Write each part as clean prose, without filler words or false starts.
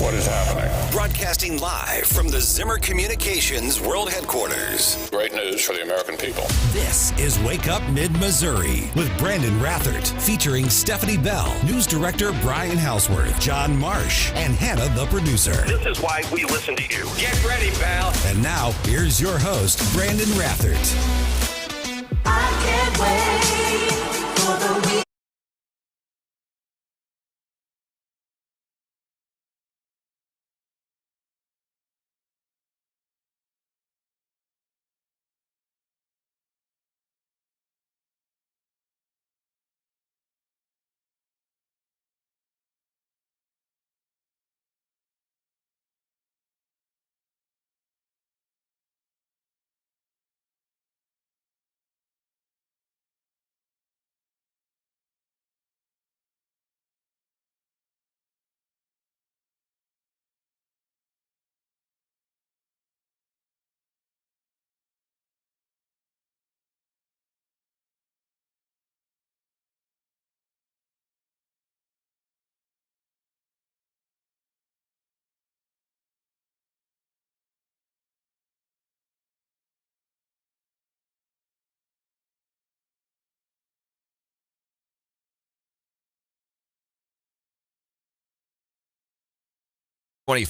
What is happening? Broadcasting live from the Zimmer Communications World Headquarters. Great news for the American people. This is Wake Up Mid-Missouri with Branden Rathert, featuring Stephanie Bell, News Director Brian Houseworth, John Marsh, and Hannah, the producer. This is why we listen to you. Get ready, pal. And now, here's your host, Branden Rathert. I can't wait for the week.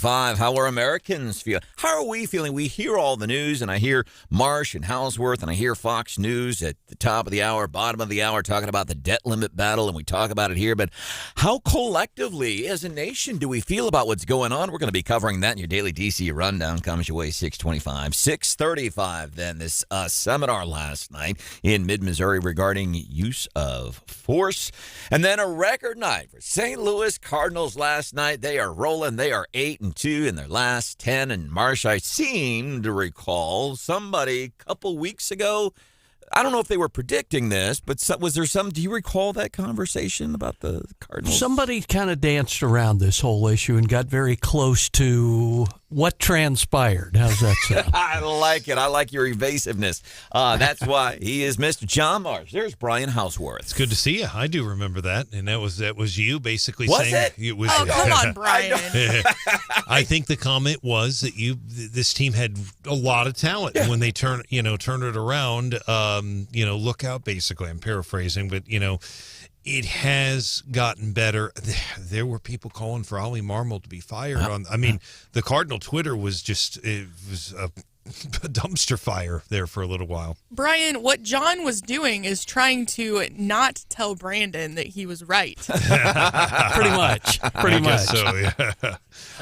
How are Americans feel? How are we feeling? We hear all the news, and I hear Marsh and Houseworth, and I hear Fox News at the top of the hour, bottom of the hour, talking about the debt limit battle, and we talk about it here. But how collectively, as a nation, do we feel about what's going on? We're going to be covering that in your daily DC rundown. Comes your way 6:25, 6:35. Then this seminar last night in mid-Missouri regarding use of force, and then a record night for St. Louis Cardinals last night. They are rolling. They are 8-2 in their last 10. And Marsh, I seem to recall somebody a couple weeks ago, I don't know if they were predicting this, but was there some, do you recall that conversation about the Cardinals? Somebody kind of danced around this whole issue and got very close to what transpired. How's that sound? I like it. I like your evasiveness. That's why he is Mr. John Marsh. There's Brian Houseworth. It's good to see you. I do remember that, and that was you basically was saying it? Was, oh, come on, Brian. I think the comment was that this team had a lot of talent when they turn it around. Look out. Basically, I'm paraphrasing, but it has gotten better. There were people calling for Ollie Marmol to be fired. The Cardinal Twitter was a dumpster fire there for a little while. Brian, what John was doing is trying to not tell Branden that he was right. Pretty much. So, yeah.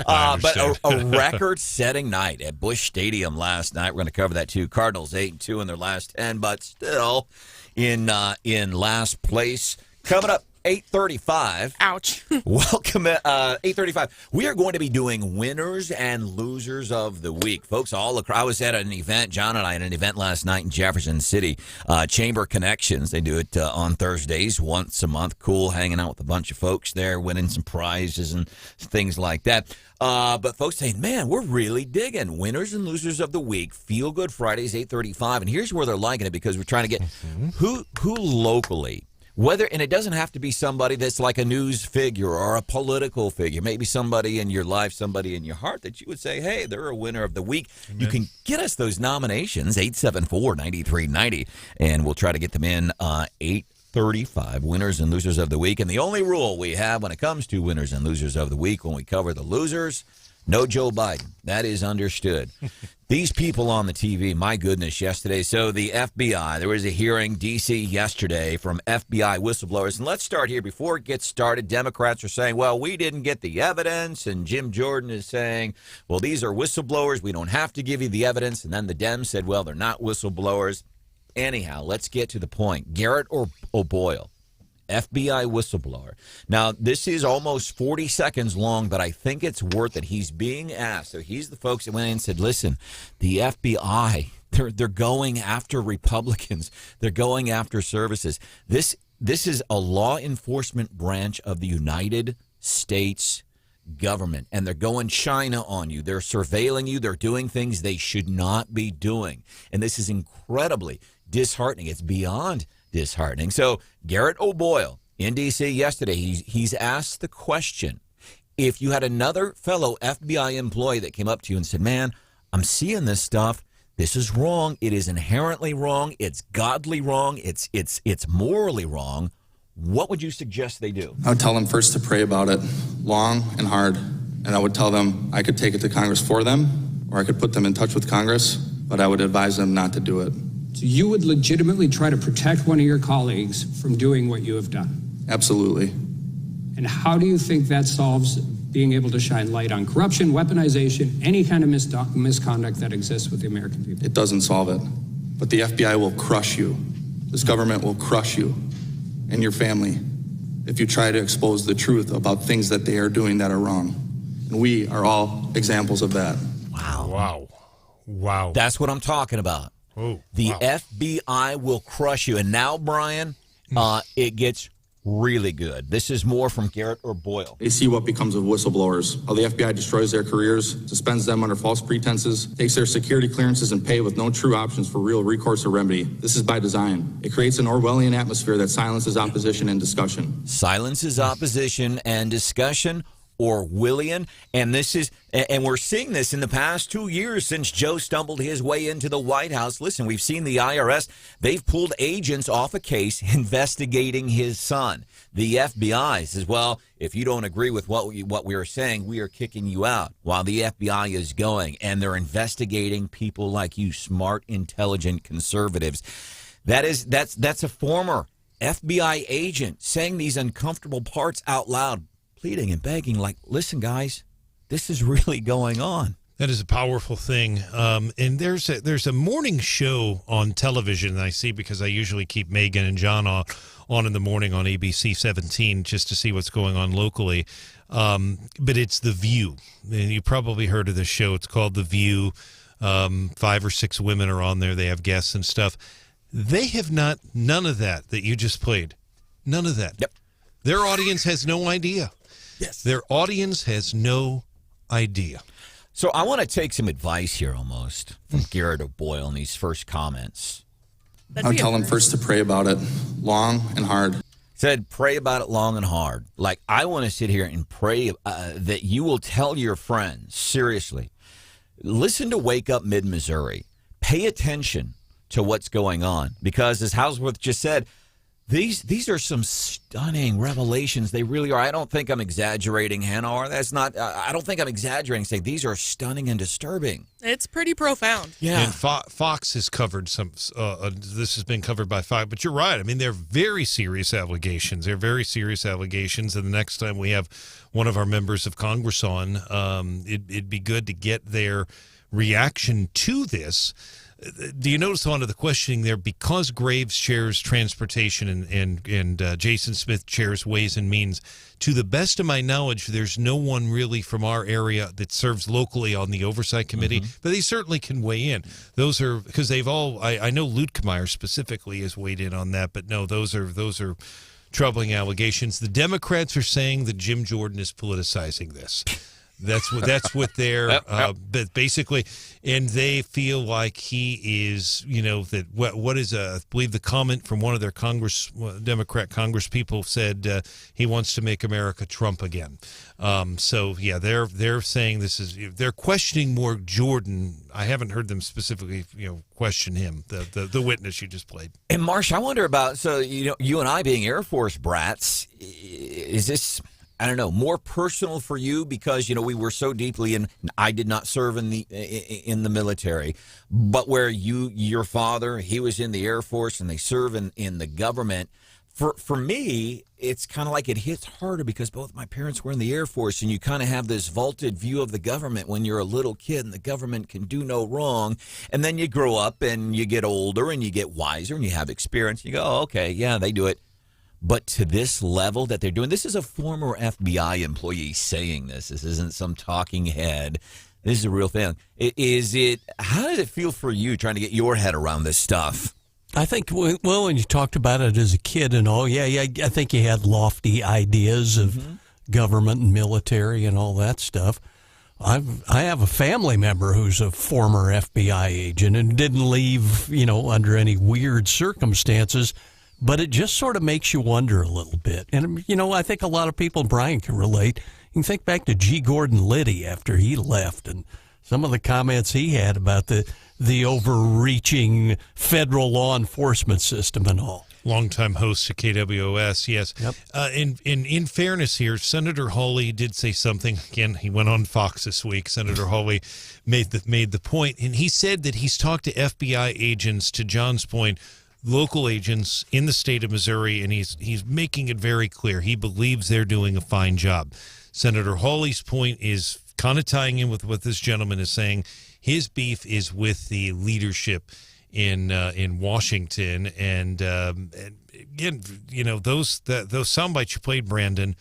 But a record-setting night at Busch Stadium last night. We're going to cover that too. Cardinals 8-2 in their last 10, but still in last place. Coming up, 8:35. Ouch. Welcome at 8:35. We are going to be doing winners and losers of the week. Folks, all across. I was at an event, John and I at an event last night in Jefferson City, Chamber Connections. They do it on Thursdays once a month. Cool, hanging out with a bunch of folks there, winning some prizes and things like that. But folks saying, man, we're really digging winners and losers of the week. Feel Good Fridays, 8:35. And here's where they're liking it, because we're trying to get who locally, and it doesn't have to be somebody that's like a news figure or a political figure. Maybe somebody in your life, somebody in your heart that you would say, hey, they're a winner of the week. Amen. You can get us those nominations, 874-9390, and we'll try to get them in 8:35, winners and losers of the week. And the only rule we have when it comes to winners and losers of the week, when we cover the losers, no Joe Biden. That is understood. These people on the TV, my goodness, yesterday. So the FBI, there was a hearing, D.C. yesterday from FBI whistleblowers. And let's start here. Before it gets started, Democrats are saying, well, we didn't get the evidence. And Jim Jordan is saying, well, these are whistleblowers. We don't have to give you the evidence. And then the Dems said, well, they're not whistleblowers. Anyhow, let's get to the point. Garrett O'Boyle, FBI whistleblower. Now, this is almost 40 seconds long, but I think it's worth it. He's being asked. So he's the folks that went in and said, listen, the FBI, they're going after Republicans. They're going after services. This is a law enforcement branch of the United States government, and they're going China on you. They're surveilling you. They're doing things they should not be doing. And this is incredibly disheartening. It's beyond disheartening. So Garrett O'Boyle in D.C. yesterday, he's asked the question, if you had another fellow FBI employee that came up to you and said, man, I'm seeing this stuff. This is wrong. It is inherently wrong. It's godly wrong. It's morally wrong. What would you suggest they do? I would tell them first to pray about it long and hard. And I would tell them I could take it to Congress for them, or I could put them in touch with Congress, but I would advise them not to do it. So you would legitimately try to protect one of your colleagues from doing what you have done? Absolutely. And how do you think that solves being able to shine light on corruption, weaponization, any kind of misconduct that exists with the American people? It doesn't solve it. But the FBI will crush you. This government will crush you and your family if you try to expose the truth about things that they are doing that are wrong. And we are all examples of that. Wow. That's what I'm talking about. The FBI will crush you. And now, Brian, it gets really good. This is more from Garrett or Boyle. They see what becomes of whistleblowers, how the FBI destroys their careers, suspends them under false pretenses, takes their security clearances and pay with no true options for real recourse or remedy. This is by design. It creates an Orwellian atmosphere that silences opposition and discussion. Silences opposition and discussion. Orwellian, and we're seeing this in the past 2 years since Joe stumbled his way into the White House. Listen, we've seen the IRS, they've pulled agents off a case investigating his son. The FBI says, well, if you don't agree with what we are saying, we are kicking you out, while the FBI is going, and they're investigating people like you, smart, intelligent conservatives. That's a former FBI agent saying these uncomfortable parts out loud, pleading and begging, like, listen, guys, this is really going on. That is a powerful thing. And there's a morning show on television that I see because I usually keep Megan and John on in the morning on ABC 17 just to see what's going on locally. But it's The View. And you probably heard of this show. It's called The View. 5 or 6 women are on there. They have guests and stuff. They have none of that you just played. None of that. Yep. Their audience has no idea. Yes. Their audience has no idea. So I want to take some advice here almost from Garrett O'Boyle in these first comments. I would tell them first to pray about it long and hard. Said, pray about it long and hard. Like, I want to sit here and pray that you will tell your friends, seriously, listen to Wake Up Mid-Missouri. Pay attention to what's going on. Because as Houseworth just said, These are some stunning revelations. They really are. I don't think I'm exaggerating, Hannah. Or that's not. I don't think I'm exaggerating. Saying these are stunning and disturbing. It's pretty profound. Yeah. And Fox has covered some. This has been covered by Fox. But you're right. I mean, they're very serious allegations. They're very serious allegations. And the next time we have one of our members of Congress on, it'd be good to get their reaction to this. Do you notice on to the questioning there, because Graves chairs transportation and Jason Smith chairs Ways and Means, to the best of my knowledge, there's no one really from our area that serves locally on the oversight committee, but they certainly can weigh in. Those are, because they've all, I know Luetkemeyer specifically has weighed in on that, but no, those are troubling allegations. The Democrats are saying that Jim Jordan is politicizing this. That's what they're but basically, and they feel like he is, that what is I believe the comment from one of their Democrat Congress people said he wants to make America Trump again. So yeah, they're saying they're questioning more Jordan. I haven't heard them specifically, question him, the witness you just played. And Marsh, I wonder about, so you and I being Air Force brats, is this, I don't know, more personal for you because, we were so deeply in, I did not serve in the military, but where your father, he was in the Air Force and they serve in the government. For me, it's kind of like it hits harder because both my parents were in the Air Force, and you kind of have this vaulted view of the government when you're a little kid and the government can do no wrong. And then you grow up and you get older and you get wiser and you have experience. You go, oh, okay, yeah, they do it. But to this level that they're doing, this is a former FBI employee saying this. This isn't some talking head. This is a real thing. How does it feel for you trying to get your head around this stuff? I think, well, when you talked about it as a kid and all, I think you had lofty ideas of government and military and all that stuff. I have a family member who's a former FBI agent and didn't leave, under any weird circumstances. But it just sort of makes you wonder a little bit. And, I think a lot of people, Brian can relate, can think back to G. Gordon Liddy after he left and some of the comments he had about the overreaching federal law enforcement system and all. Longtime host of KWOS, yes. Yep. In fairness here, Senator Hawley did say something. Again, he went on Fox this week. Senator Hawley made the point, and he said that he's talked to FBI agents, to John's point, local agents in the state of Missouri, and he's making it very clear he believes they're doing a fine job. Senator Hawley's point is kind of tying in with what this gentleman is saying. His beef is with the leadership in Washington, and again, you know, those sound bites you played, Brandon,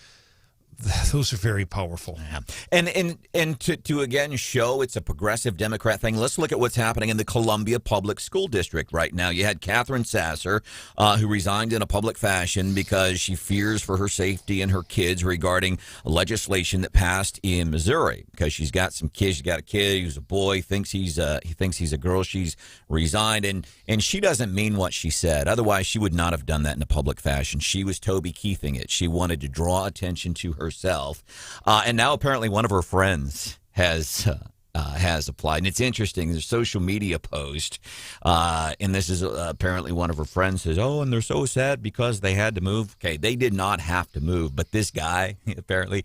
those are very powerful. Yeah. And to again show it's a progressive Democrat thing, let's look at what's happening in the Columbia Public School District right now. You had Catherine Sasser, who resigned in a public fashion because she fears for her safety and her kids regarding legislation that passed in Missouri. Because she's got some kids, she's got a kid who's a boy, he thinks he's a girl. She's resigned, and she doesn't mean what she said. Otherwise, she would not have done that in a public fashion. She was Toby Keithing it. She wanted to draw attention to herself, and now apparently one of her friends has applied. And it's interesting. There's a social media post, and this is apparently one of her friends says, "Oh, and they're so sad because they had to move." Okay, they did not have to move, but this guy apparently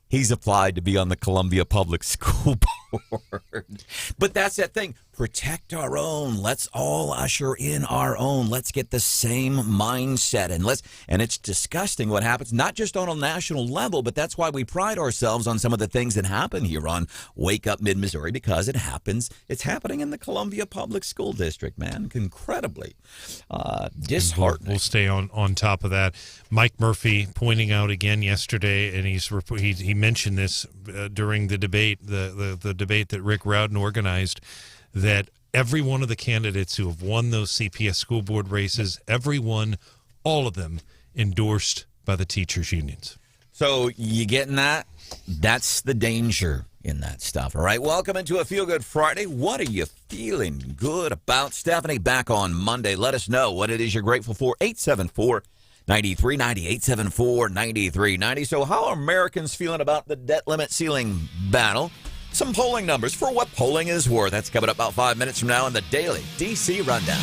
he's applied to be on the Columbia Public School Board. But that's that thing. Protect our own. Let's all usher in our own. Let's get the same mindset. And it's disgusting what happens, not just on a national level, but that's why we pride ourselves on some of the things that happen here on Wake Up Mid-Missouri, because it happens. It's happening in the Columbia Public School District, man. Incredibly disheartening. We'll stay on top of that. Mike Murphy pointing out again yesterday, and he mentioned this during the debate, the debate that Rick Rowden organized, that every one of the candidates who have won those CPS school board races, all of them endorsed by the teachers' unions. So you getting that? That's the danger in that stuff. All right, welcome into a Feel Good Friday. What are you feeling good about? Stephanie, back on Monday. Let us know what it is you're grateful for. 874-9390, 874-9390. So how are Americans feeling about the debt limit ceiling battle? Some polling numbers for what polling is worth. That's coming up about 5 minutes from now in the Daily DC Rundown.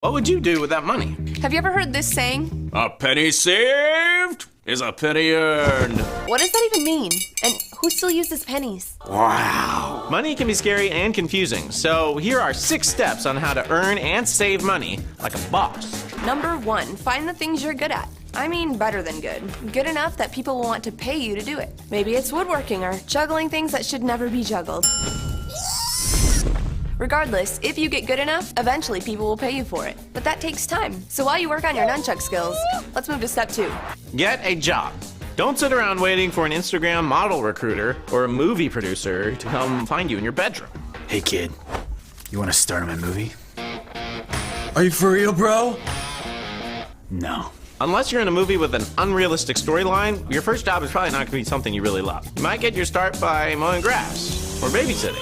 What would you do with that money? Have you ever heard this saying? A penny saved is a penny earned. What does that even mean? And who still uses pennies? Wow. Money can be scary and confusing, so here are 6 steps on how to earn and save money like a boss. Number 1, find the things you're good at. I mean better than good. Good enough that people will want to pay you to do it. Maybe it's woodworking or juggling things that should never be juggled. Regardless, if you get good enough, eventually people will pay you for it. But that takes time. So while you work on your nunchuck skills, let's move to step 2. Get a job. Don't sit around waiting for an Instagram model recruiter or a movie producer to come find you in your bedroom. Hey kid, you want to start my movie? Are you for real, bro? No. Unless you're in a movie with an unrealistic storyline, your first job is probably not going to be something you really love. You might get your start by mowing grass, or babysitting,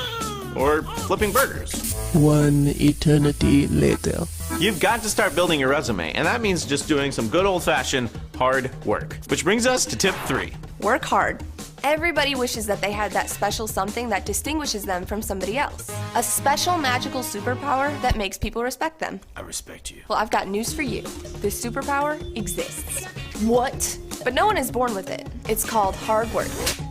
or flipping burgers. 1 eternity later. You've got to start building your resume, and that means just doing some good old-fashioned hard work. Which brings us to tip 3. Work hard. Everybody wishes that they had that special something that distinguishes them from somebody else. A special magical superpower that makes people respect them. I respect you. Well, I've got news for you. This superpower exists. What? But no one is born with it. It's called hard work.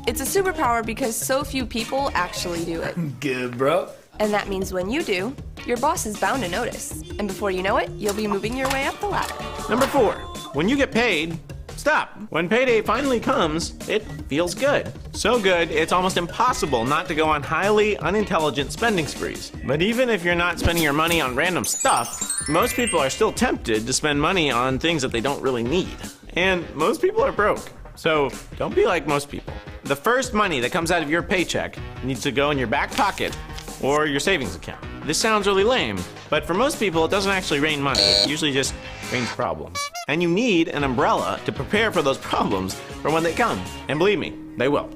It's a superpower because so few people actually do it. Good, bro. And that means when you do, your boss is bound to notice. And before you know it, you'll be moving your way up the ladder. Number 4, when you get paid, stop. When payday finally comes, it feels good. So good, it's almost impossible not to go on highly unintelligent spending sprees. But even if you're not spending your money on random stuff, most people are still tempted to spend money on things that they don't really need. And most people are broke. So don't be like most people. The first money that comes out of your paycheck needs to go in your back pocket or your savings account. This sounds really lame, but for most people, it doesn't actually rain money. It usually just rains problems. And you need an umbrella to prepare for those problems for when they come. And believe me, they will.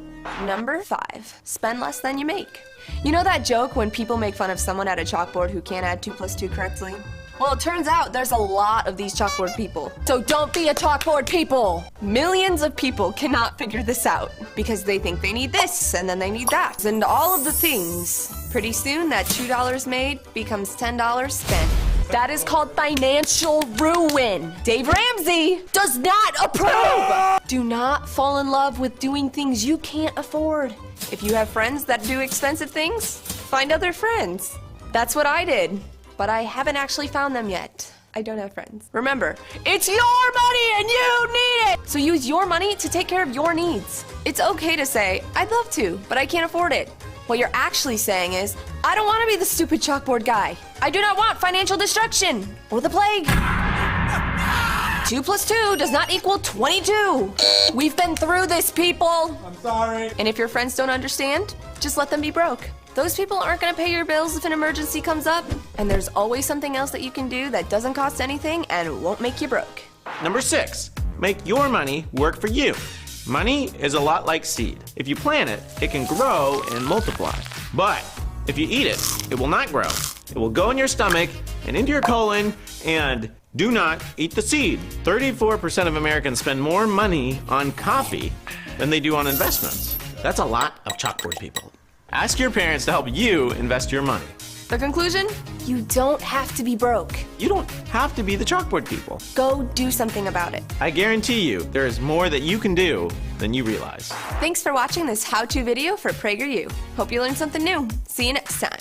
Number 5, spend less than you make. You know that joke when people make fun of someone at a chalkboard who can't add 2 plus 2 correctly? Well, it turns out there's a lot of these chalkboard people. So don't be a chalkboard people. Millions of people cannot figure this out because they think they need this and then they need that and all of the things. Pretty soon that $2 made becomes $10 spent. That is called financial ruin. Dave Ramsey does not approve. Do not fall in love with doing things you can't afford. If you have friends that do expensive things, find other friends. That's what I did, but I haven't actually found them yet. I don't have friends. Remember, it's your money and you need it. So use your money to take care of your needs. It's okay to say, I'd love to, but I can't afford it. What you're actually saying is, I don't want to be the stupid chalkboard guy. I do not want financial destruction or the plague. 2 plus 2 does not equal 22. We've been through this, people. I'm sorry. And if your friends don't understand, just let them be broke. Those people aren't going to pay your bills if an emergency comes up. And there's always something else that you can do that doesn't cost anything and won't make you broke. Number 6, make your money work for you. Money is a lot like seed. If you plant it, it can grow and multiply. But if you eat it, it will not grow. It will go in your stomach and into your colon, and do not eat the seed. 34% of Americans spend more money on coffee than they do on investments. That's a lot of chalkboard people. Ask your parents to help you invest your money. The conclusion? You don't have to be broke. You don't have to be the chalkboard people. Go do something about it. I guarantee you, there is more that you can do than you realize. Thanks for watching this how-to video for PragerU. Hope you learned something new. See you next time.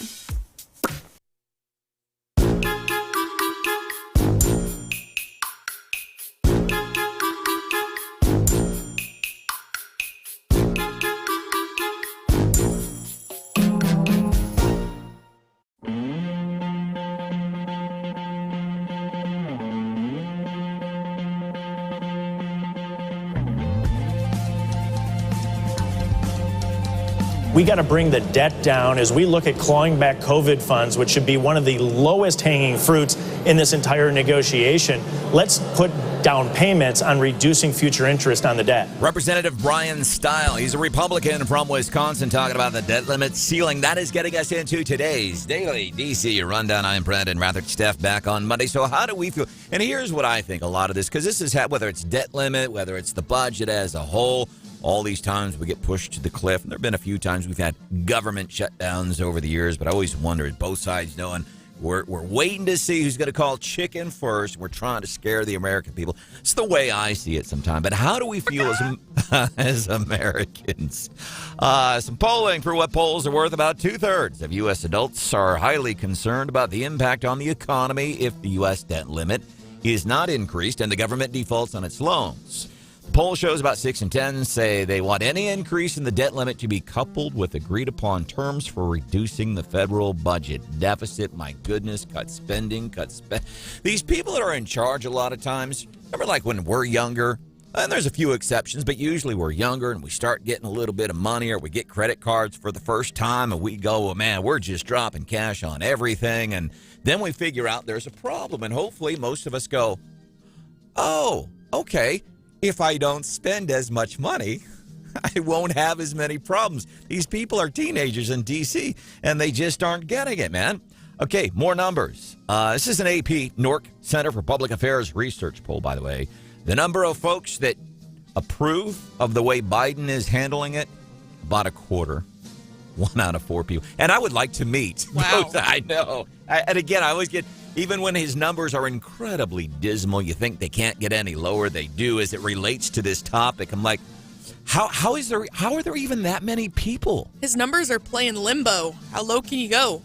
We got to bring the debt down as we look at clawing back COVID funds, which should be one of the lowest hanging fruits in this entire negotiation. Let's put down payments on reducing future interest on the debt. Representative Brian Stile, he's a Republican from Wisconsin, talking about the debt limit ceiling. That is getting us into today's Daily DC Rundown. I'm Branden Rathert, Steph, back on Monday. So how do we feel? And here's what I think a lot of this, because this is whether it's debt limit, whether it's the budget as a whole, all these times we get pushed to the cliff. And there have been a few times we've had government shutdowns over the years, but I always wondered, both sides knowing we're waiting to see who's going to call chicken first. We're trying to scare the American people. It's the way I see it sometimes. But how do we feel as Americans? Some polling for what polls are worth. About 2/3 of U.S. adults are highly concerned about the impact on the economy if the U.S. debt limit is not increased and the government defaults on its loans. The poll shows about 6 in 10 say they want any increase in the debt limit to be coupled with agreed-upon terms for reducing the federal budget deficit. My goodness, cut spending, These people that are in charge a lot of times, remember like when we're younger, and there's a few exceptions, but usually we're younger and we start getting a little bit of money or we get credit cards for the first time and we go, well, man, we're just dropping cash on everything. And then we figure out there's a problem. And hopefully most of us go, oh, okay. If I don't spend as much money, I won't have as many problems. These people are teenagers in D.C., and they just aren't getting it, man. Okay, more numbers. This is an AP NORC Center for Public Affairs research poll, by the way. The number of folks that approve of the way Biden is handling it, about a quarter. 1 out of 4 people. And I would like to meet. Wow. I know. And again, I always get, even when his numbers are incredibly dismal, you think they can't get any lower. They do as it relates to this topic. I'm like, how are there even that many people? His numbers are playing limbo. How low can you go?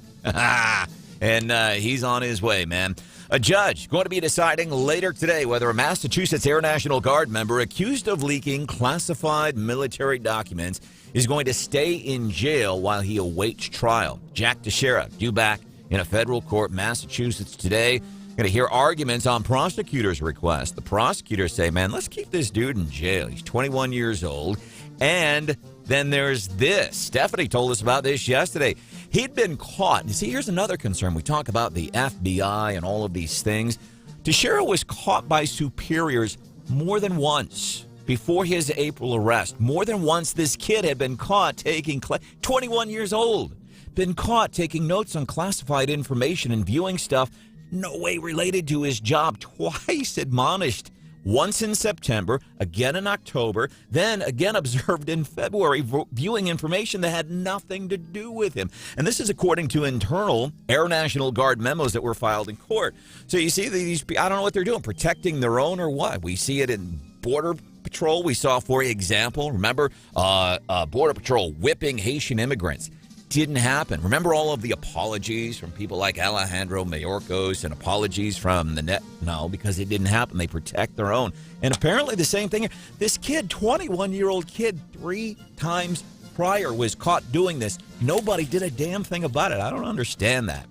And he's on his way, man. A judge going to be deciding later today whether a Massachusetts Air National Guard member accused of leaking classified military documents is going to stay in jail while he awaits trial. Jack Teixeira due back in a federal court, Massachusetts today. Going to hear arguments on prosecutors' request. The prosecutors say, man, let's keep this dude in jail. He's 21 years old. And then there's this. Stephanie told us about this yesterday. He'd been caught. And see, here's another concern. We talk about the FBI and all of these things. Teixeira was caught by superiors more than once before his April arrest. More than once, this kid had been caught taking 21 years old, been caught taking notes on classified information and viewing stuff no way related to his job. Twice admonished. Once in September, again in October, then again observed in February, viewing information that had nothing to do with him. And this is according to internal Air National Guard memos that were filed in court. So you see these, I don't know what they're doing, protecting their own or what. We see it in Border Patrol. We saw, for example, remember, Border Patrol whipping Haitian immigrants. Didn't happen. Remember all of the apologies from people like Alejandro Mayorkas and apologies from the net? No, because it didn't happen. They protect their own. And apparently the same thing here. This kid, 21-year-old kid, 3 times prior was caught doing this. Nobody did a damn thing about it. I don't understand that.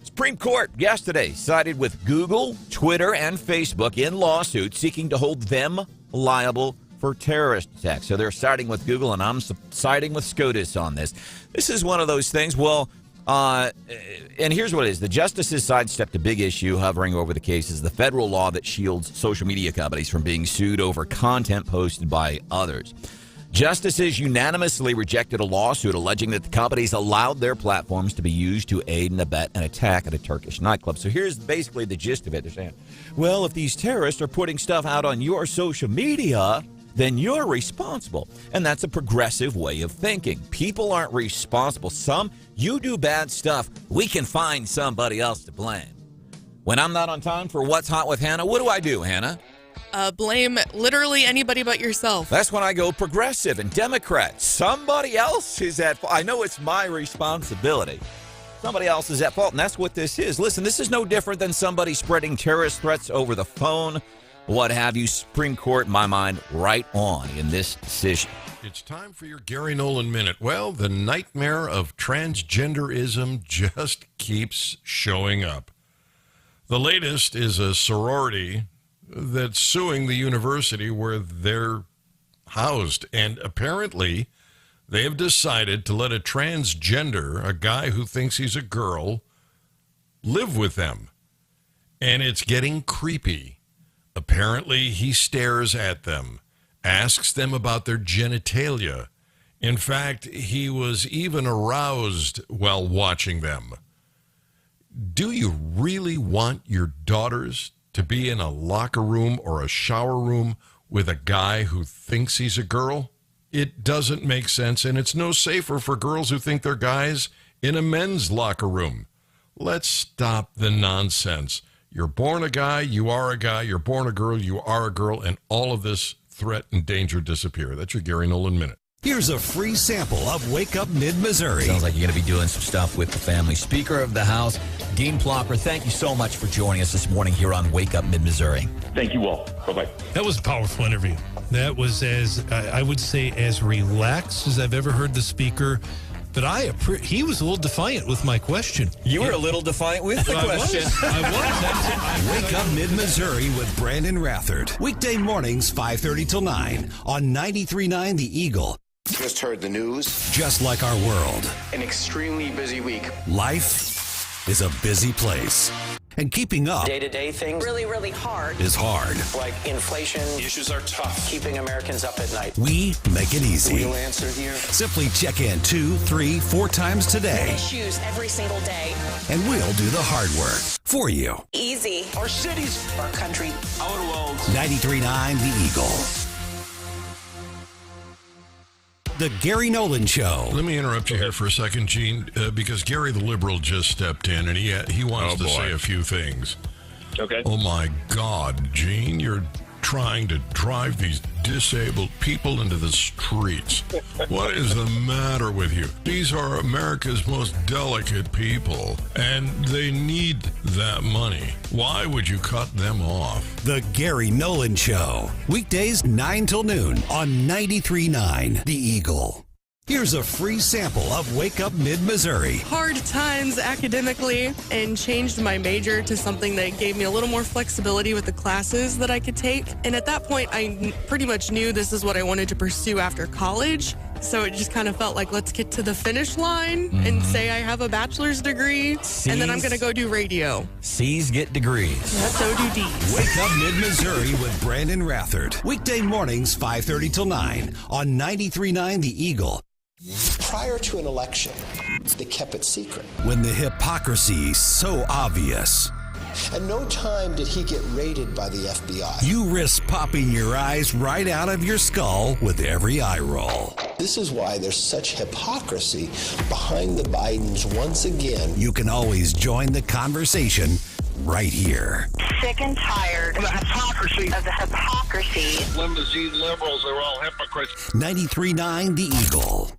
Supreme Court yesterday sided with Google, Twitter, and Facebook in lawsuits seeking to hold them liable for terrorist attacks. So they're siding with Google, and I'm siding with SCOTUS on this. This is one of those things, and here's what it is. The justices sidestepped a big issue hovering over the case is the federal law that shields social media companies from being sued over content posted by others. Justices unanimously rejected a lawsuit alleging that the companies allowed their platforms to be used to aid and abet an attack at a Turkish nightclub. So here's basically the gist of it. They're saying, well, if these terrorists are putting stuff out on your social media, then you're responsible. And that's a progressive way of thinking. People aren't responsible. You do bad stuff, we can find somebody else to blame. When I'm not on time for What's Hot with Hannah, what do I do, Hannah? Blame literally anybody but yourself. That's when I go progressive and Democrat. Somebody else is at fault. I know it's my responsibility. Somebody else is at fault, and that's what this is. Listen, this is no different than somebody spreading terrorist threats over the phone, what have you. Supreme Court, in my mind, right on in this decision. It's time for your Gary Nolan Minute. Well, the nightmare of transgenderism just keeps showing up. The latest is a sorority that's suing the university where they're housed. And apparently, they have decided to let a transgender, a guy who thinks he's a girl, live with them. And it's getting creepy. Apparently, he stares at them, asks them about their genitalia. In fact, he was even aroused while watching them. Do you really want your daughters to be in a locker room or a shower room with a guy who thinks he's a girl? It doesn't make sense, and it's no safer for girls who think they're guys in a men's locker room. Let's stop the nonsense. You're born a guy, you are a guy. You're born a girl, you are a girl, and all of this threat and danger disappear. That's your Gary Nolan Minute. Here's a free sample of Wake Up Mid-Missouri. Sounds like you're going to be doing some stuff with the family. Speaker of the House, Dean Plocker, thank you so much for joining us this morning here on Wake Up Mid-Missouri. Thank you all. Bye-bye. That was a powerful interview. That was, I would say, as relaxed as I've ever heard the speaker. But he was a little defiant with my question. You were a little defiant with the question. I was. Wake Up Mid-Missouri with Branden Rathert. Weekday mornings, 5:30 till 9 on 93.9 The Eagle. Just heard the news. Just like our world, An extremely busy week. life is a busy place. And keeping up Day-to-day things. Really, really hard. is hard. Like inflation. Issues are tough. Keeping Americans up at night. We make it easy. Real answer here. Simply check in 2, 3, 4 times today, Issues every single day. and we'll do the hard work for you. Easy. Our cities. Our country. Our world. 93.9 The Eagle. The Gary Nolan Show. Let me interrupt you here for a second, Gene, because Gary the Liberal just stepped in, and he wants to say a few things. Okay. Oh, my God, Gene, you're trying to drive these disabled people into the streets. What is the matter with you? These are America's most delicate people, and they need that money. Why would you cut them off? The Gary Nolan Show. Weekdays 9 till noon on 93.9 The Eagle. Here's a free sample of Wake Up Mid-Missouri. Hard times academically, and changed my major to something that gave me a little more flexibility with the classes that I could take. And at that point, I pretty much knew this is what I wanted to pursue after college. So it just kind of felt like, let's get to the finish line and say I have a bachelor's degree, and then I'm going to go do radio. C's get degrees. So do D's. Wake Up Mid-Missouri with Branden Rathert. Weekday mornings, 5:30 till 9 on 93.9 The Eagle. Prior to an election, they kept it secret. When the hypocrisy's so obvious, At no time did he get raided by the FBI. you risk popping your eyes right out of your skull with every eye roll. This is why there's such hypocrisy behind the Bidens once again. You can always join the conversation right here. Sick and tired of the hypocrisy. Limousine liberals are all hypocrites. 93.9 The Eagle.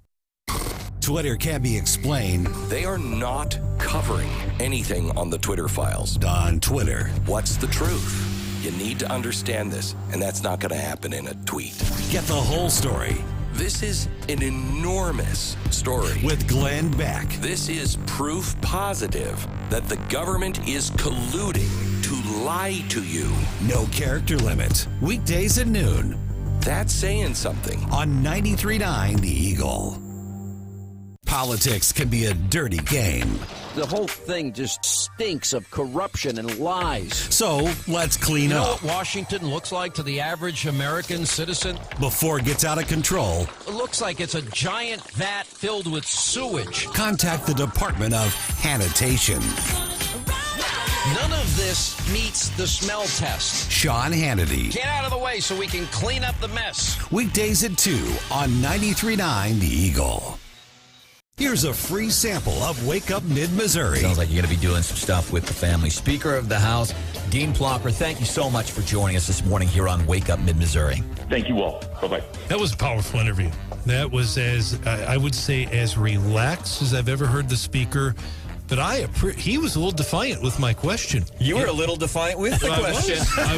Twitter can be explained. They are not covering anything on the Twitter files. On Twitter. What's the truth? You need to understand this, and that's not going to happen in a tweet. Get the whole story. This is an enormous story. With Glenn Beck. This is proof positive that the government is colluding to lie to you. No character limit. Weekdays at noon. That's saying something. On 93.9 The Eagle. Politics can be a dirty game. The whole thing just stinks of corruption and lies. So let's clean You know up what Washington looks like to the average American citizen? before it gets out of control. It looks like it's a giant vat filled with sewage. Contact the Department of Sanitation. None of this meets the smell test. Sean Hannity. Get out of the way so we can clean up the mess. Weekdays at 2 on 93.9 The Eagle. Here's a free sample of Wake Up Mid-Missouri. Sounds like you're going to be doing some stuff with the family. Speaker of the House, Dean Plopper, thank you so much for joining us this morning here on Wake Up Mid-Missouri. Thank you all. Bye-bye. That was a powerful interview. That was I would say, as relaxed as I've ever heard the speaker. But he was a little defiant with my question. You were a little defiant with the question. I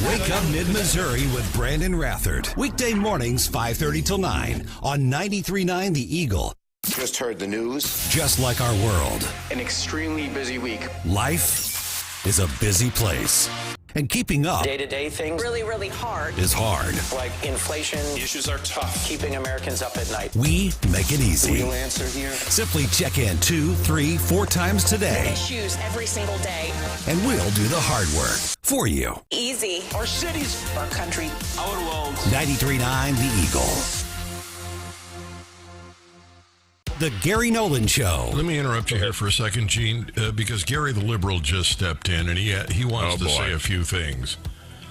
was. Wake Up Mid-Missouri with Branden Rathert. Weekday mornings, 5:30 till 9 on 93.9 The Eagle. Just heard the news. Just like our world, An extremely busy week. life is a busy place. And keeping up Day-to-day things Really, really hard. is hard. like inflation. Issues are tough. Keeping Americans up at night. We make it easy. Real answer here. Simply check in 2, 3, 4 times today, Issues every single day. and we'll do the hard work for you. Easy. Our cities, Our country. our world. 93.9 The Eagle. The Gary Nolan Show. Let me interrupt you here for a second, Gene, because Gary the Liberal just stepped in, and he wants to say a few things.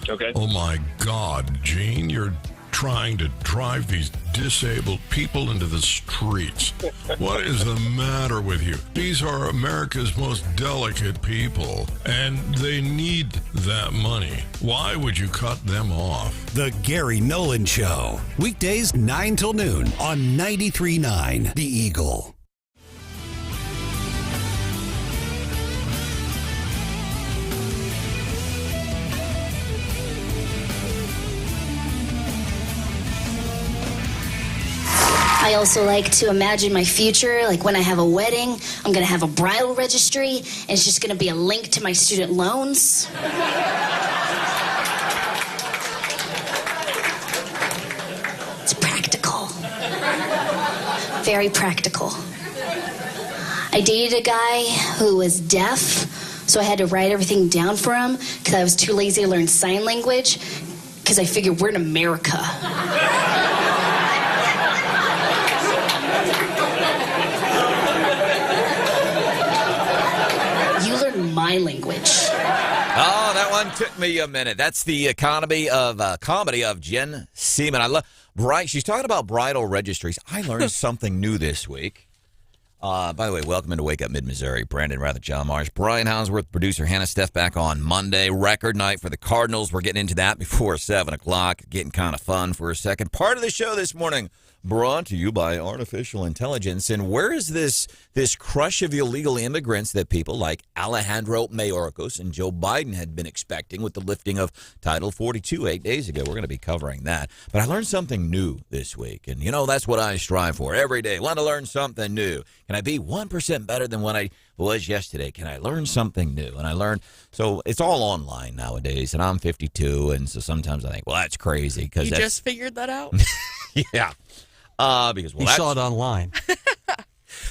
Okay. Oh, my God, Gene, you're trying to drive these disabled people into the streets. What is the matter with you? These are America's most delicate people, and they need that money. Why would you cut them off? The Gary Nolan Show. Weekdays 9 till noon on 93.9 The Eagle. I also like to imagine my future, like when I have a wedding, I'm gonna have a bridal registry, and it's just gonna be a link to my student loans. It's practical. Very practical. I dated a guy who was deaf, so I had to write everything down for him because I was too lazy to learn sign language because I figured we're in America. My language. Oh, that one took me a minute. That's the comedy of Jen Seaman. I love she's talking about bridal registries. I learned something new this week. By the way, welcome into Wake Up Mid-Missouri. Branden Rathert, John Marsh, Brian Hounsworth, producer Hannah Steph back on Monday. Record night for the Cardinals. We're getting into that before 7 o'clock. Getting kind of fun for a second. Part of the show this morning brought to you by artificial intelligence. And where is this crush of illegal immigrants that people like Alejandro Mayorkas and Joe Biden had been expecting with the lifting of Title 42 8 days ago? We're going to be covering that. But I learned something new this week. And, you know, that's what I strive for every day. Want to learn something new. Can I be 1% better than what I was yesterday? Can I learn something new? And I learned, so it's all online nowadays. And I'm 52. And so sometimes I think, well, that's crazy. You just figured that out? Yeah. Because he saw it online.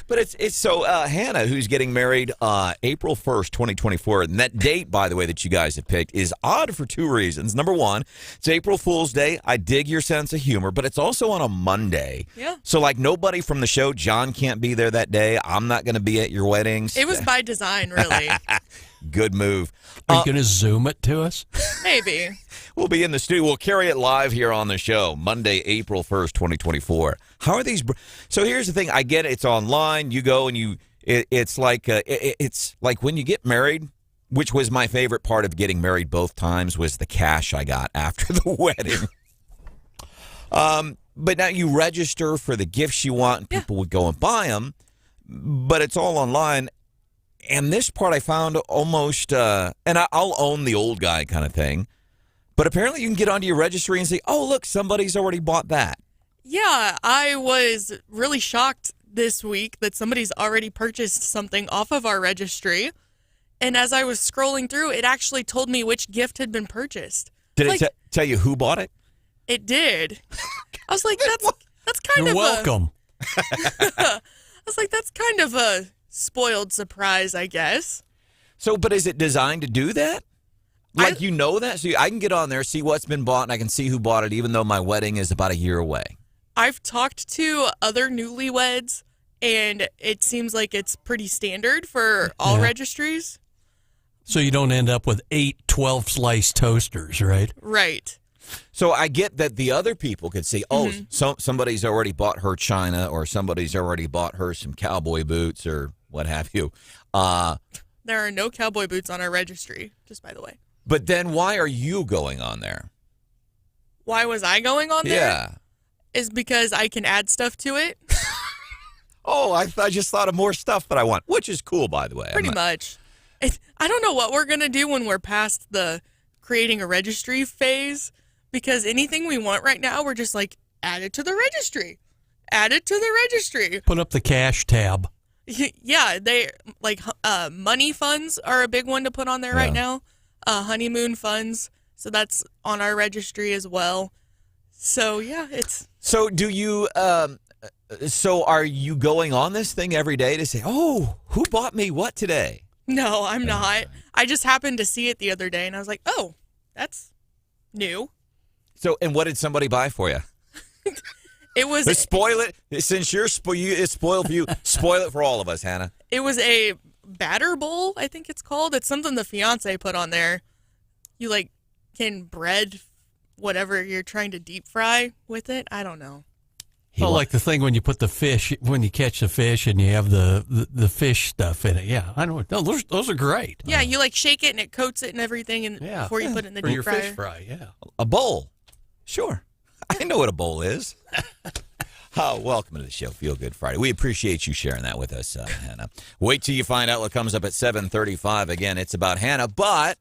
But it's so Hannah, who's getting married April 1st, 2024. And that date, by the way, that you guys have picked is odd for two reasons. Number one, it's April Fool's Day. I dig your sense of humor, but it's also on a Monday. Yeah. So, like, nobody from the show, John can't be there that day. I'm not going to be at your weddings. It was by design, really. Good move. Are you going to Zoom it to us? Maybe. We'll be in the studio. We'll carry it live here on the show, Monday, April 1st, 2024. How are these? So here's the thing. I get it. It's online. You go and it's like when you get married, which was my favorite part of getting married both times, was the cash I got after the wedding. But now you register for the gifts you want, and people would go and buy them, but it's all online. And this part I found almost, and I'll own the old guy kind of thing, but apparently you can get onto your registry and say, oh, look, somebody's already bought that. Yeah, I was really shocked this week that somebody's already purchased something off of our registry. And as I was scrolling through, it actually told me which gift had been purchased. Did it tell you who bought it? It did. I was like, that's kind You're of welcome. I was like, that's kind of a spoiled surprise, I guess. So, but is it designed to do that? Like, you know that? So I can get on there, see what's been bought, and I can see who bought it, even though my wedding is about a year away. I've talked to other newlyweds, and it seems like it's pretty standard for all registries. So you don't end up with 8 12-slice toasters, right? Right. So I get that the other people could see, somebody's already bought her china, or somebody's already bought her some cowboy boots, or what have you. There are no cowboy boots on our registry, just by the way. But then why are you going on there? Why was I going on there? Yeah. Is because I can add stuff to it. Oh, I just thought of more stuff that I want, which is cool, by the way. Pretty much. I don't know what we're going to do when we're past the creating a registry phase, because anything we want right now, we're just like, add it to the registry. Add it to the registry. Put up the cash tab. Yeah, they like money funds are a big one to put on there right now. Honeymoon funds. So that's on our registry as well. So, yeah, it's... So do you... So are you going on this thing every day to say, oh, who bought me what today? No, I'm not. I just happened to see it the other day, and I was like, oh, that's new. So, and what did somebody buy for you? It was... Let's spoil it. Since it's spoiled for you, spoil it for all of us, Hannah. It was a batter bowl, I think it's called. It's something the fiance put on there. You, like, can bread whatever you're trying to deep fry with it. I don't know. Oh, like the thing when you put the fish, when you catch the fish and you have the fish stuff in it. Yeah, I know. No, those are great. Yeah, you like shake it and it coats it and everything, and before you put it in the deep fryer. Fish fry, yeah. A bowl. Sure. I know what a bowl is. Welcome to the show, Feel Good Friday. We appreciate you sharing that with us, Hannah. Wait till you find out what comes up at 7:35. Again, it's about Hannah, but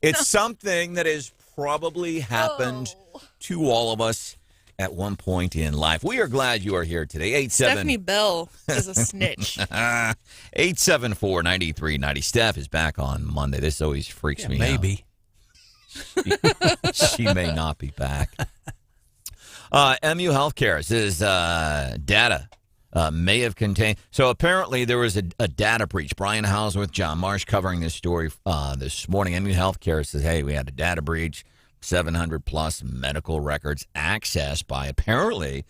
it's something that has probably happened to all of us at one point in life. We are glad you are here today. Stephanie Bell is a snitch. 874-9390. Steph is back on Monday. This always freaks me out. Maybe. She may not be back. MU Healthcare says data may have contained. So apparently there was a data breach. Brian Hausworth, John Marsh covering this story this morning. MU Healthcare says, hey, we had a data breach. 700 plus medical records accessed by apparently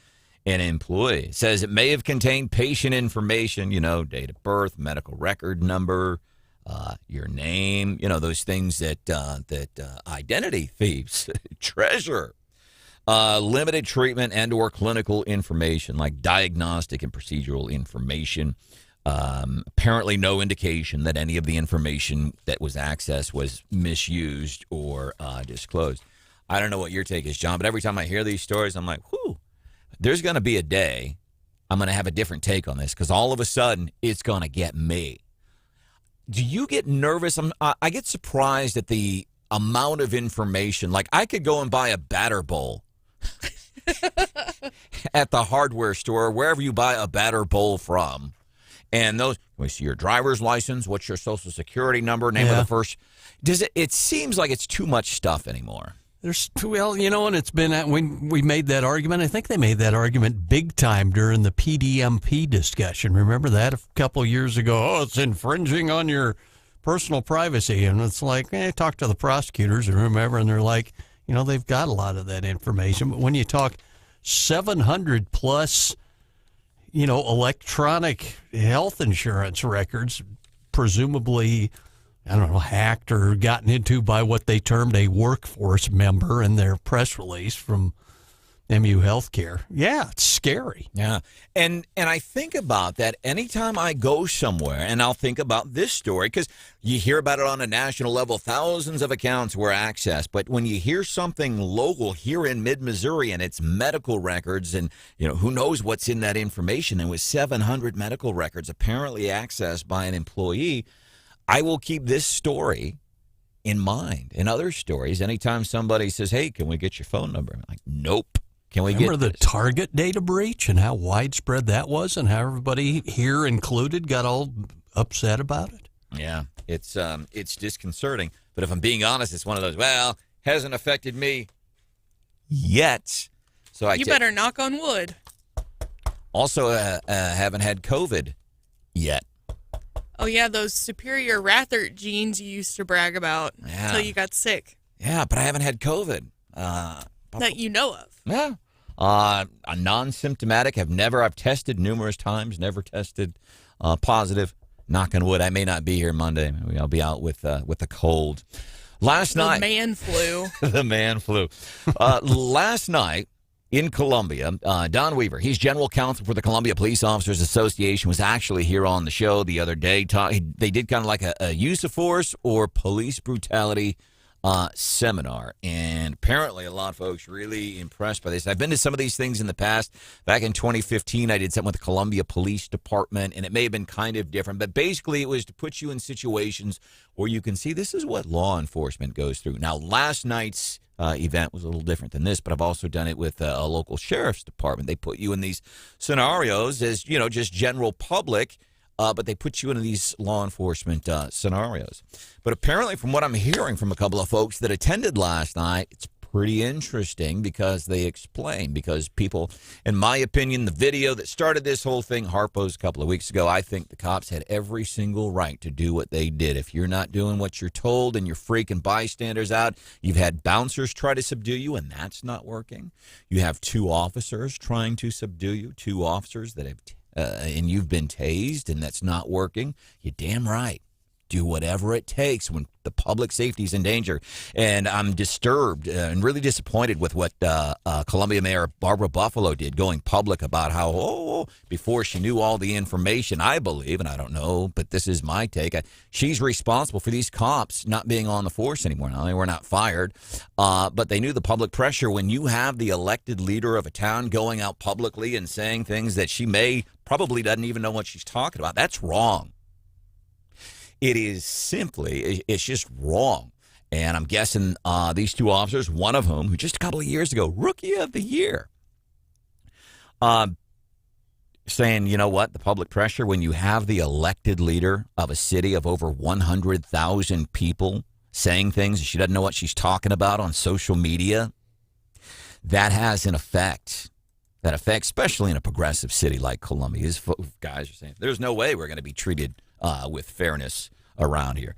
an employee. It says it may have contained patient information, date of birth, medical record number, your name, those things that identity thieves treasure. Limited treatment and or clinical information like diagnostic and procedural information. Apparently no indication that any of the information that was accessed was misused or disclosed. I don't know what your take is, John, but every time I hear these stories, I'm like, whew, there's going to be a day I'm going to have a different take on this because all of a sudden it's going to get me. Do you get nervous? I get surprised at the amount of information. Like I could go and buy a batter bowl at the hardware store, wherever you buy a batter bowl from. And those, we see your driver's license, what's your social security number, name of the first. It seems like it's too much stuff anymore. And it's been when we made that argument. I think they made that argument big time during the PDMP discussion. Remember that a couple of years ago? Oh, it's infringing on your personal privacy, and it's like, talk to the prosecutors and remember, and they're like, they've got a lot of that information. But when you talk 700 plus, electronic health insurance records, presumably, I don't know, hacked or gotten into by what they termed a workforce member in their press release from MU Healthcare. Yeah, it's scary. Yeah. And I think about that anytime I go somewhere, and I'll think about this story, because you hear about it on a national level, thousands of accounts were accessed. But when you hear something local here in mid-Missouri and it's medical records and, who knows what's in that information, and with 700 medical records apparently accessed by an employee, I will keep this story in mind and other stories. Anytime somebody says, hey, can we get your phone number? I'm like, nope. Can we Remember get the Target data breach and how widespread that was and how everybody here included got all upset about it? Yeah, it's disconcerting. But if I'm being honest, it's one of those, hasn't affected me yet. So you better knock on wood. Also, haven't had COVID yet. Oh, yeah, those superior Rathert genes you used to brag about until you got sick. Yeah, but I haven't had COVID. That you know of. Yeah. I'm non-symptomatic. I've tested numerous times, never tested positive. Knock on wood. I may not be here Monday. I'll be out with a cold. Last night. The man flu. The man flu. Last night in Columbia, Don Weaver, he's general counsel for the Columbia Police Officers Association, was actually here on the show the other day. They did kind of like a use of force or police brutality seminar, and apparently a lot of folks really impressed by this. I've been to some of these things in the past. Back in 2015, I did something with the Columbia Police Department, and it may have been kind of different, but basically it was to put you in situations where you can see this is what law enforcement goes through. Now, last night's event was a little different than this, but I've also done it with a local sheriff's department. They put you in these scenarios as, just general public, but they put you into these law enforcement scenarios. But apparently, from what I'm hearing from a couple of folks that attended last night, it's pretty interesting because they explain. Because people, in my opinion, the video that started this whole thing, Harpo's a couple of weeks ago, I think the cops had every single right to do what they did. If you're not doing what you're told and you're freaking bystanders out, you've had bouncers try to subdue you, and that's not working. You have two officers trying to subdue you, two officers that have and you've been tased, and that's not working. You're damn right. Do whatever it takes when the public safety is in danger. And I'm disturbed and really disappointed with what Columbia Mayor Barbara Buffalo did, going public about how, before she knew all the information, I believe, and I don't know, but this is my take, she's responsible for these cops not being on the force anymore. Now, they were not fired, but they knew the public pressure. When you have the elected leader of a town going out publicly and saying things that she probably doesn't even know what she's talking about, that's wrong. It is simply, it's just wrong. And I'm guessing these two officers, one of whom, who just a couple of years ago, Rookie of the Year, saying, you know what, the public pressure, when you have the elected leader of a city of over 100,000 people saying things, she doesn't know what she's talking about on social media, that has an effect. That affects, especially in a progressive city like Columbia. These guys are saying, there's no way we're going to be treated with fairness around here.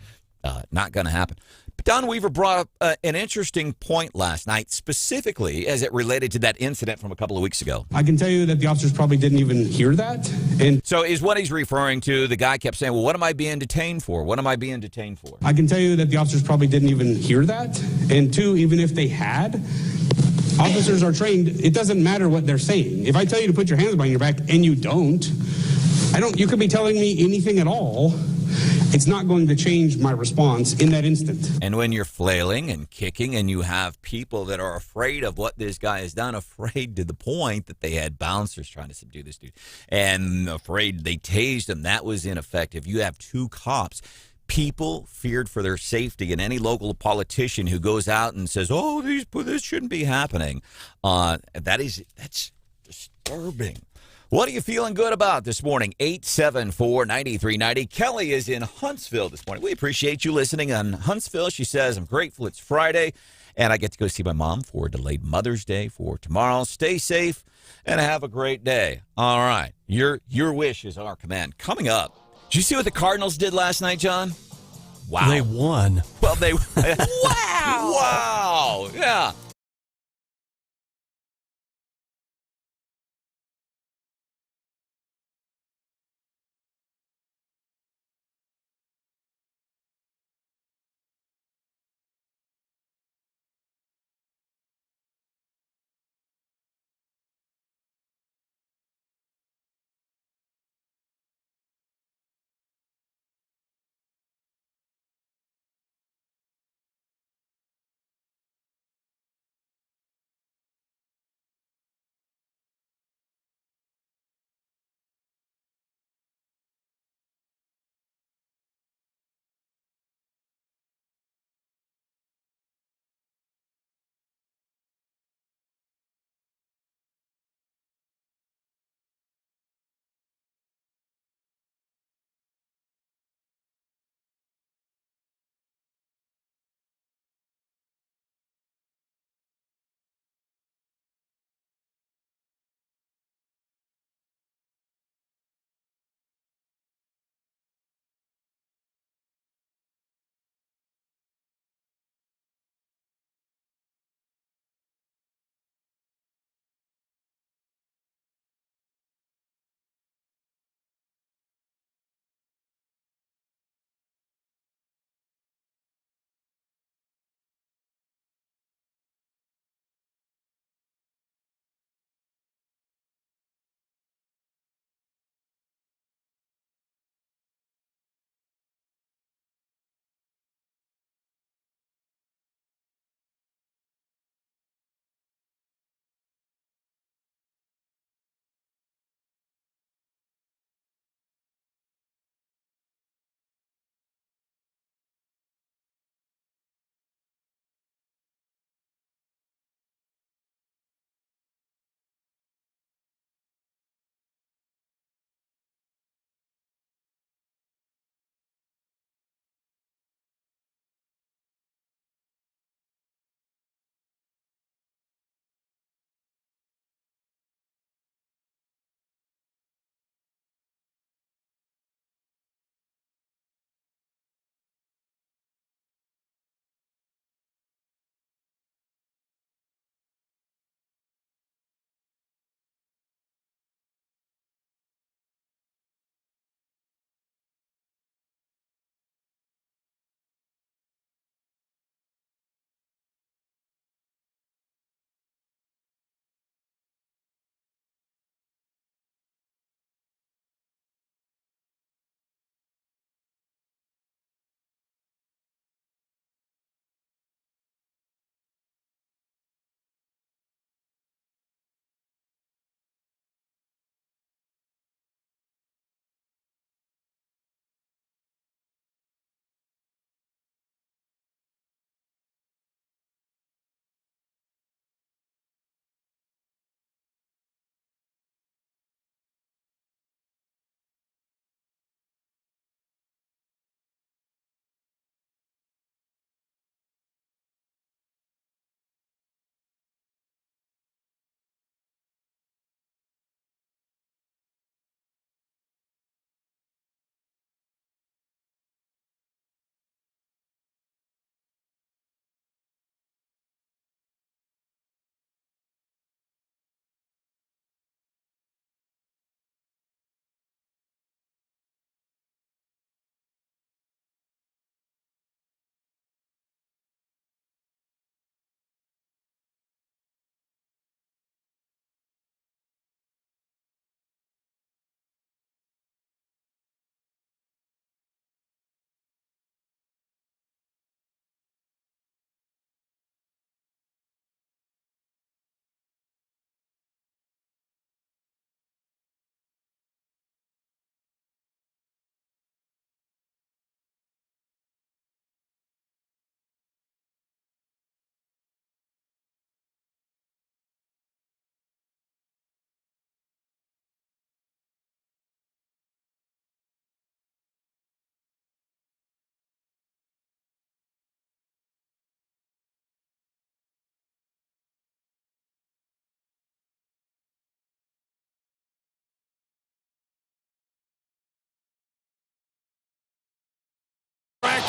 Not going to happen. But Don Weaver brought up an interesting point last night, specifically as it related to that incident from a couple of weeks ago. I can tell you that the officers probably didn't even hear that. And so is what he's referring to, the guy kept saying, well, what am I being detained for? What am I being detained for? I can tell you that the officers probably didn't even hear that. And two, even if they had, officers are trained. It doesn't matter what they're saying. If I tell you to put your hands behind your back and you don't, you could be telling me anything at all. It's not going to change my response in that instant. And when you're flailing and kicking and you have people that are afraid of what this guy has done, afraid to the point that they had bouncers trying to subdue this dude, and afraid they tased him, that was ineffective. You have two cops. People feared for their safety, and any local politician who goes out and says, oh, this shouldn't be happening, that's disturbing. What are you feeling good about this morning? 874-9390. Kelly is in Huntsville this morning. We appreciate you listening on Huntsville. She says, I'm grateful it's Friday And I get to go see my mom for a delayed Mother's Day for tomorrow. Stay safe and have a great day. All right. Your wish is our command. Coming up, did you see what the Cardinals did last night, John? Wow. They won. Well, they... Wow. Wow. Yeah.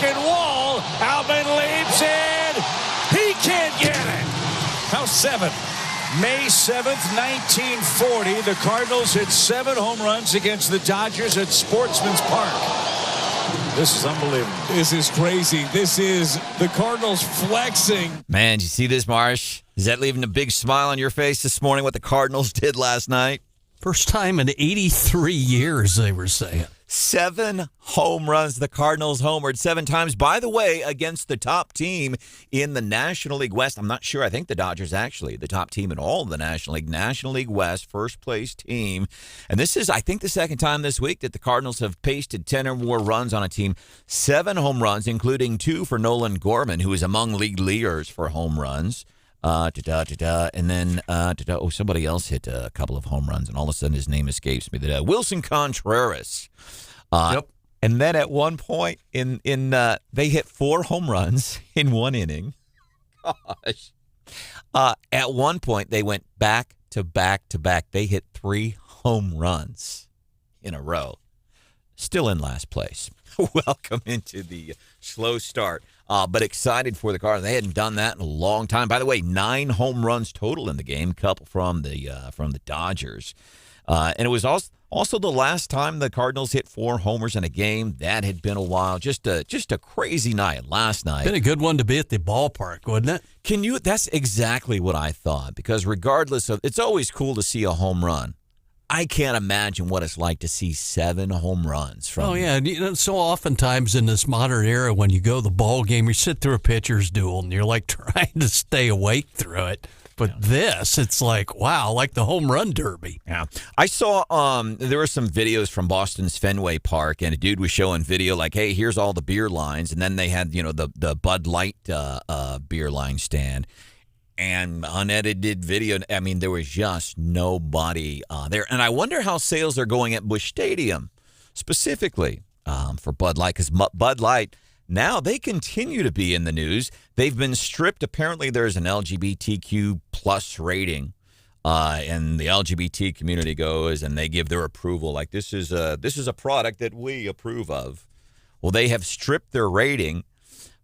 second wall. Alvin leaps in. He can't get it. Now 7th. May 7th, 1940, the Cardinals hit 7 home runs against the Dodgers at Sportsman's Park. This is unbelievable. This is crazy. This is the Cardinals flexing. Man, did you see this, Marsh? Is that leaving a big smile on your face this morning, what the Cardinals did last night? First time in 83 years, they were saying. 7 home runs. The Cardinals homered 7 times. By the way, against the top team in the National League West. I'm not sure. I think the Dodgers actually the top team in all of the National League West, first place team. And this is, I think, the second time this week that the Cardinals have pasted 10 or more runs on a team. 7 home runs, including 2 for Nolan Gorman, who is among league leaders for home runs. And then somebody else hit a couple of home runs, and all of a sudden his name escapes me. Wilson Contreras. Yep. And then at one point they hit 4 home runs in 1 inning. Gosh. At one point they went back to back to back. They hit 3 home runs in a row. Still in last place. Welcome into the slow start. But excited for the Cardinals. They hadn't done that in a long time. By the way, 9 home runs total in the game, a couple from the Dodgers. And it was also the last time the Cardinals hit 4 homers in a game. That had been a while. Just a crazy night last night. Been a good one to be at the ballpark, wouldn't it? That's exactly what I thought, because regardless of, it's always cool to see a home run. I can't imagine what it's like to see 7 home runs from. Oh yeah, so oftentimes in this modern era, when you go to the ball game, you sit through a pitcher's duel and you're like trying to stay awake through it. But this, it's like, wow, like the home run derby. Yeah, I saw there were some videos from Boston's Fenway Park, and a dude was showing video like, hey, here's all the beer lines, and then they had the Bud Light beer line stand. And unedited video, I mean, there was just nobody there. And I wonder how sales are going at Busch Stadium, specifically for Bud Light, because Bud Light, now they continue to be in the news. They've been stripped. Apparently, there's an LGBTQ plus rating, and the LGBT community goes and they give their approval. Like, this is a product that we approve of. Well, they have stripped their rating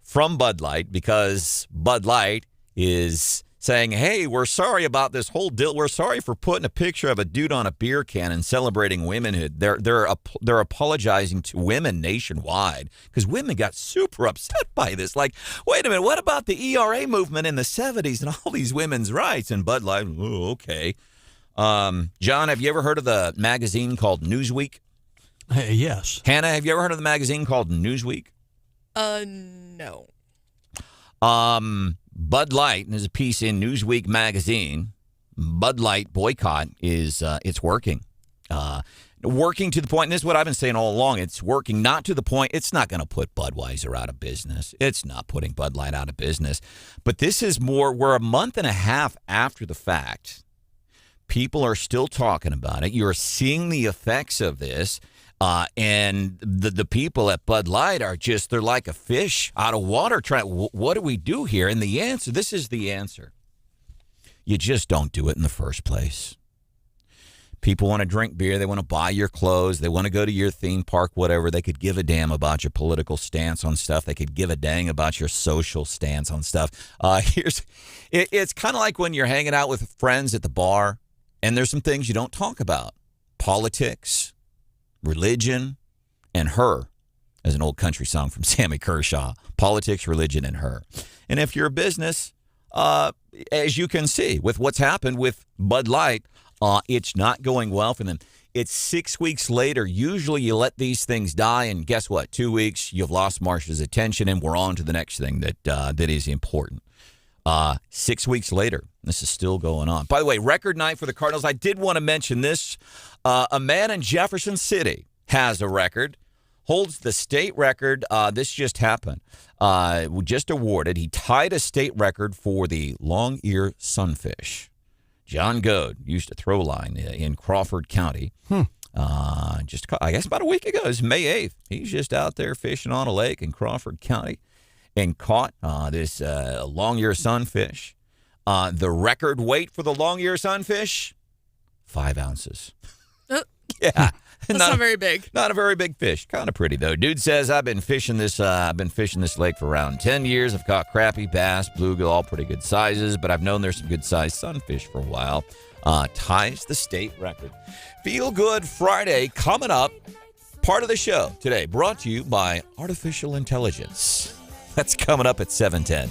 from Bud Light because Bud Light is saying, hey, we're sorry about this whole deal. We're sorry for putting a picture of a dude on a beer can and celebrating womanhood. They're apologizing to women nationwide because women got super upset by this. Like, wait a minute, what about the ERA movement in the 70s and all these women's rights? And Bud Light, oh, okay. John, have you ever heard of the magazine called Newsweek? Yes. Hannah, have you ever heard of the magazine called Newsweek? No. Bud Light, and there's a piece in Newsweek magazine. Bud Light boycott is it's working. Working to the point, and this is what I've been saying all along, it's working not to the point, it's not going to put Budweiser out of business. It's not putting Bud Light out of business. But this is more, we're a month and a half after the fact. People are still talking about it. You're seeing the effects of this. And the people at Bud Light are just, they're like a fish out of water trying, what do we do here? And the answer, this is the answer. You just don't do it in the first place. People want to drink beer. They want to buy your clothes. They want to go to your theme park, whatever. They could give a damn about your political stance on stuff. They could give a dang about your social stance on stuff. It's kind of like when you're hanging out with friends at the bar and there's some things you don't talk about. Politics, religion, and her, as an old country song from Sammy Kershaw. Politics, religion, and her. And if you're a business, as you can see with what's happened with Bud Light, it's not going well for them. It's 6 weeks later. Usually you let these things die, and guess what? 2 weeks, you've lost Marsh's attention, and we're on to the next thing that is important. 6 weeks later, this is still going on. By the way, record night for the Cardinals. I did want to mention this. A man in Jefferson City has a record, holds the state record. This just happened. Just awarded. He tied a state record for the long-ear sunfish. John Goad used to throw line in Crawford County. I guess about a week ago. It was May 8th. He's just out there fishing on a lake in Crawford County and caught this long-ear sunfish. The record weight for the long-ear sunfish, 5 ounces. Yeah, That's not very big. Not a very big fish. Kind of pretty though. Dude says I've been fishing this lake for around 10 years. I've caught crappie, bass, bluegill, all pretty good sizes, but I've known there's some good sized sunfish for a while. Ties the state record. Feel Good Friday coming up. Part of the show today brought to you by Artificial Intelligence. That's coming up at 7:10.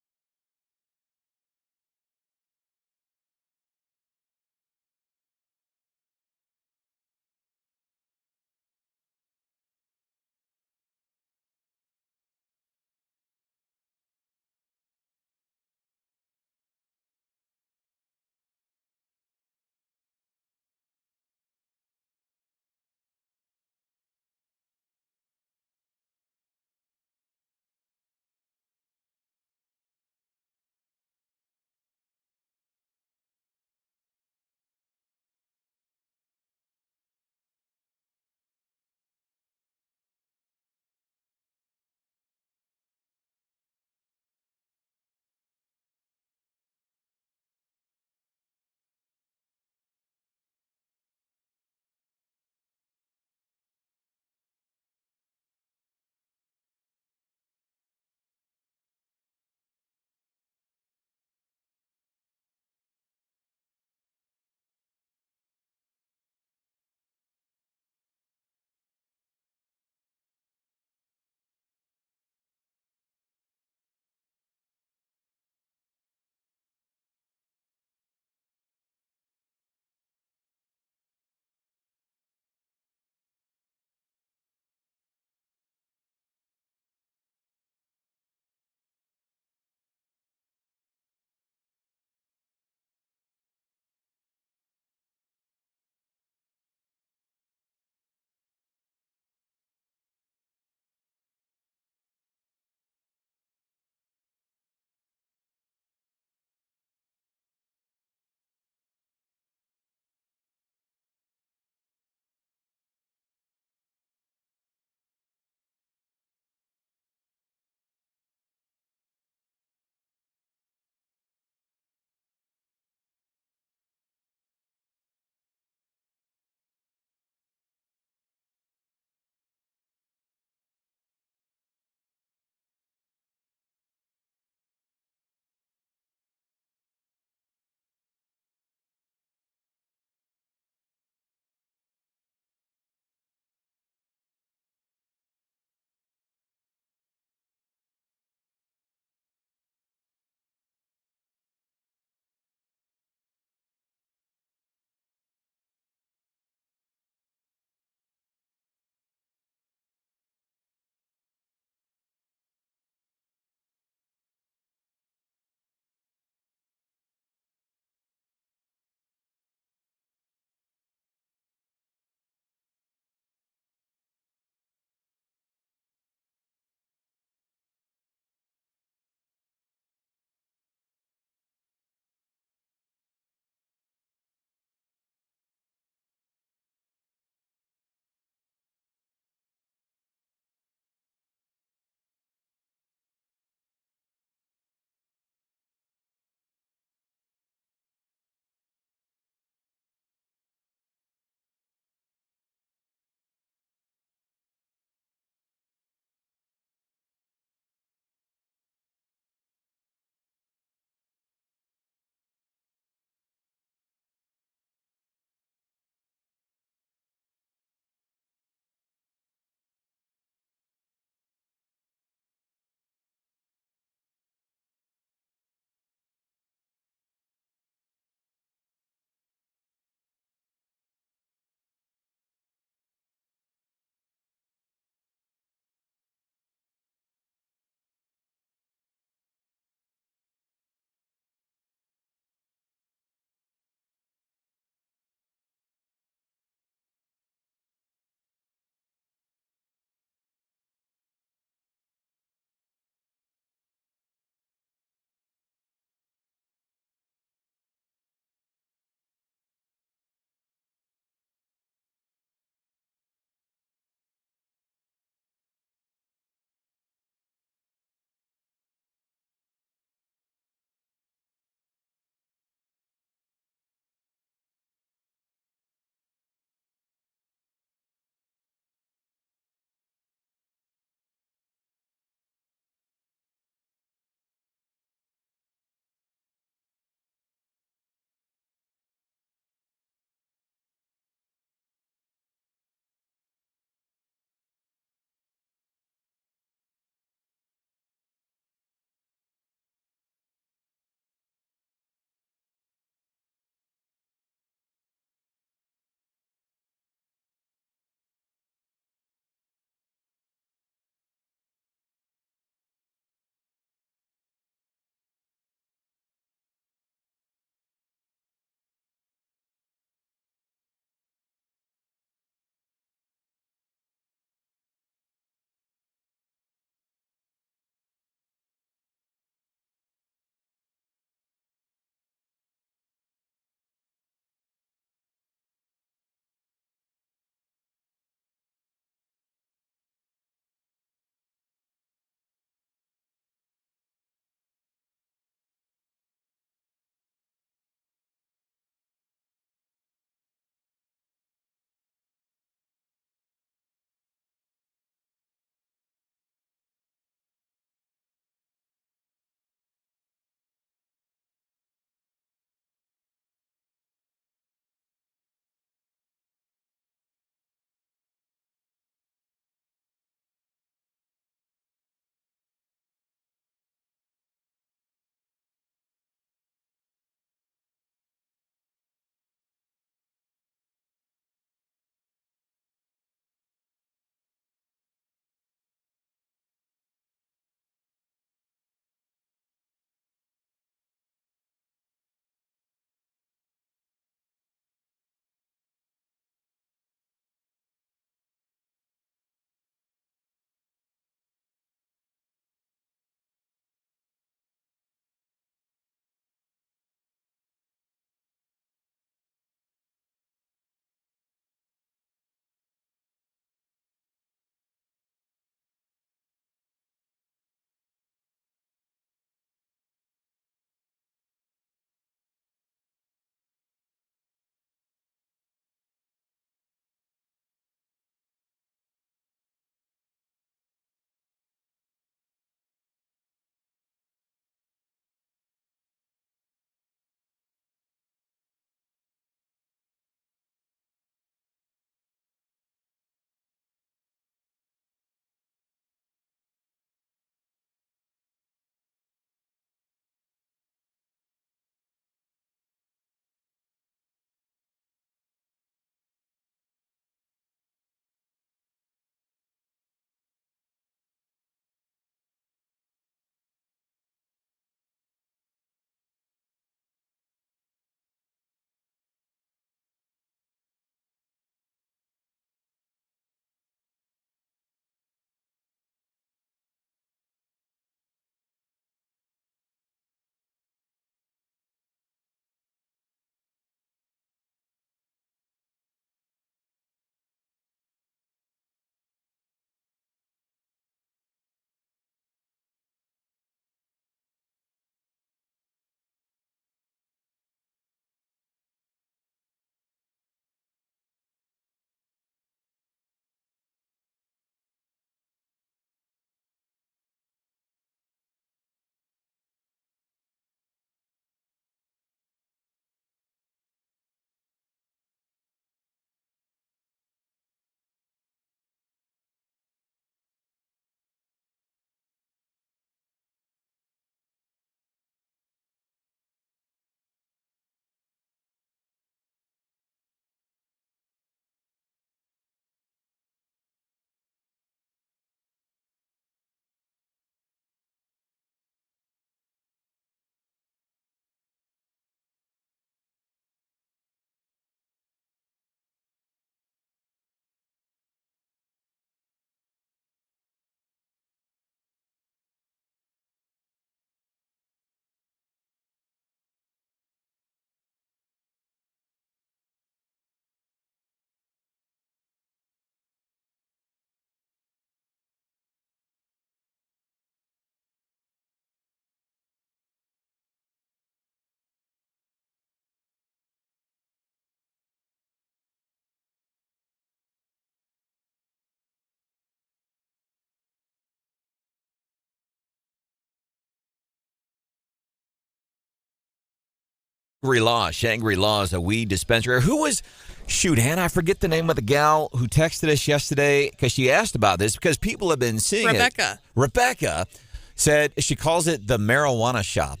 Shangri-La is a weed dispensary. Who was, Hannah, I forget the name of the gal who texted us yesterday because she asked about this because people have been seeing Rebecca. it. Rebecca said she calls it the marijuana shop.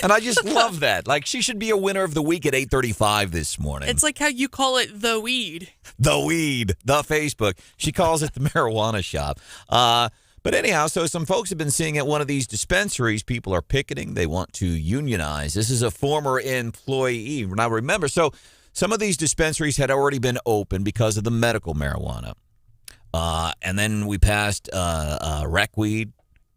And I just love that. Like, she should be a winner of the week at 8:35 this morning. It's like how you call it the weed. The weed, the Facebook. She calls it the marijuana shop. But anyhow, so some folks have been seeing at one of these dispensaries, people are picketing. They want to unionize. This is a former employee. Now, remember, so some of these dispensaries had already been open because of the medical marijuana. And then we passed rec weed.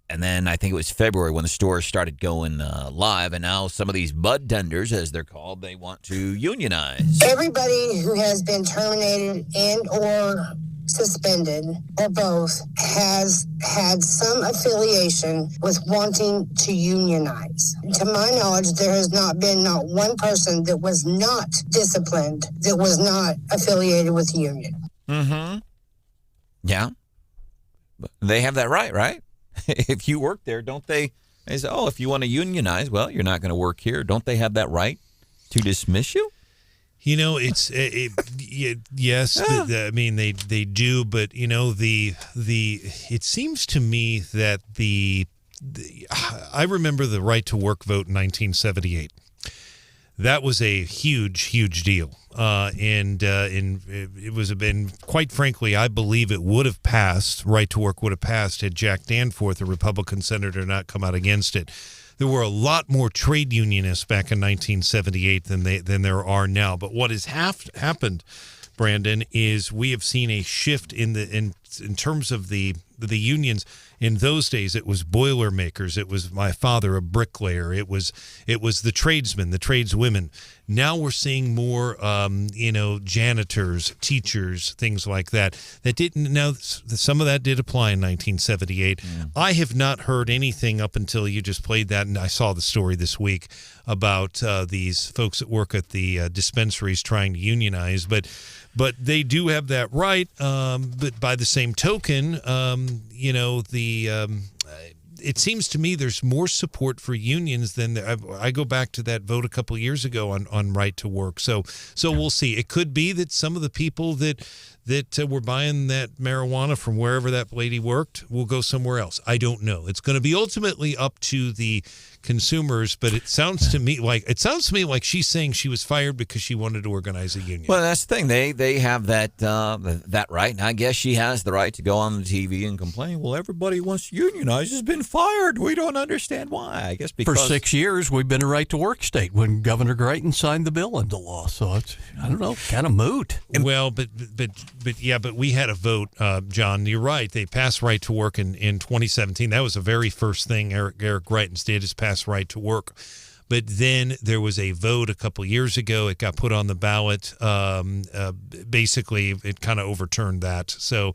And then I think it was February when the stores started going live. And now some of these bud tenders, as they're called, they want to unionize. Everybody who has been terminated and or suspended or both has had some affiliation with wanting to unionize. To my knowledge, there has not been not one person that was not disciplined that was not affiliated with the union. Mm-hmm. Yeah. They have that right? If you work there, don't they say, oh, if you want to unionize, well, you're not going to work here. Don't they have that right to dismiss you? You know, yes. I mean, they do, but you know, it seems to me that I remember the right to work vote in 1978. That was a huge deal, and it was been, quite frankly, I believe it would have passed. Right to work would have passed had Jack Danforth, a Republican senator, not come out against it. There were a lot more trade unionists back in 1978 than there are now. But what has happened, Brandon, is we have seen a shift in terms of the unions. In those days, it was Boilermakers. It was my father, a bricklayer. It was the tradesmen, the tradeswomen. Now we're seeing more, janitors, teachers, things like that. That didn't. Now some of that did apply in 1978. Yeah. I have not heard anything up until you just played that, and I saw the story this week about these folks that work at the dispensaries trying to unionize, but they do have that right. But by the same token, it seems to me there's more support for unions than I go back to that vote a couple of years ago on right to work. So we'll see. It could be that some of the people that were buying that marijuana from wherever that lady worked will go somewhere else. I don't know. It's going to be ultimately up to the consumers, but it sounds to me like she's saying she was fired because she wanted to organize a union. Well, that's the thing. They have that right, and I guess she has the right to go on the TV and complain. Well, everybody who wants to unionize has been fired. We don't understand why. I guess because for 6 years we've been a right to work state when Governor Greitens signed the bill into law. So it's, I don't know, kind of moot. Well, but we had a vote, John. You're right. They passed right to work in 2017. That was the very first thing Eric Greitens did, is pass right to work. But then there was a vote a couple years ago. It got put on the ballot. Basically, it kind of overturned that. So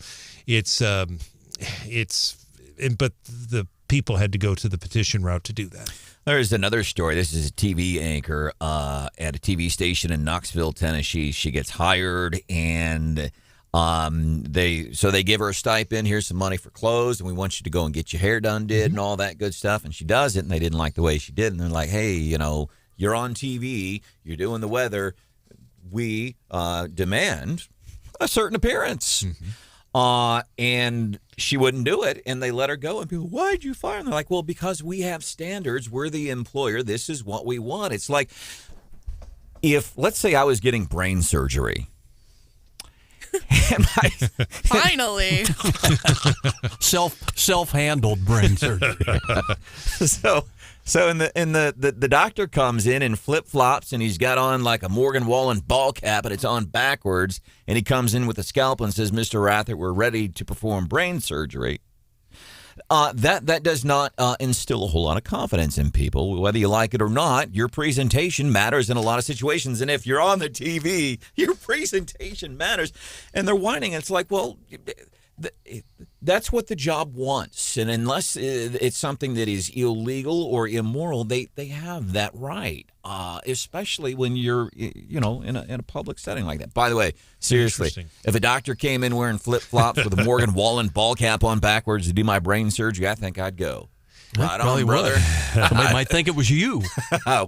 but the people had to go to the petition route to do that. There's another story. This is a TV anchor at a TV station in Knoxville, Tennessee. She gets hired, and they give her a stipend. Here's some money for clothes, and we want you to go and get your hair done, and all that good stuff. And she does it, and they didn't like the way she did. And they're like, hey, you're on TV, you're doing the weather. We demand a certain appearance. And she wouldn't do it, and they let her go. And people, why'd you fire her? And they're like, well, because we have standards. We're the employer. This is what we want. It's like if, let's say I was getting brain surgery. Finally. Self-handled brain surgery. So the doctor comes in flip-flops, and he's got on like a Morgan Wallen ball cap, and it's on backwards, and he comes in with a scalpel and says, Mr. Rathert, we're ready to perform brain surgery. That does not instill a whole lot of confidence in people. Whether you like it or not, your presentation matters in a lot of situations. And if you're on the TV, your presentation matters. And they're whining. It's like, well, that's what the job wants. And unless it's something that is illegal or immoral, they have that right, especially when you're, in a public setting like that. By the way, seriously, if a doctor came in wearing flip-flops with a Morgan Wallen ball cap on backwards to do my brain surgery, I think I'd go. Right Probably on, brother. Somebody might think it was you.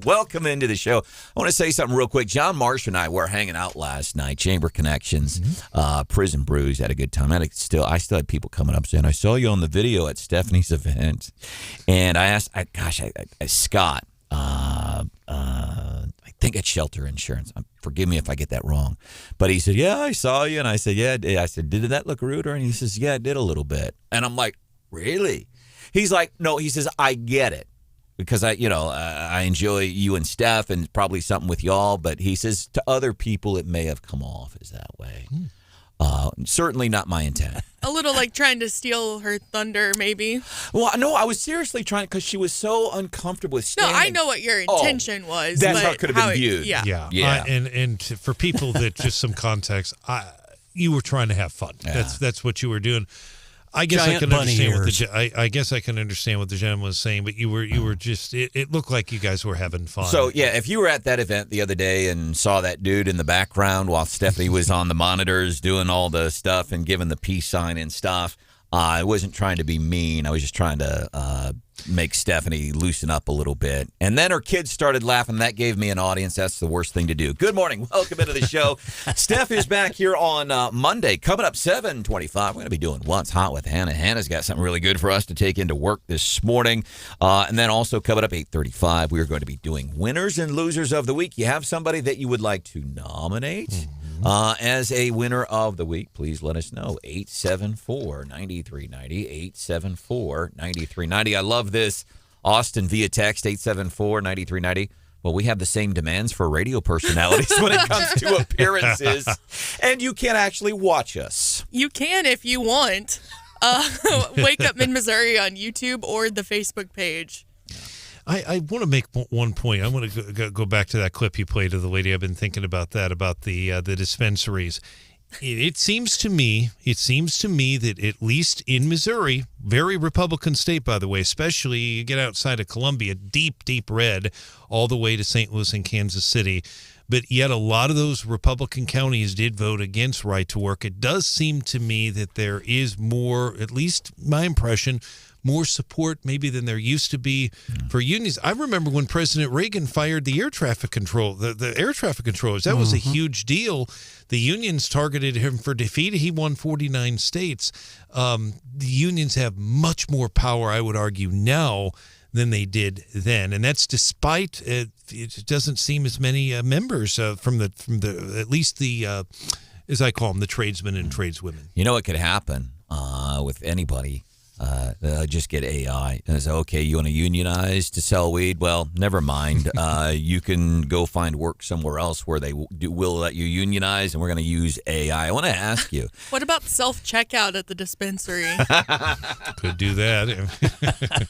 Welcome into the show. I want to say something real quick. John Marsh and I were hanging out last night, Chamber Connections, Prison Brews. Had a good time. I still had people coming up saying, I saw you on the video at Stephanie's event. And I asked, Scott, I think it's Shelter Insurance. Forgive me if I get that wrong. But he said, yeah, I saw you. And I said, yeah. I said, did that look rude? And he says, yeah, it did a little bit. And I'm like, really? He's like, no, he says, I get it. Because I enjoy you and Steph and probably something with y'all. But he says to other people, it may have come off as that way. Certainly not my intent. A little like trying to steal her thunder, maybe. Well, no, I was seriously trying because she was so uncomfortable with standing. No, I know what your intention was. That's but how it could have been viewed. Yeah. And for people that just some context, you were trying to have fun. Yeah. That's what you were doing. I guess Giant I can bunny understand ears. I guess I can understand what the gentleman was saying, but you were just it looked like you guys were having fun. So yeah, if you were at that event the other day and saw that dude in the background while Stephanie was on the monitors doing all the stuff and giving the peace sign and stuff, I wasn't trying to be mean. I was just trying to make Stephanie loosen up a little bit. And then her kids started laughing. That gave me an audience. That's the worst thing to do. Good morning. Welcome into the show. Steph is back here on Monday. Coming up 7:25. We're going to be doing What's Hot with Hannah. Hannah's got something really good for us to take into work this morning. And then also coming up 8:35, we are going to be doing Winners and Losers of the Week. You have somebody that you would like to nominate as a winner of the week, please let us know. 874-9390, 874-9390. I love this. Austin via text, 874-9390. Well, we have the same demands for radio personalities when it comes to appearances, and you can actually watch us. You can if you want. Wake Up Mid-Missouri on YouTube or the Facebook page. I want to make one point. I want to go back to that clip you played of the lady. I've been thinking about that, about the dispensaries. It seems to me that at least in Missouri, very Republican state, by the way, especially you get outside of Columbia, deep, deep red, all the way to St. Louis and Kansas City. But yet a lot of those Republican counties did vote against right to work. It does seem to me that there is more, at least my impression, more support maybe than there used to be for unions. I remember when President Reagan fired the air traffic control, the air traffic controllers. That was a huge deal. The unions targeted him for defeat. He won 49 states. The unions have much more power, I would argue, now than they did then, and that's despite it doesn't seem as many members from the at least the as I call them, the tradesmen and tradeswomen. You know what could happen with anybody? Just get AI. And say, okay, you want to unionize to sell weed? Well, never mind. You can go find work somewhere else where they will let you unionize, and we're going to use AI. I want to ask you. What about self-checkout at the dispensary? Could do that.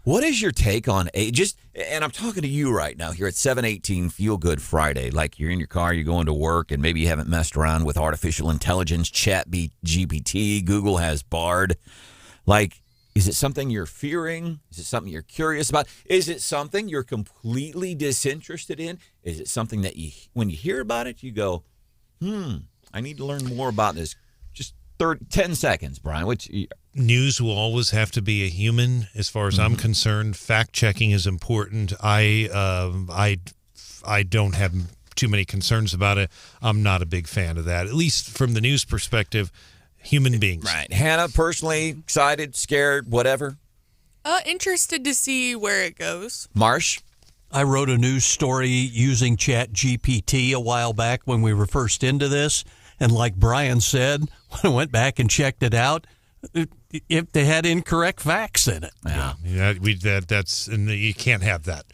What is your take on and I'm talking to you right now here at 7:18 Feel Good Friday. Like you're in your car, you're going to work, and maybe you haven't messed around with artificial intelligence, GPT, Google has Bard. Like, is it something you're fearing? Is it something you're curious about? Is it something you're completely disinterested in? Is it something that when you hear about it, you go, I need to learn more about this? Just 10 seconds, Brian. News will always have to be a human, as far as I'm concerned. Fact checking is important. I don't have too many concerns about it. I'm not a big fan of that, at least from the news perspective. Human beings, right? Hannah, personally excited, scared, whatever. Interested to see where it goes. Marsh, I wrote a news story using ChatGPT a while back when we were first into this, and like Brian said, when I went back and checked it out, if they had incorrect facts in it. That's and you can't have that.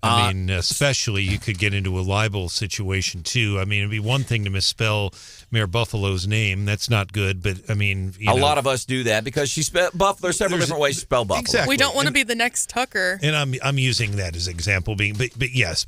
I mean, especially you could get into a libel situation too. I mean, it'd be one thing to misspell Mayor Buffalo's name. That's not good. But I mean, a lot of us do that because Buffalo. There's several different ways to spell Buffalo. Exactly. We don't want to be the next Tucker. And I'm using that as example. But yes.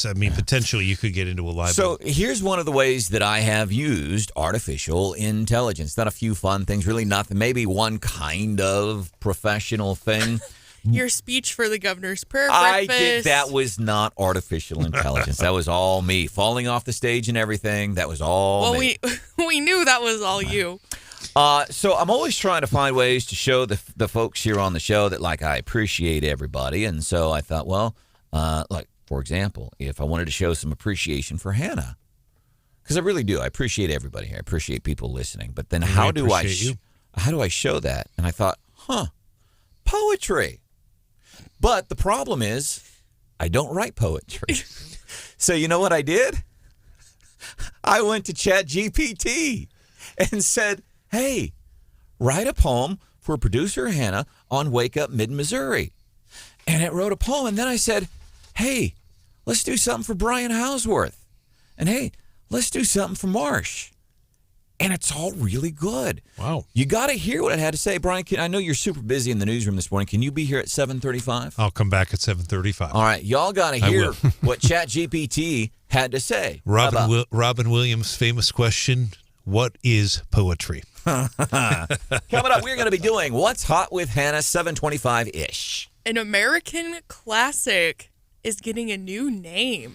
I mean, potentially you could get into a libel. So here's one of the ways that I have used artificial intelligence. Not a few fun things, really nothing. Maybe one kind of professional thing. Your speech for the governor's prayer breakfast. That was not artificial intelligence. That was all me. Falling off the stage and everything. That was all me. We knew that was all you. So I'm always trying to find ways to show the folks here on the show that, like, I appreciate everybody. And so I thought, well, like, for example, if I wanted to show some appreciation for Hannah, because I really do. I appreciate everybody here. I appreciate people listening. But then how do I show that? And I thought, poetry. But the problem is I don't write poetry. So you know what I did? I went to ChatGPT and said, hey, write a poem for producer Hannah on Wake Up Mid-Missouri. And it wrote a poem. And then I said, hey, let's do something for Brian Houseworth. And hey, let's do something for Marsh. And it's all really good. Wow. You got to hear what it had to say. Brian, I know you're super busy in the newsroom this morning. Can you be here at 7:35? I'll come back at 7:35. All right. Y'all got to hear what ChatGPT had to say. Robin Williams' famous question, what is poetry? Coming up, we're going to be doing What's Hot with Hannah, 7:25-ish. An American classic is getting a new name.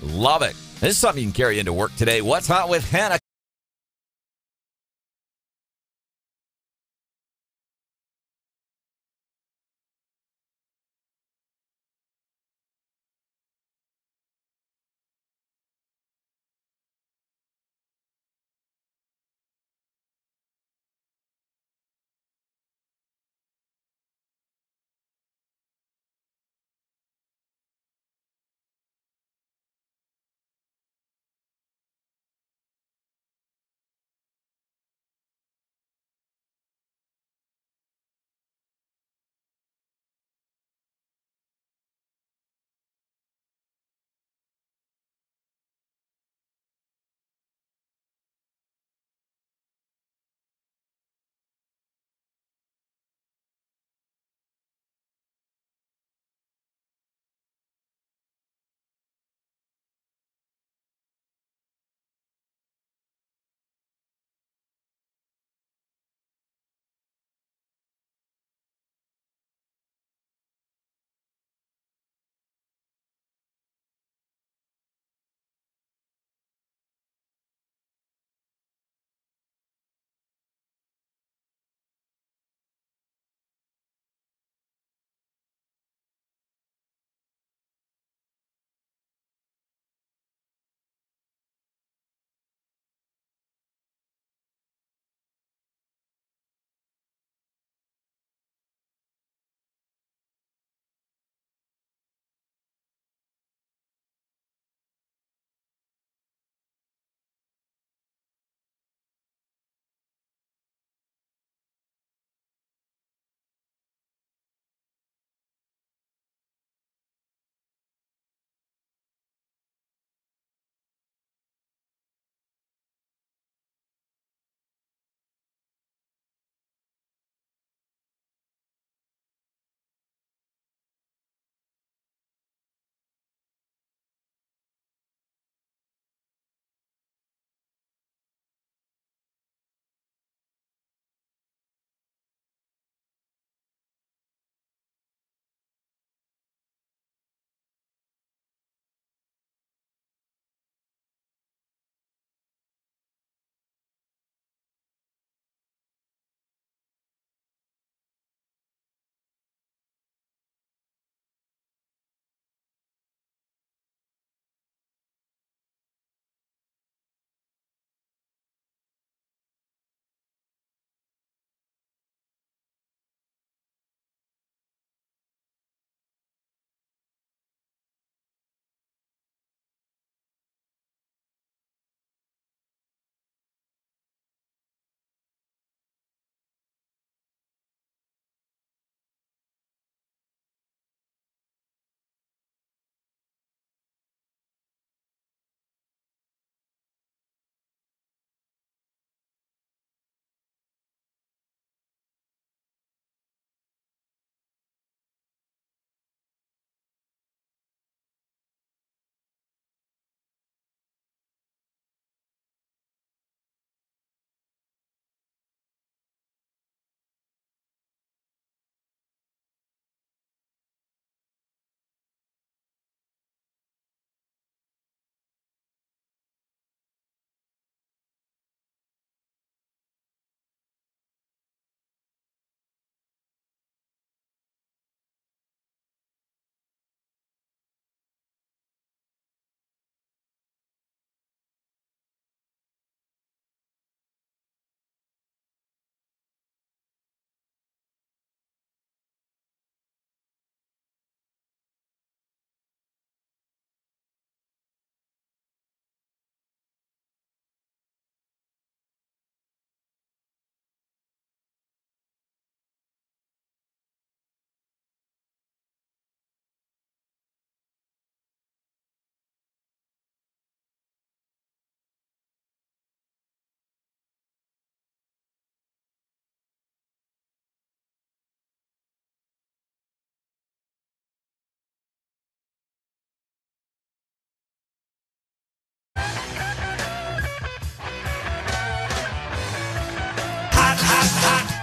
Love it. This is something you can carry into work today. What's Hot with Hannah?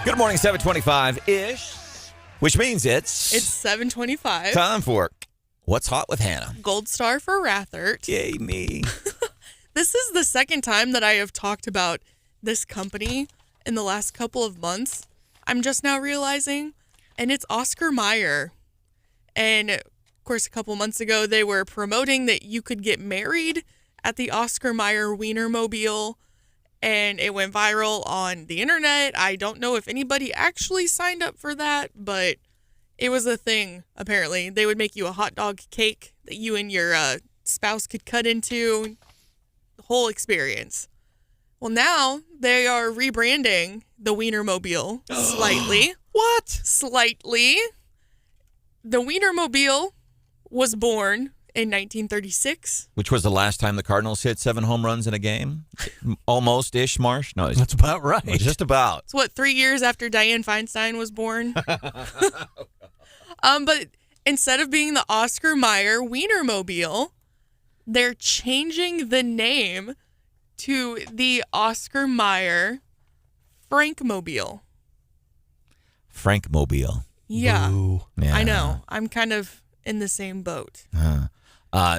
Good morning, 7:25-ish, which means It's 7:25. time for What's Hot with Hannah. Gold star for Rathert. Yay, me. This is the second time that I have talked about this company in the last couple of months. I'm just now realizing, and it's Oscar Mayer. And of course, a couple months ago, they were promoting that you could get married at the Oscar Mayer Wienermobile, and it went viral on the internet. I don't know if anybody actually signed up for that, but it was a thing, apparently. They would make you a hot dog cake that you and your spouse could cut into. The whole experience. Well, now they are rebranding the Wienermobile slightly. What? Slightly. The Wienermobile was born in 1936. Which was the last time the Cardinals hit 7 home runs in a game? Almost-ish, Marsh? No, That's about right. just about. It's what, 3 years after Dianne Feinstein was born? But instead of being the Oscar Mayer Wienermobile, they're changing the name to the Oscar Mayer Frankmobile. Frankmobile. Yeah, Yeah. I know. I'm kind of in the same boat.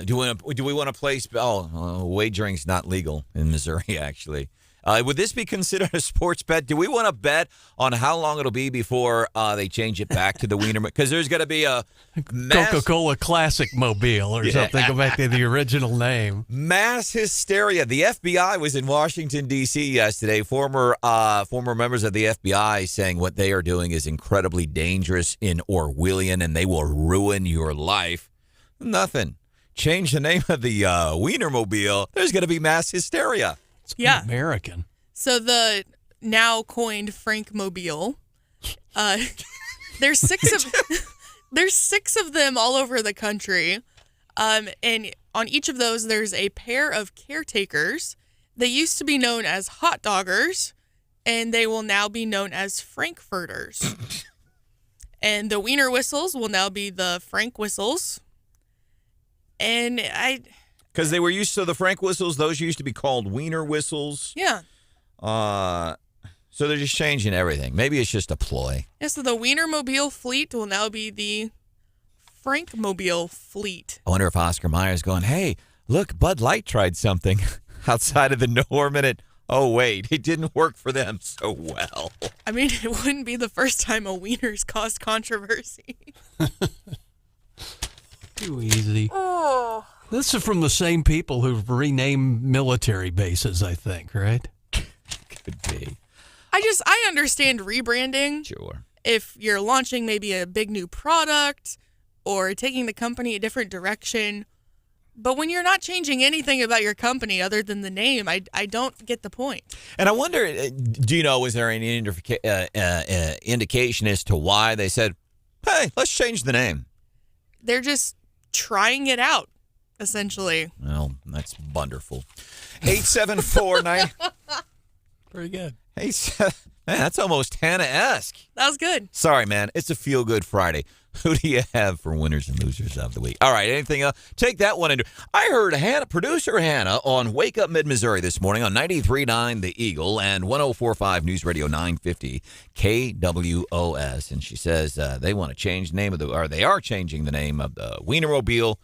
Do we want to place? Wagering's not legal in Missouri, actually. Would this be considered a sports bet? Do we want to bet on how long it'll be before they change it back to the Wiener? Because there's going to be a Coca-Cola Classic Mobile or something. Go back to the original name. Mass hysteria. The FBI was in Washington, D.C. yesterday. Former members of the FBI saying what they are doing is incredibly dangerous and Orwellian, and they will ruin your life. Nothing. Change the name of the Wienermobile. There's going to be mass hysteria. It's American. So the now coined Frankmobile, there's six of them all over the country, and on each of those there's a pair of caretakers. They used to be known as hot doggers, and they will now be known as Frankfurters. And the Wiener whistles will now be the Frank whistles. And because they were used to the Frank whistles, those used to be called Wiener whistles. Yeah. So they're just changing everything. Maybe it's just a ploy. Yeah, so the Wienermobile fleet will now be the Frankmobile fleet. I wonder if Oscar Mayer's going, hey, look, Bud Light tried something outside of the norm, and oh, wait, it didn't work for them so well. I mean, it wouldn't be the first time a Wiener's caused controversy. Too easy. Oh. This is from the same people who've renamed military bases, I think, right? Could be. I understand rebranding. Sure. If you're launching maybe a big new product or taking the company a different direction. But when you're not changing anything about your company other than the name, I don't get the point. And I wonder, do you know, was there any indication as to why they said, hey, let's change the name? They're just trying it out, essentially. Well, that's wonderful. 874-9. Pretty good. Man, that's almost Hannah-esque. That was good. Sorry, man. It's a feel-good Friday. Who do you have for winners and losers of the week? All right, anything else? Take that one into. I heard producer Hannah on Wake Up Mid-Missouri this morning on 93.9 The Eagle and 104.5 News Radio 950 KWOS. And she says they want to change the name they are changing the name of the Wienermobile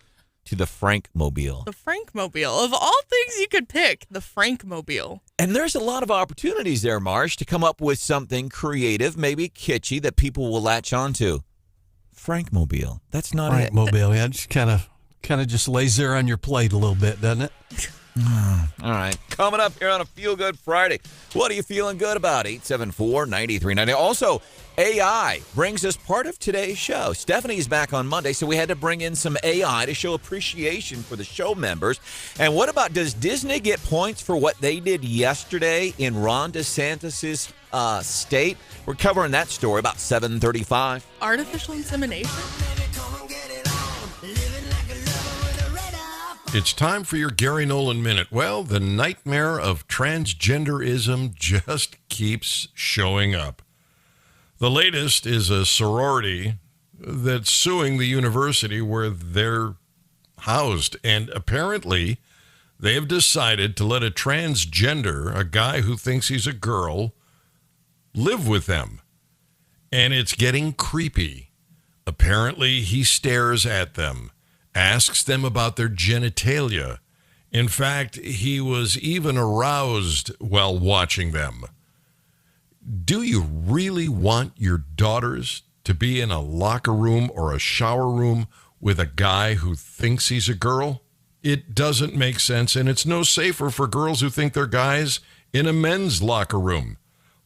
to the Frankmobile. The Frankmobile. Of all things you could pick, the Frankmobile. And there's a lot of opportunities there, Marsh, to come up with something creative, maybe kitschy, that people will latch onto. Frankmobile. That's not it. Frankmobile, yeah. Just kind of just lays there on your plate a little bit, doesn't it? All right. Coming up here on a Feel Good Friday. What are you feeling good about? 874-9390. Also, AI brings us part of today's show. Stephanie's back on Monday, so we had to bring in some AI to show appreciation for the show members. And what about, does Disney get points for what they did yesterday in Ron DeSantis' state? We're covering that story about 7:35. Artificial insemination? It's time for your Gary Nolan Minute. Well, the nightmare of transgenderism just keeps showing up. The latest is a sorority that's suing the university where they're housed. And apparently, they have decided to let a transgender, a guy who thinks he's a girl, live with them. and it's getting creepy. Apparently, he stares at them, asks them about their genitalia. In fact, he was even aroused while watching them. Do you really want your daughters to be in a locker room or a shower room with a guy who thinks he's a girl? It doesn't make sense, and it's no safer for girls who think they're guys in a men's locker room.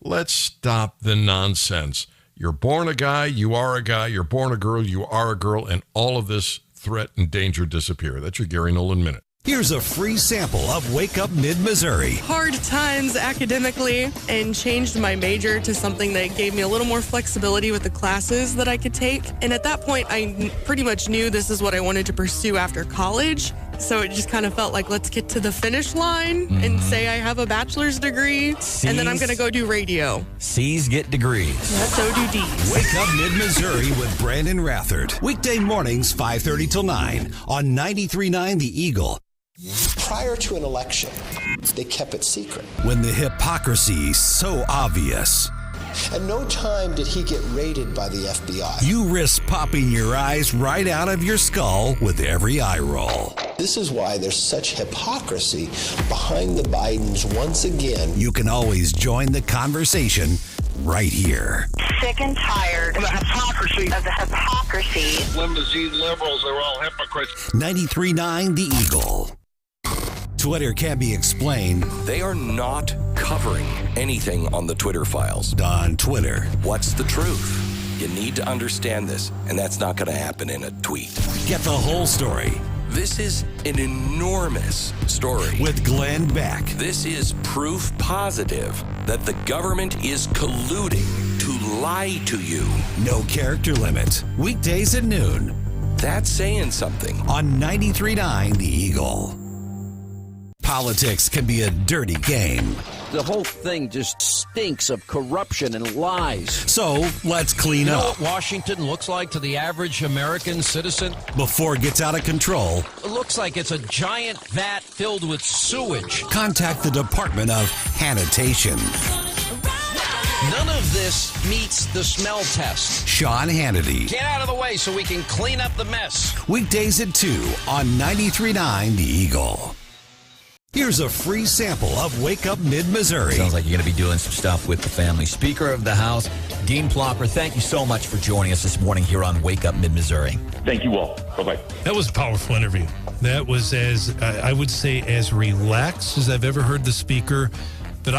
Let's stop the nonsense. You're born a guy, you are a guy. You're born a girl, you are a girl, and all of this threat and danger disappear. That's your Gary Nolan Minute. Here's a free sample of Wake Up Mid-Missouri. Hard times academically, and changed my major to something that gave me a little more flexibility with the classes that I could take. And at that point, I pretty much knew this is what I wanted to pursue after college. So it just kind of felt like, let's get to the finish line and say I have a bachelor's degree, and then I'm going to go do radio. C's get degrees. Yeah, so do D's. Wake Up Mid-Missouri with Branden Rathert. Weekday mornings, 5:30 till 9 on 93.9 The Eagle. Prior to an election, they kept it secret. When the hypocrisy's so obvious, At no time did he get raided by the FBI. you risk popping your eyes right out of your skull with every eye roll. This is why there's such hypocrisy behind the Bidens once again. You can always join the conversation right here. Sick and tired of the hypocrisy. of the hypocrisy. Limousine liberals are all hypocrites. 93.9 The Eagle. Twitter can be explained They are not covering anything on the Twitter files. on Twitter. What's the truth? You need to understand this, and that's not going to happen in a tweet. Get the whole story This is an enormous story. with Glenn Beck. This is proof positive that the government is colluding to lie to you. No character limit. Weekdays at noon That's saying something. on 93.9 The Eagle. Politics can be a dirty game. The whole thing just stinks of corruption and lies. So let's clean You know up what Washington looks like to the average American citizen? before it gets out of control. It looks like it's a giant vat filled with sewage. Contact the Department of Sanitation. None of this meets the smell test. Sean Hannity. Get out of the way so we can clean up the mess. Weekdays at 2 on 93.9 The Eagle. Here's a free sample of Wake Up Mid-Missouri. Sounds like you're going to be doing some stuff with the family. Speaker of the House, Dean Plopper, thank you so much for joining us this morning here on Wake Up Mid-Missouri. Thank you all. Bye-bye. That was a powerful interview. That was, as I would say, as relaxed as I've ever heard the speaker. But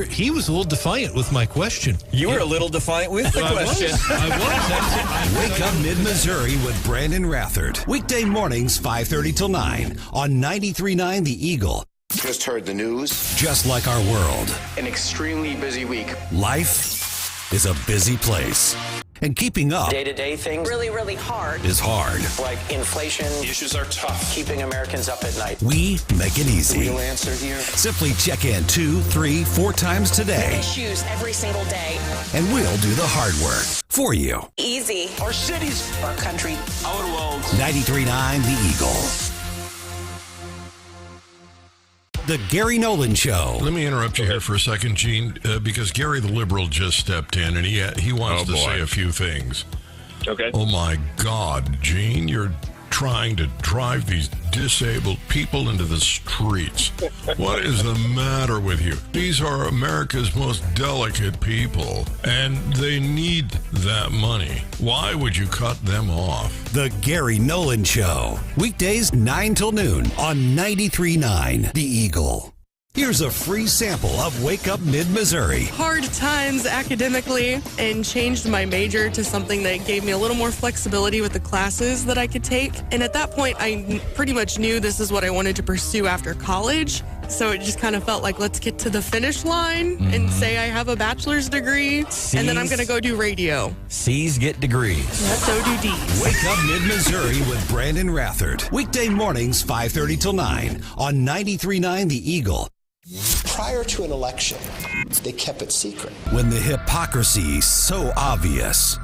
he was a little defiant with my question. You were a little defiant with the question. I was. Wake Up Mid-Missouri with Branden Rathert. Weekday mornings, 5:30 till 9 on 93.9 The Eagle. Just heard the news. Just like our world, An extremely busy week. life is a busy place. And keeping up Day-to-day things Really, really hard. is hard. like inflation, Issues are tough. keeping Americans up at night. We make it The easy. real answer here. Simply check in 2, 3, 4 times today, Issues every single day. and we'll do the hard work for you. Easy. Our cities, Our country. our world. 93.9 The Eagle. The Gary Nolan Show. Let me interrupt you here for a second, Gene, because Gary the Liberal just stepped in, and he wants to say a few things. Okay. Oh, my God, Gene, you're trying to drive these disabled people into the streets. What is the matter with you? These are America's most delicate people, and they need that money. Why would you cut them off? The Gary Nolan Show. Weekdays 9 till noon on 93.9 The Eagle. Here's a free sample of Wake Up Mid-Missouri. Hard times academically, and changed my major to something that gave me a little more flexibility with the classes that I could take. And at that point, I pretty much knew this is what I wanted to pursue after college. So it just kind of felt like, let's get to the finish line and say I have a bachelor's degree, and then I'm going to go do radio. C's get degrees. Yeah, so do D's. Wake Up Mid-Missouri with Branden Rathert. Weekday mornings, 5:30 till 9 on 93.9 The Eagle. Prior to an election, they kept it secret. When the hypocrisy's so obvious,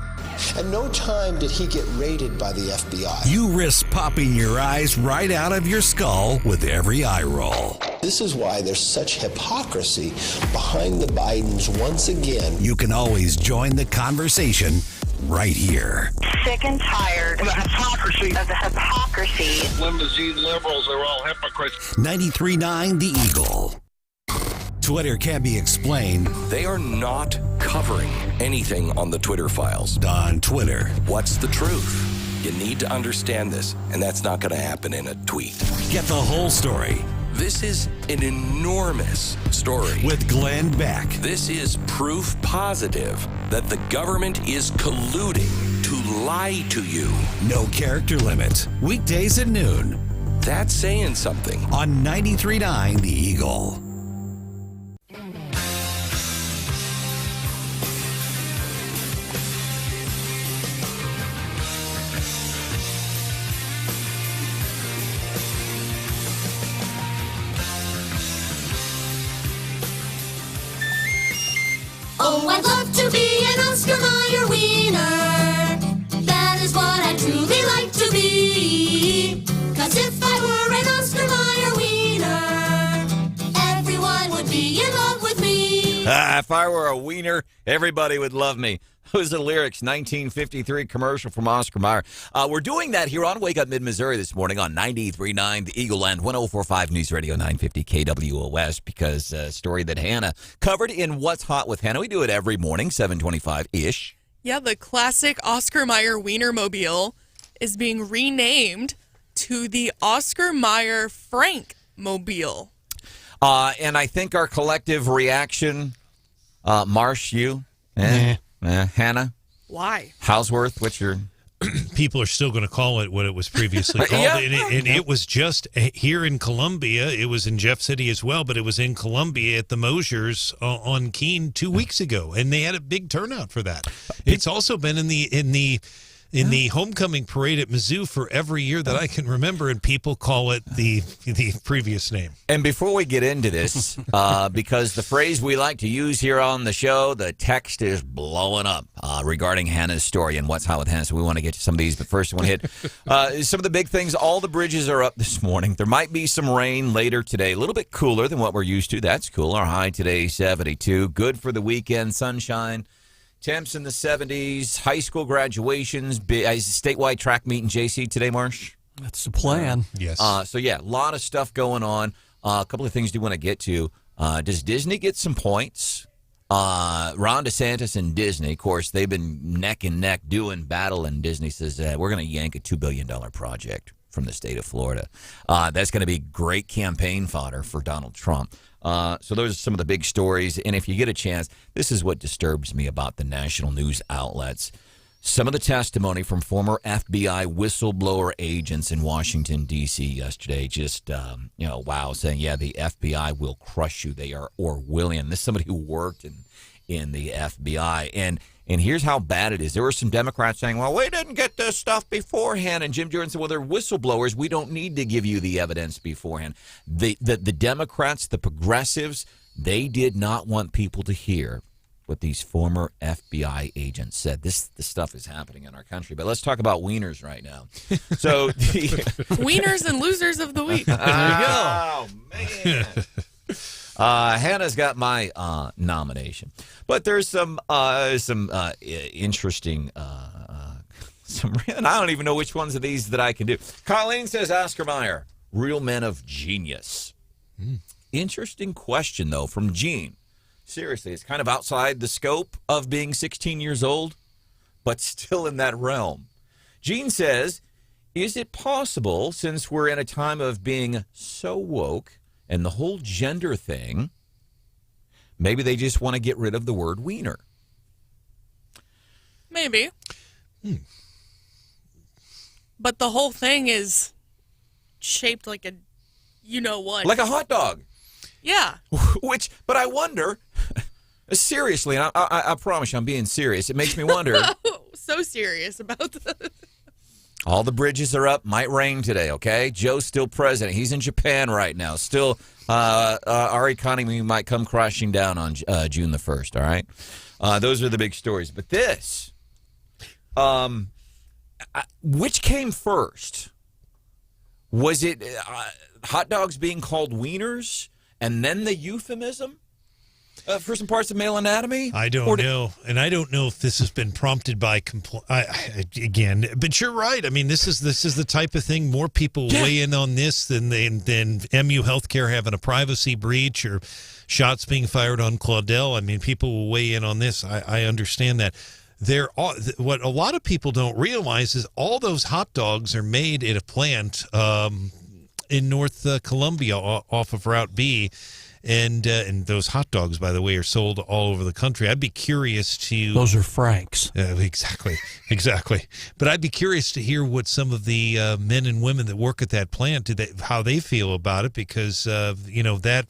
At no time did he get raided by the FBI. you risk popping your eyes right out of your skull with every eye roll. This is why there's such hypocrisy behind the Bidens once again. You can always join the conversation right here. Sick and tired of the hypocrisy. Limousine liberals are all hypocrites. 93.9 The Eagle. Twitter can be explained. They are not covering anything on the Twitter files. On Twitter. What's the truth? You need to understand this, and that's not going to happen in a tweet. Get the whole story. This is an enormous story. With Glenn Beck. This is proof positive that the government is colluding to lie to you. No character limit. Weekdays at noon. That's saying something. On 93.9 The Eagle. Oh, I'd love to be an Oscar Mayer wiener. That is what I'd truly like to be. 'Cause if I were an Oscar Mayer wiener, everyone would be in love with me. If I were a wiener, everybody would love me. Those are the lyrics, 1953 commercial from Oscar Mayer. We're doing that here on Wake Up Mid-Missouri this morning on 93.9 The Eagle and 104.5 News Radio 950 KWOS, because a story that Hannah covered in What's Hot with Hannah. We do it every morning, 7:25-ish. Yeah, the classic Oscar Mayer Wienermobile is being renamed to the Oscar Mayer Frank Mobile. And I think our collective reaction, Marsh, you, Hannah, why? Houseworth, what's your... People are still going to call it what it was previously called. Yeah. And it was just here in Columbia. It was in Jeff City as well, but it was in Columbia at the Mosier's on Keene 2 weeks ago, and they had a big turnout for that. It's also been in the homecoming parade at Mizzou for every year that I can remember, and people call it the previous name. And before we get into this, because the phrase we like to use here on the show, the text is blowing up regarding Hannah's story and What's Hot with Hannah, so we want to get to some of these. But first, I want to hit some of the big things. All the bridges are up this morning. There might be some rain later today. A little bit cooler than what we're used to. That's cool. Our high today, 72. Good for the weekend. Sunshine. Temps in the 70s, high school graduations, statewide track meet in JC today, Marsh? That's the plan. Yes. So, yeah, a lot of stuff going on. A couple of things do want to get to. Does Disney get some points? Ron DeSantis and Disney, of course, they've been neck and neck doing battle, and Disney says, we're going to yank a $2 billion project from the state of Florida. That's going to be great campaign fodder for Donald Trump. So those are some of the big stories. And if you get a chance, this is what disturbs me about the national news outlets. Some of the testimony from former FBI whistleblower agents in Washington, D.C. yesterday, just, wow, saying, yeah, the FBI will crush you. They are Orwellian. This is somebody who worked in the FBI. And here's how bad it is. There were some Democrats saying, well, we didn't get this stuff beforehand. And Jim Jordan said, well, they're whistleblowers. We don't need to give you the evidence beforehand. The Democrats, the progressives, they did not want people to hear what these former FBI agents said. This stuff is happening in our country. But let's talk about wieners right now. So Wieners and losers of the week. There you go. Oh, man. Hannah's got my nomination, but there's some interesting, and I don't even know which ones of these that I can do. Colleen says Oscar Mayer, real men of genius. Interesting question though from Gene. Seriously, it's kind of outside the scope of being 16 years old, but still in that realm. Gene says, is it possible, since we're in a time of being so woke and the whole gender thing, maybe they just want to get rid of the word wiener? Maybe. But the whole thing is shaped like a you-know-what. Like a hot dog. Yeah. But I wonder, seriously, and I promise you I'm being serious, it makes me wonder. So serious about this. All the bridges are up. Might rain today, okay? Joe's still president. He's in Japan right now. Still, our economy might come crashing down on June the 1st, all right? Those are the big stories. But this, which came first? Was it hot dogs being called wieners and then the euphemism for some parts of male anatomy? I don't know. And I don't know if this has been prompted by again, but you're right. I mean, this is the type of thing more people weigh in on this than MU Healthcare having a privacy breach or shots being fired on Claudel. I mean, people will weigh in on this. I understand that. What a lot of people don't realize is all those hot dogs are made at a plant in North Columbia off of Route B. And those hot dogs, by the way, are sold all over the country. I'd be curious to... Those are Frank's. Exactly. But I'd be curious to hear what some of the men and women that work at that plant, how they feel about it, because, that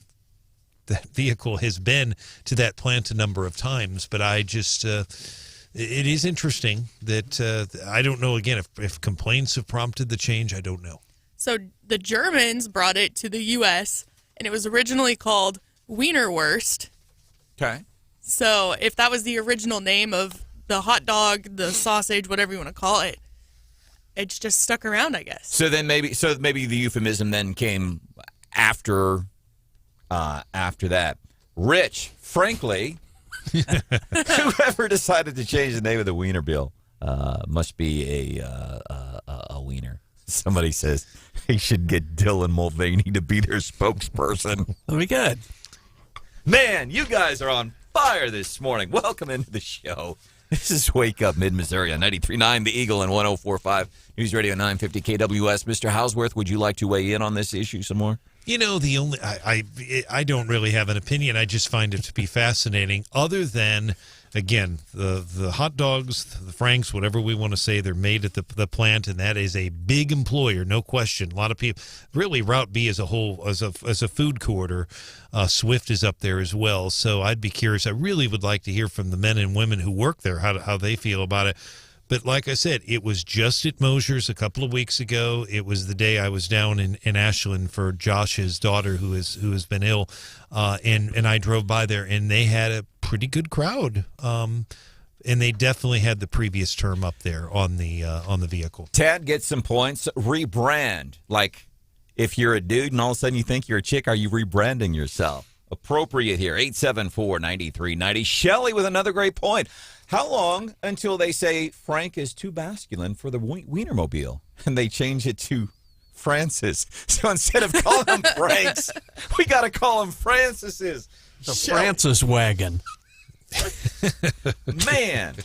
vehicle has been to that plant a number of times. But I just... it is interesting that I don't know, again, if complaints have prompted the change. I don't know. So the Germans brought it to the U.S., and it was originally called Wienerwurst. Okay. So if that was the original name of the hot dog, the sausage, whatever you want to call it, it's just stuck around, I guess. So maybe the euphemism then came after that. Rich, frankly, whoever decided to change the name of the Wienerbill must be a wiener. Somebody says they should get Dylan Mulvaney to be their spokesperson. That'll be good. Man, you guys are on fire this morning. Welcome into the show. This is Wake Up Mid-Missouri on 93.9 The Eagle and 104.5 News Radio 950 KWS. Mr. Hausworth, would you like to weigh in on this issue some more? I don't really have an opinion. I just find it to be fascinating. Other than, again, the hot dogs, the Franks, whatever we want to say, they're made at the plant, and that is a big employer, no question. A lot of people, really, Route B as a whole, as a food corridor, Swift is up there as well. So I'd be curious. I really would like to hear from the men and women who work there how they feel about it. But like I said, it was just at Mosier's a couple of weeks ago. It was the day I was down in Ashland for Josh's daughter who has been ill, and I drove by there, and they had a pretty good crowd, and they definitely had the previous term up there on the vehicle. Tad gets some points. Rebrand, like if you're a dude and all of a sudden you think you're a chick, are you rebranding yourself? Appropriate here. 874-9390. Shelley with another great point. How long until they say Frank is too masculine for the Wienermobile and they change it to Francis? So instead of calling them Franks, we got to call them Francises. The Francis wagon. Man.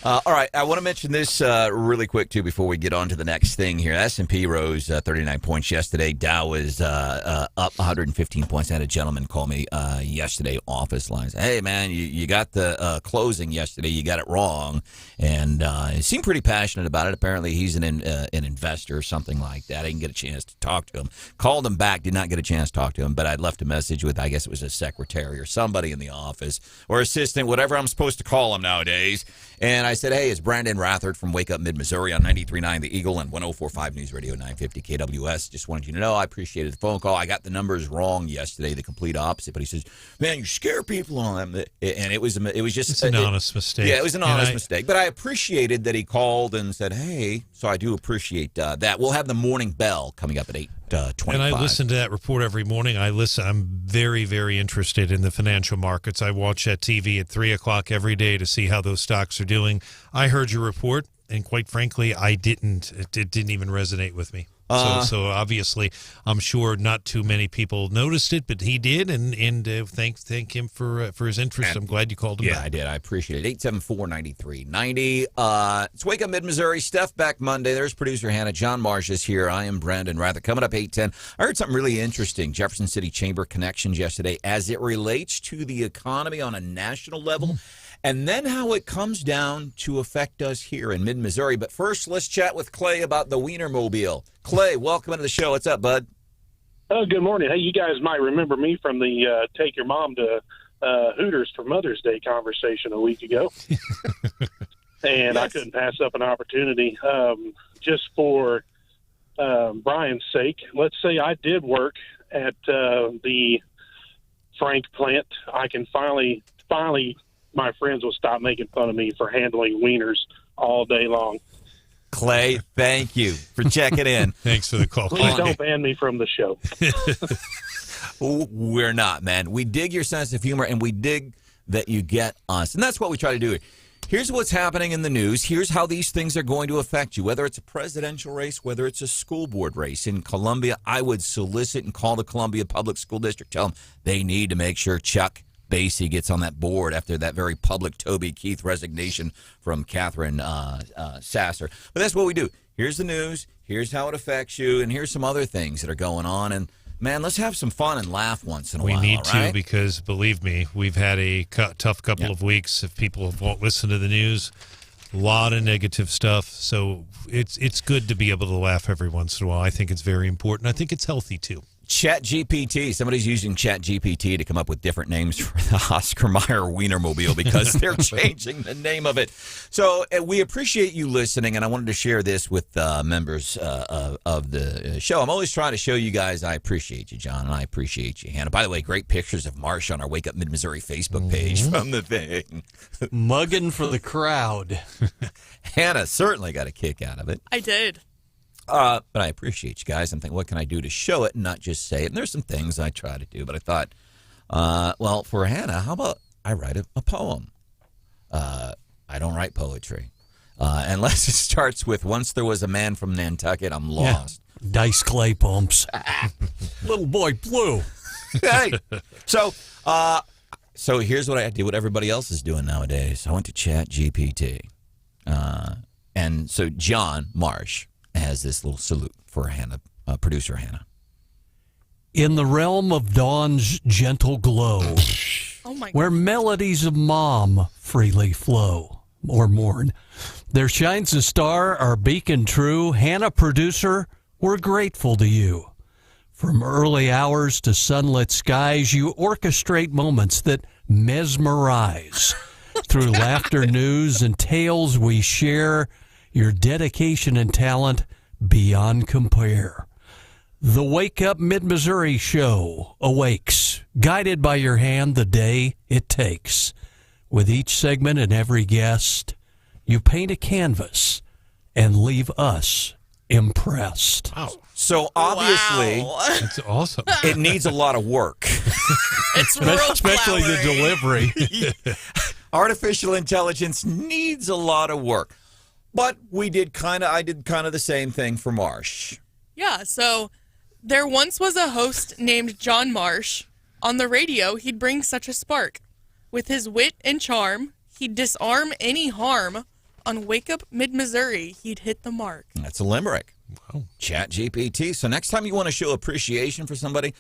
All right, I want to mention this really quick, too, before we get on to the next thing here. S&P rose 39 points yesterday. Dow was up 115 points. I had a gentleman call me yesterday, office lines. Hey, man, you got the closing yesterday. You got it wrong. And he seemed pretty passionate about it. Apparently, he's an investor or something like that. I didn't get a chance to talk to him. Called him back, did not get a chance to talk to him, but I'd left a message with, I guess it was a secretary or somebody in the office or assistant, whatever I'm supposed to call him nowadays. And I said, hey, it's Branden Rathert from Wake Up Mid-Missouri on 93.9 The Eagle and 104.5 News Radio 950 KWS. Just wanted you to know I appreciated the phone call. I got the numbers wrong yesterday, the complete opposite. But he says, man, you scare people on them. And it was just... It's an honest mistake. Yeah, it was an honest mistake. But I appreciated that he called and said, hey, so I do appreciate that. We'll have the morning bell coming up at 8:25. And I listen to that report every morning. I'm very, very interested in the financial markets. I watch that TV at 3 o'clock every day to see how those stocks are doing. I heard your report, and quite frankly, I didn't. It didn't even resonate with me. So obviously, I'm sure not too many people noticed it, but he did, and thank him for his interest. I'm glad you called him back. Yeah, I did. I appreciate it. 874-9390. It's Wake Up Mid-Missouri. Steph back Monday. There's producer Hannah. John Marsh is here. I am Branden Rathert. Coming up 8:10. I heard something really interesting. Jefferson City Chamber connections yesterday as it relates to the economy on a national level. And then how it comes down to affect us here in mid-Missouri. But first, let's chat with Clay about the Wienermobile. Clay, welcome into the show. What's up, bud? Good morning. Hey, you guys might remember me from the Take Your Mom to Hooters for Mother's Day conversation a week ago. And I couldn't pass up an opportunity. Just for Brian's sake, let's say I did work at the Frank plant. I can finally my friends will stop making fun of me for handling wieners all day long. Clay, thank you for checking in. Thanks for the call. Please don't ban me from the show. We're not, man. We dig your sense of humor, and we dig that you get us. And that's what we try to do. Here's what's happening in the news. Here's how these things are going to affect you, whether it's a presidential race, whether it's a school board race. In Columbia, I would solicit and call the Columbia Public School District, tell them they need to make sure Chuck Basie gets on that board after that very public Toby Keith resignation from Catherine Sasser. But that's what we do. Here's the news. Here's how it affects you. And here's some other things that are going on. And, man, let's have some fun and laugh once in a while. We need to, because, believe me, we've had a tough couple of weeks. If people won't listen to the news, a lot of negative stuff. So it's good to be able to laugh every once in a while. I think it's very important. I think it's healthy, too. ChatGPT. Somebody's using ChatGPT to come up with different names for the Oscar Mayer Wienermobile because they're changing the name of it. So we appreciate you listening, and I wanted to share this with members of the show. I'm always trying to show you guys I appreciate you, John, and I appreciate you, Hannah. By the way, great pictures of Marsh on our Wake Up Mid-Missouri Facebook page from the thing. Mugging for the crowd. Hannah certainly got a kick out of it. I did. But I appreciate you guys. I'm thinking, what can I do to show it and not just say it? And there's some things I try to do, but I thought, well, for Hannah, how about I write a poem? I don't write poetry. Unless it starts with, once there was a man from Nantucket, I'm lost. Yeah. Dice clay pumps. Little boy blue. Hey. So here's what I did, what everybody else is doing nowadays. I went to ChatGPT. And so John Marsh has this little salute for Hannah, producer Hannah. In the realm of dawn's gentle glow, where melodies of mom freely flow or mourn, there shines a star, our beacon true. Hannah, producer, we're grateful to you. From early hours to sunlit skies, you orchestrate moments that mesmerize. Through laughter, news, and tales we share, your dedication and talent beyond compare. The Wake Up Mid-Missouri show awakes, guided by your hand the day it takes. With each segment and every guest, you paint a canvas and leave us impressed. Wow. So obviously, that's awesome. It needs a lot of work. It's real especially the delivery. Artificial intelligence needs a lot of work. But I did kind of the same thing for Marsh. Yeah, so there once was a host named John Marsh. On the radio, he'd bring such a spark. With his wit and charm, he'd disarm any harm. On Wake Up Mid-Missouri, he'd hit the mark. That's a limerick. Wow. ChatGPT. So next time you want to show appreciation for somebody,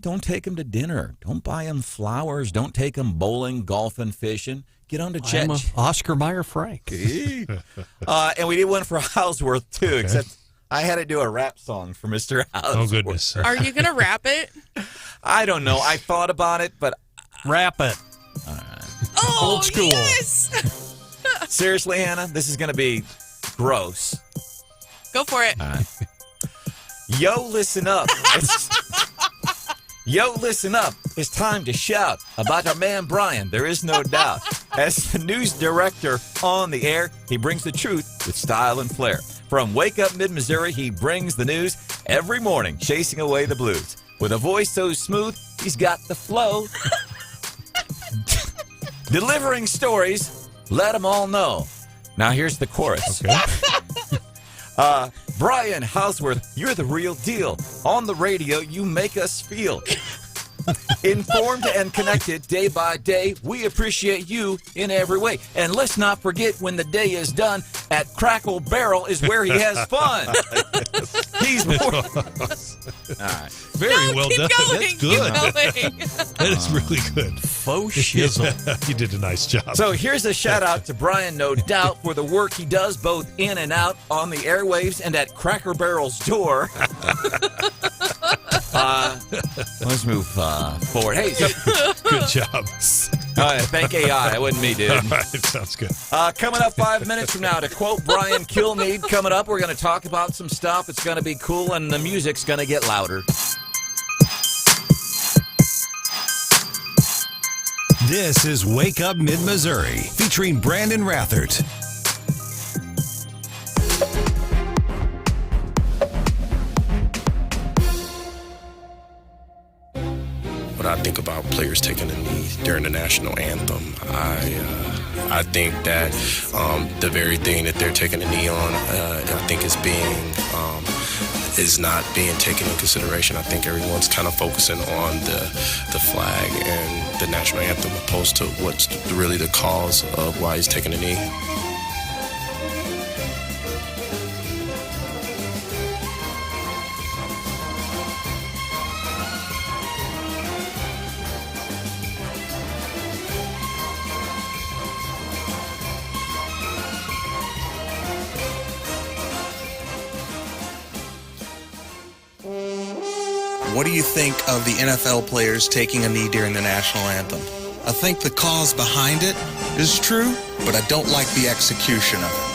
don't take them to dinner. Don't buy them flowers. Don't take them bowling, golfing, fishing. Get on to Chat. I'm Oscar Mayer Frank. And we did one for Houseworth, too, except I had to do a rap song for Mr. Houseworth. Oh, goodness. Are you going to rap it? I don't know. I thought about it, but... Rap it. All right. Oh, old school. Yes! Seriously, Hannah, this is going to be gross. Go for it. All right. Yo, listen up. Yo, listen up. It's time to shout about our man Brian. There is no doubt. As the news director on the air, he brings the truth with style and flair. From Wake Up Mid-Missouri, he brings the news every morning, chasing away the blues. With a voice so smooth, he's got the flow. Delivering stories, let them all know. Now here's the chorus. Okay. Brian Houseworth, you're the real deal. On the radio, you make us feel informed and connected day by day. We appreciate you in every way. And let's not forget, when the day is done, at Crackle Barrel is where he has fun. He's more... All right. Very well keep done. Going, That's good. That is really good. Faux shizzle. You did a nice job. So here's a shout out to Brian, no doubt, for the work he does both in and out on the airwaves and at Cracker Barrel's door. Let's move forward. Hey, so, good job. Thank AI. That wasn't me, dude. All right, sounds good. Coming up 5 minutes from now, to quote Brian Kilmeade, coming up, we're going to talk about some stuff. It's going to be cool, and the music's going to get louder. This is Wake Up Mid-Missouri, featuring Branden Rathert. When I think about players taking a knee during the national anthem, I think that the very thing that they're taking a knee on, I think is not being taken in consideration. I think everyone's kind of focusing on the flag and the national anthem opposed to what's really the cause of why he's taking a knee. What do you think of the NFL players taking a knee during the national anthem? I think the cause behind it is true, but I don't like the execution of it.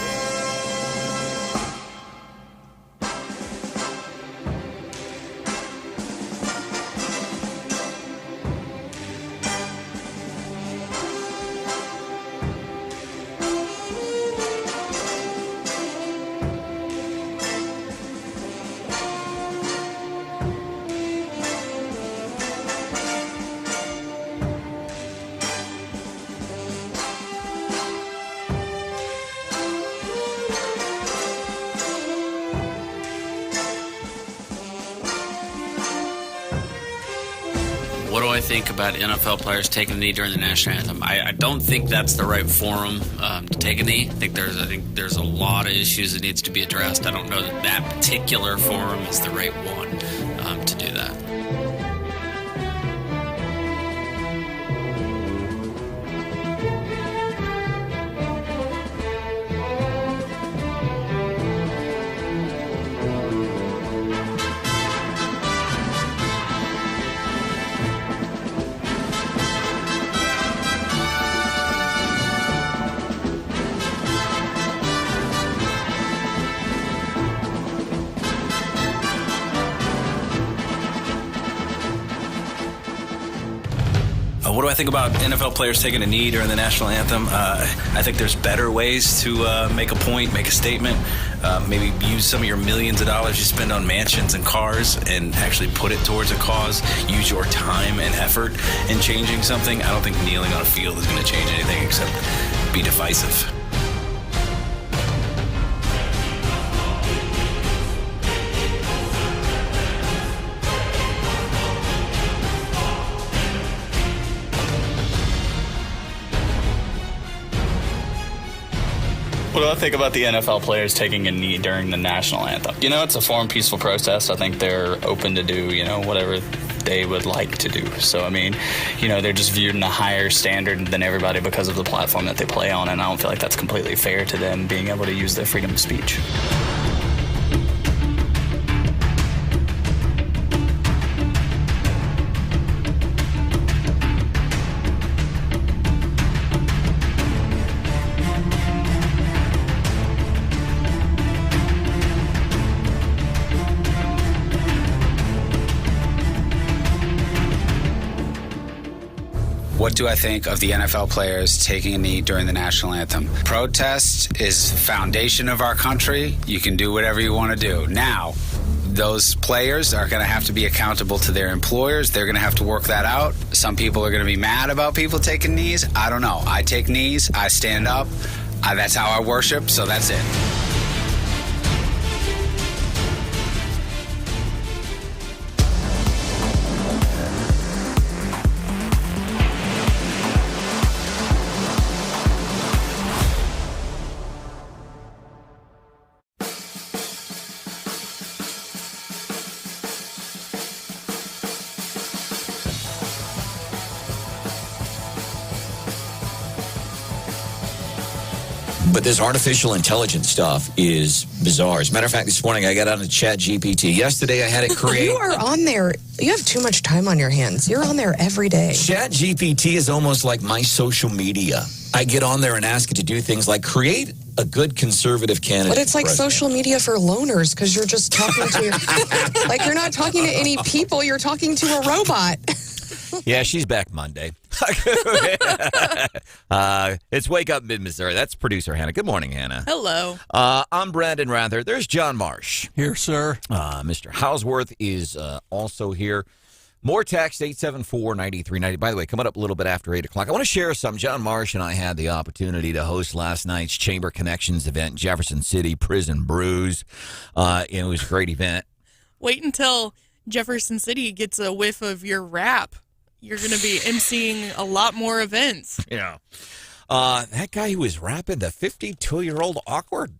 What do I think about NFL players taking a knee during the national anthem? I don't think that's the right forum to take a knee. I think there's a lot of issues that needs to be addressed. I don't know that that particular forum is the right one to do that. What do I think about NFL players taking a knee during the national anthem? I think there's better ways to make a point, make a statement. Maybe use some of your millions of dollars you spend on mansions and cars and actually put it towards a cause. Use your time and effort in changing something. I don't think kneeling on a field is going to change anything except be divisive. What do I think about the NFL players taking a knee during the national anthem? You know, it's a form peaceful protest. I think they're open to do, whatever they would like to do. So, I mean, they're just viewed in a higher standard than everybody because of the platform that they play on, and I don't feel like that's completely fair to them being able to use their freedom of speech. What do I think of the NFL players taking a knee during the national anthem? Protest is the foundation of our country. You can do whatever you want to do. Now, those players are going to have to be accountable to their employers. They're going to have to work that out. Some people are going to be mad about people taking knees. I don't know. I take knees. I stand up. That's how I worship, so that's it. But this artificial intelligence stuff is bizarre. As a matter of fact, this morning I got on the Chat GPT. Yesterday I had it create. You are on there. You have too much time on your hands. You're on there every day. Chat GPT is almost like my social media. I get on there and ask it to do things like create a good conservative candidate. But it's like social media for loners because you're just talking to, like you're not talking to any people. You're talking to a robot. Yeah, she's back Monday. It's Wake Up Mid-Missouri. That's producer Hannah. Good morning, Hannah. Hello. I'm Branden Rathert. There's John Marsh. Here, sir. Mr. Hausworth is also here. More text, 874-9390. By the way, coming up a little bit after 8 o'clock, I want to share something. John Marsh and I had the opportunity to host last night's Chamber Connections event in Jefferson City, Prison Brews. It was a great event. Wait until Jefferson City gets a whiff of your rap. You're going to be emceeing a lot more events. Yeah. That guy who was rapping, the 52-year-old awkward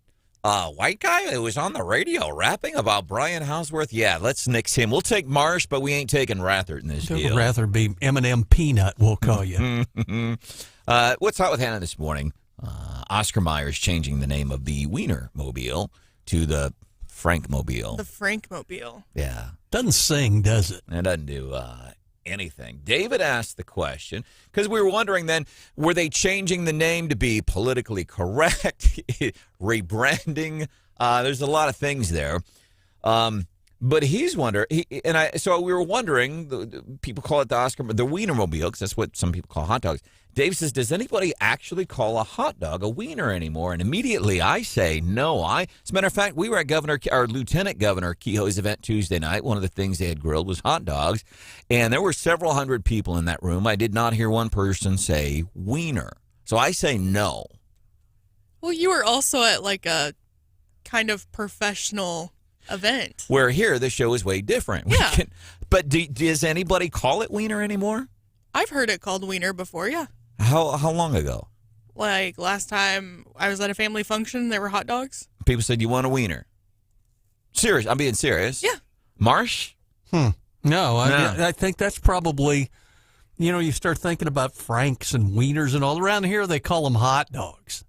white guy who was on the radio rapping about Brian Houseworth. Yeah, let's nix him. We'll take Marsh, but we ain't taking Rathert in this deal. Rather be Eminem Peanut, we'll call you. What's hot with Hannah this morning? Oscar Mayer's changing the name of the Wiener Mobile to the Frank Mobile. The Frank Mobile. Yeah. Doesn't sing, does it? It doesn't do anything. David asked the question because we were wondering then, were they changing the name to be politically correct, rebranding? There's a lot of things there. But he's wondering, so we were wondering, people call it the Wienermobile because that's what some people call hot dogs. Dave says, does anybody actually call a hot dog a wiener anymore? And immediately I say no. As a matter of fact, we were at Lieutenant Governor Kehoe's event Tuesday night. One of the things they had grilled was hot dogs. And there were several hundred people in that room. I did not hear one person say wiener. So I say no. Well, you were also at like a kind of professional event. Where here, the show is way different. Yeah. But does anybody call it wiener anymore? I've heard it called wiener before, yeah. How long ago? Like last time I was at a family function, there were hot dogs. People said, you want a wiener? Serious. I'm being serious. Yeah. Marsh? No, I think that's probably, you start thinking about Franks and wieners and all around here, they call them hot dogs.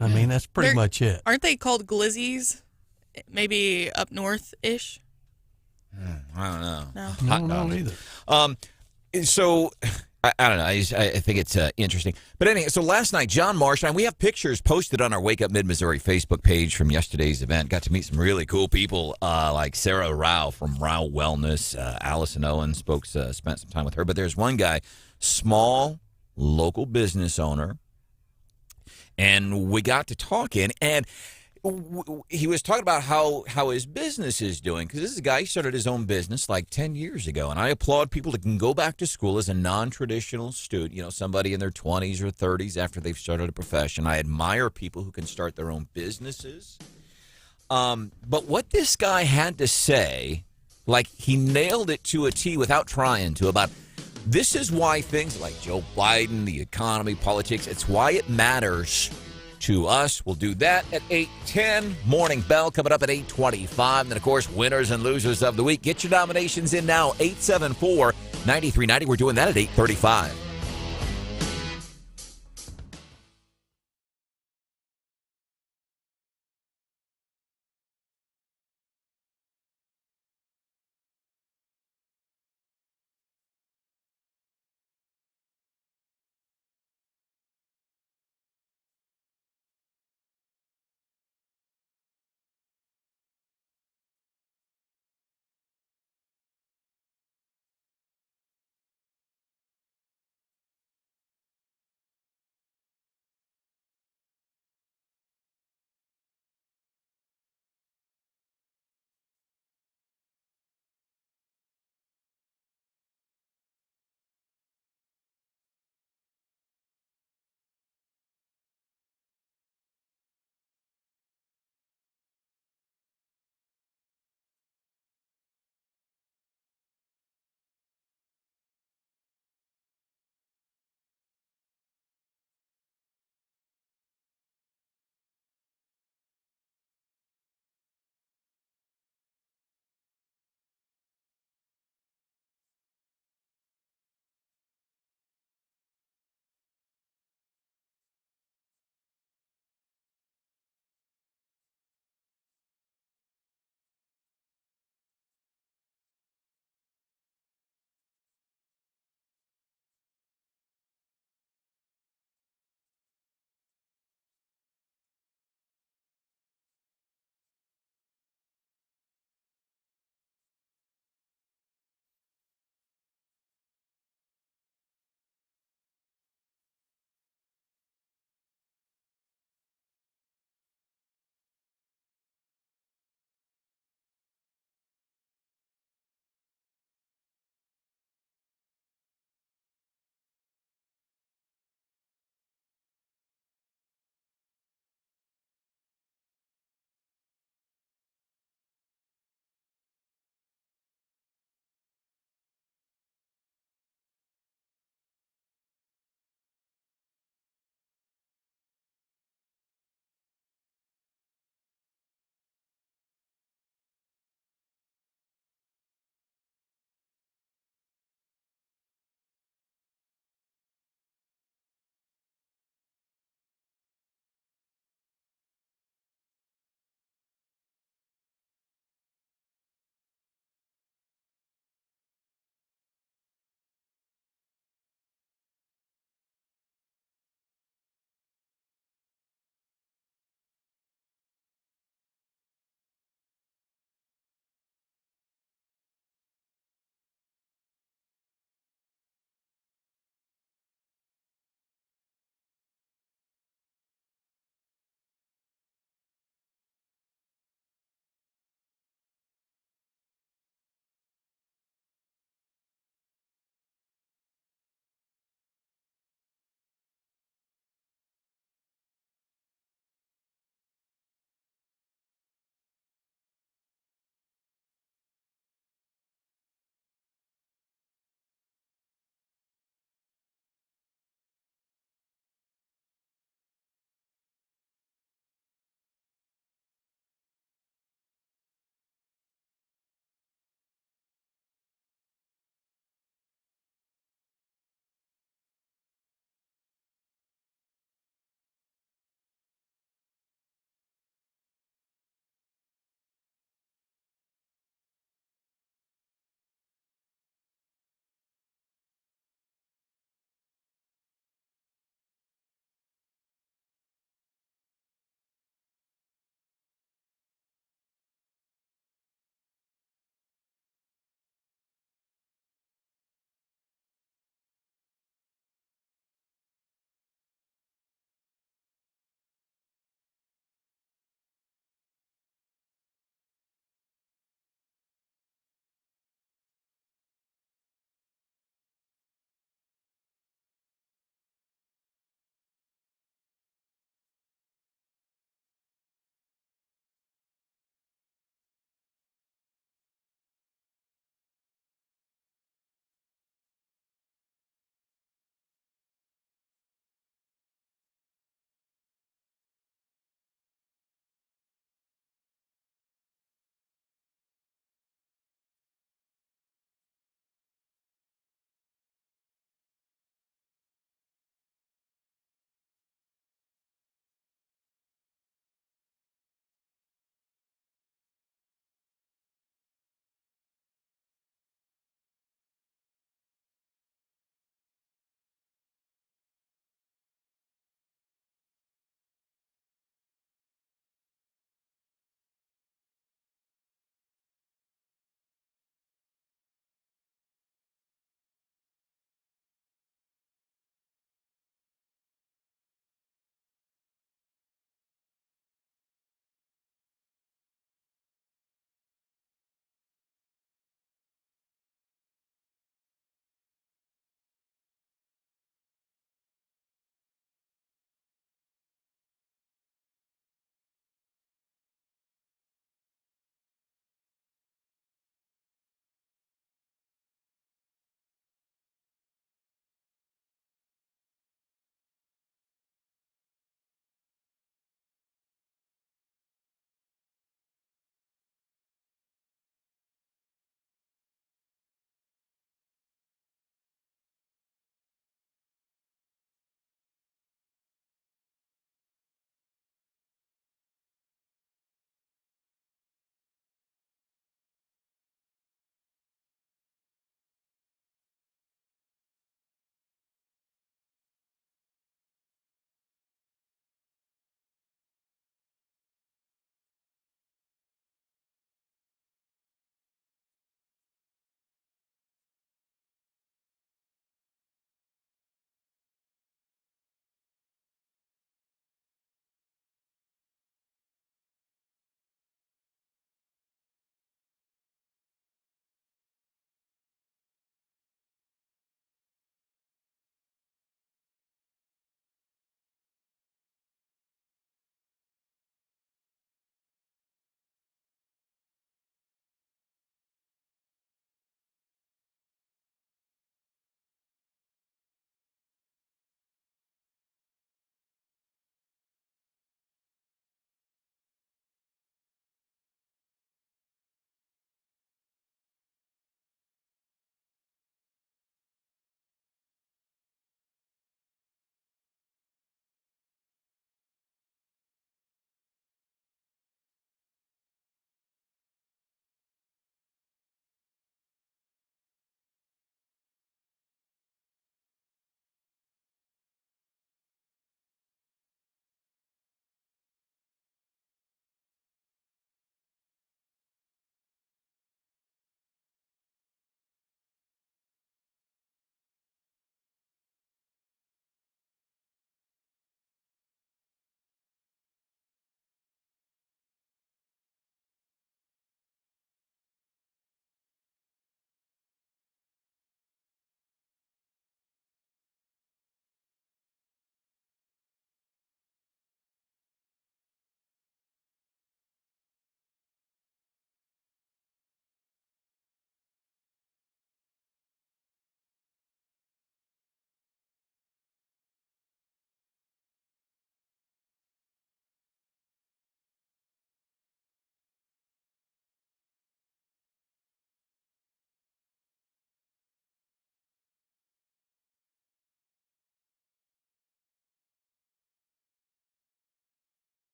I mean, that's pretty much it. Aren't they called glizzies? Maybe up north-ish? I don't know. No. Hot I don't dogs. either. So, I don't know. I think it's interesting. But anyway, so last night, John Marsh, and we have pictures posted on our Wake Up Mid-Missouri Facebook page from yesterday's event. Got to meet some really cool people like Sarah Rao from Rao Wellness. Allison Owen spent some time with her. But there's one guy, small local business owner, and we got to talking, and he was talking about how his business is doing, because this is a guy who started his own business like 10 years ago, and I applaud people that can go back to school as a non-traditional student, somebody in their 20s or 30s after they've started a profession. I admire people who can start their own businesses. But what this guy had to say, like he nailed it to a T without trying to, about this is why things like Joe Biden, the economy, politics, it's why it matters to us. We'll do that at 8:10. Morning Bell coming up at 8:25. And then, of course, winners and losers of the week. Get your nominations in now, 874-9390. We're doing that at 8:35.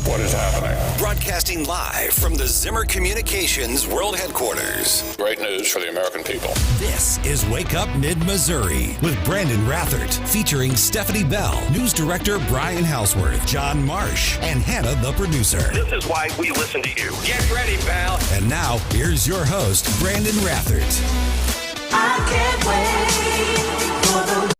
What is happening? Broadcasting live from the Zimmer Communications World Headquarters. Great news for the American people. This is Wake Up Mid-Missouri with Branden Rathert, featuring Stephanie Bell, News Director Brian Houseworth, John Marsh, and Hannah, the producer. This is why we listen to you. Get ready, pal. And now, here's your host, Branden Rathert. I can't wait for the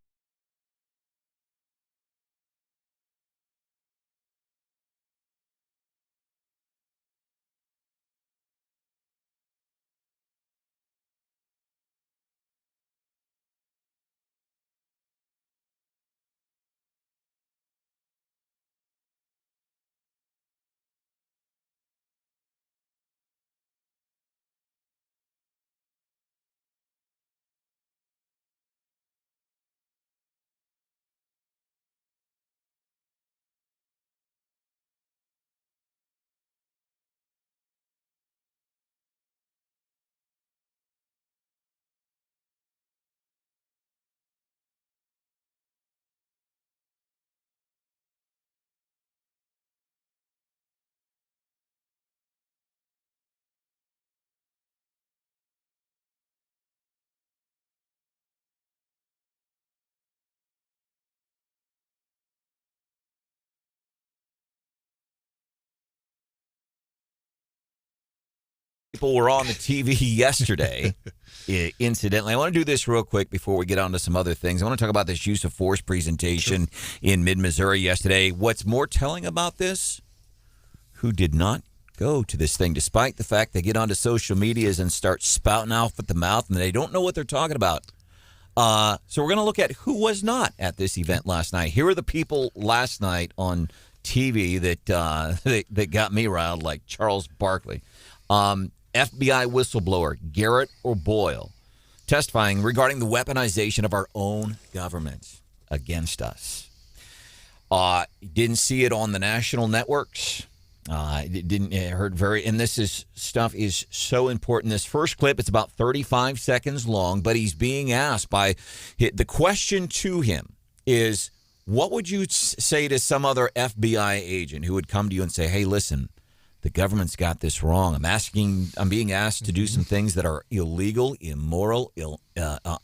people were on the TV yesterday, incidentally. I want to do this real quick before we get on to some other things. I want to talk about this use of force presentation in mid-Missouri yesterday. What's more telling about this? Who did not go to this thing, despite the fact they get onto social medias and start spouting off at the mouth, and they don't know what they're talking about. So we're going to look at who was not at this event last night. Here are the people last night on TV that got me riled, like Charles Barkley. FBI whistleblower Garrett O'Boyle testifying regarding the weaponization of our own government against us. Didn't see it on the national networks. And this stuff is so important. This first clip, it's about 35 seconds long, but he's being asked the question to him is, what would you say to some other FBI agent who would come to you and say, hey, listen, the government's got this wrong. I'm being asked to do some things that are illegal, immoral,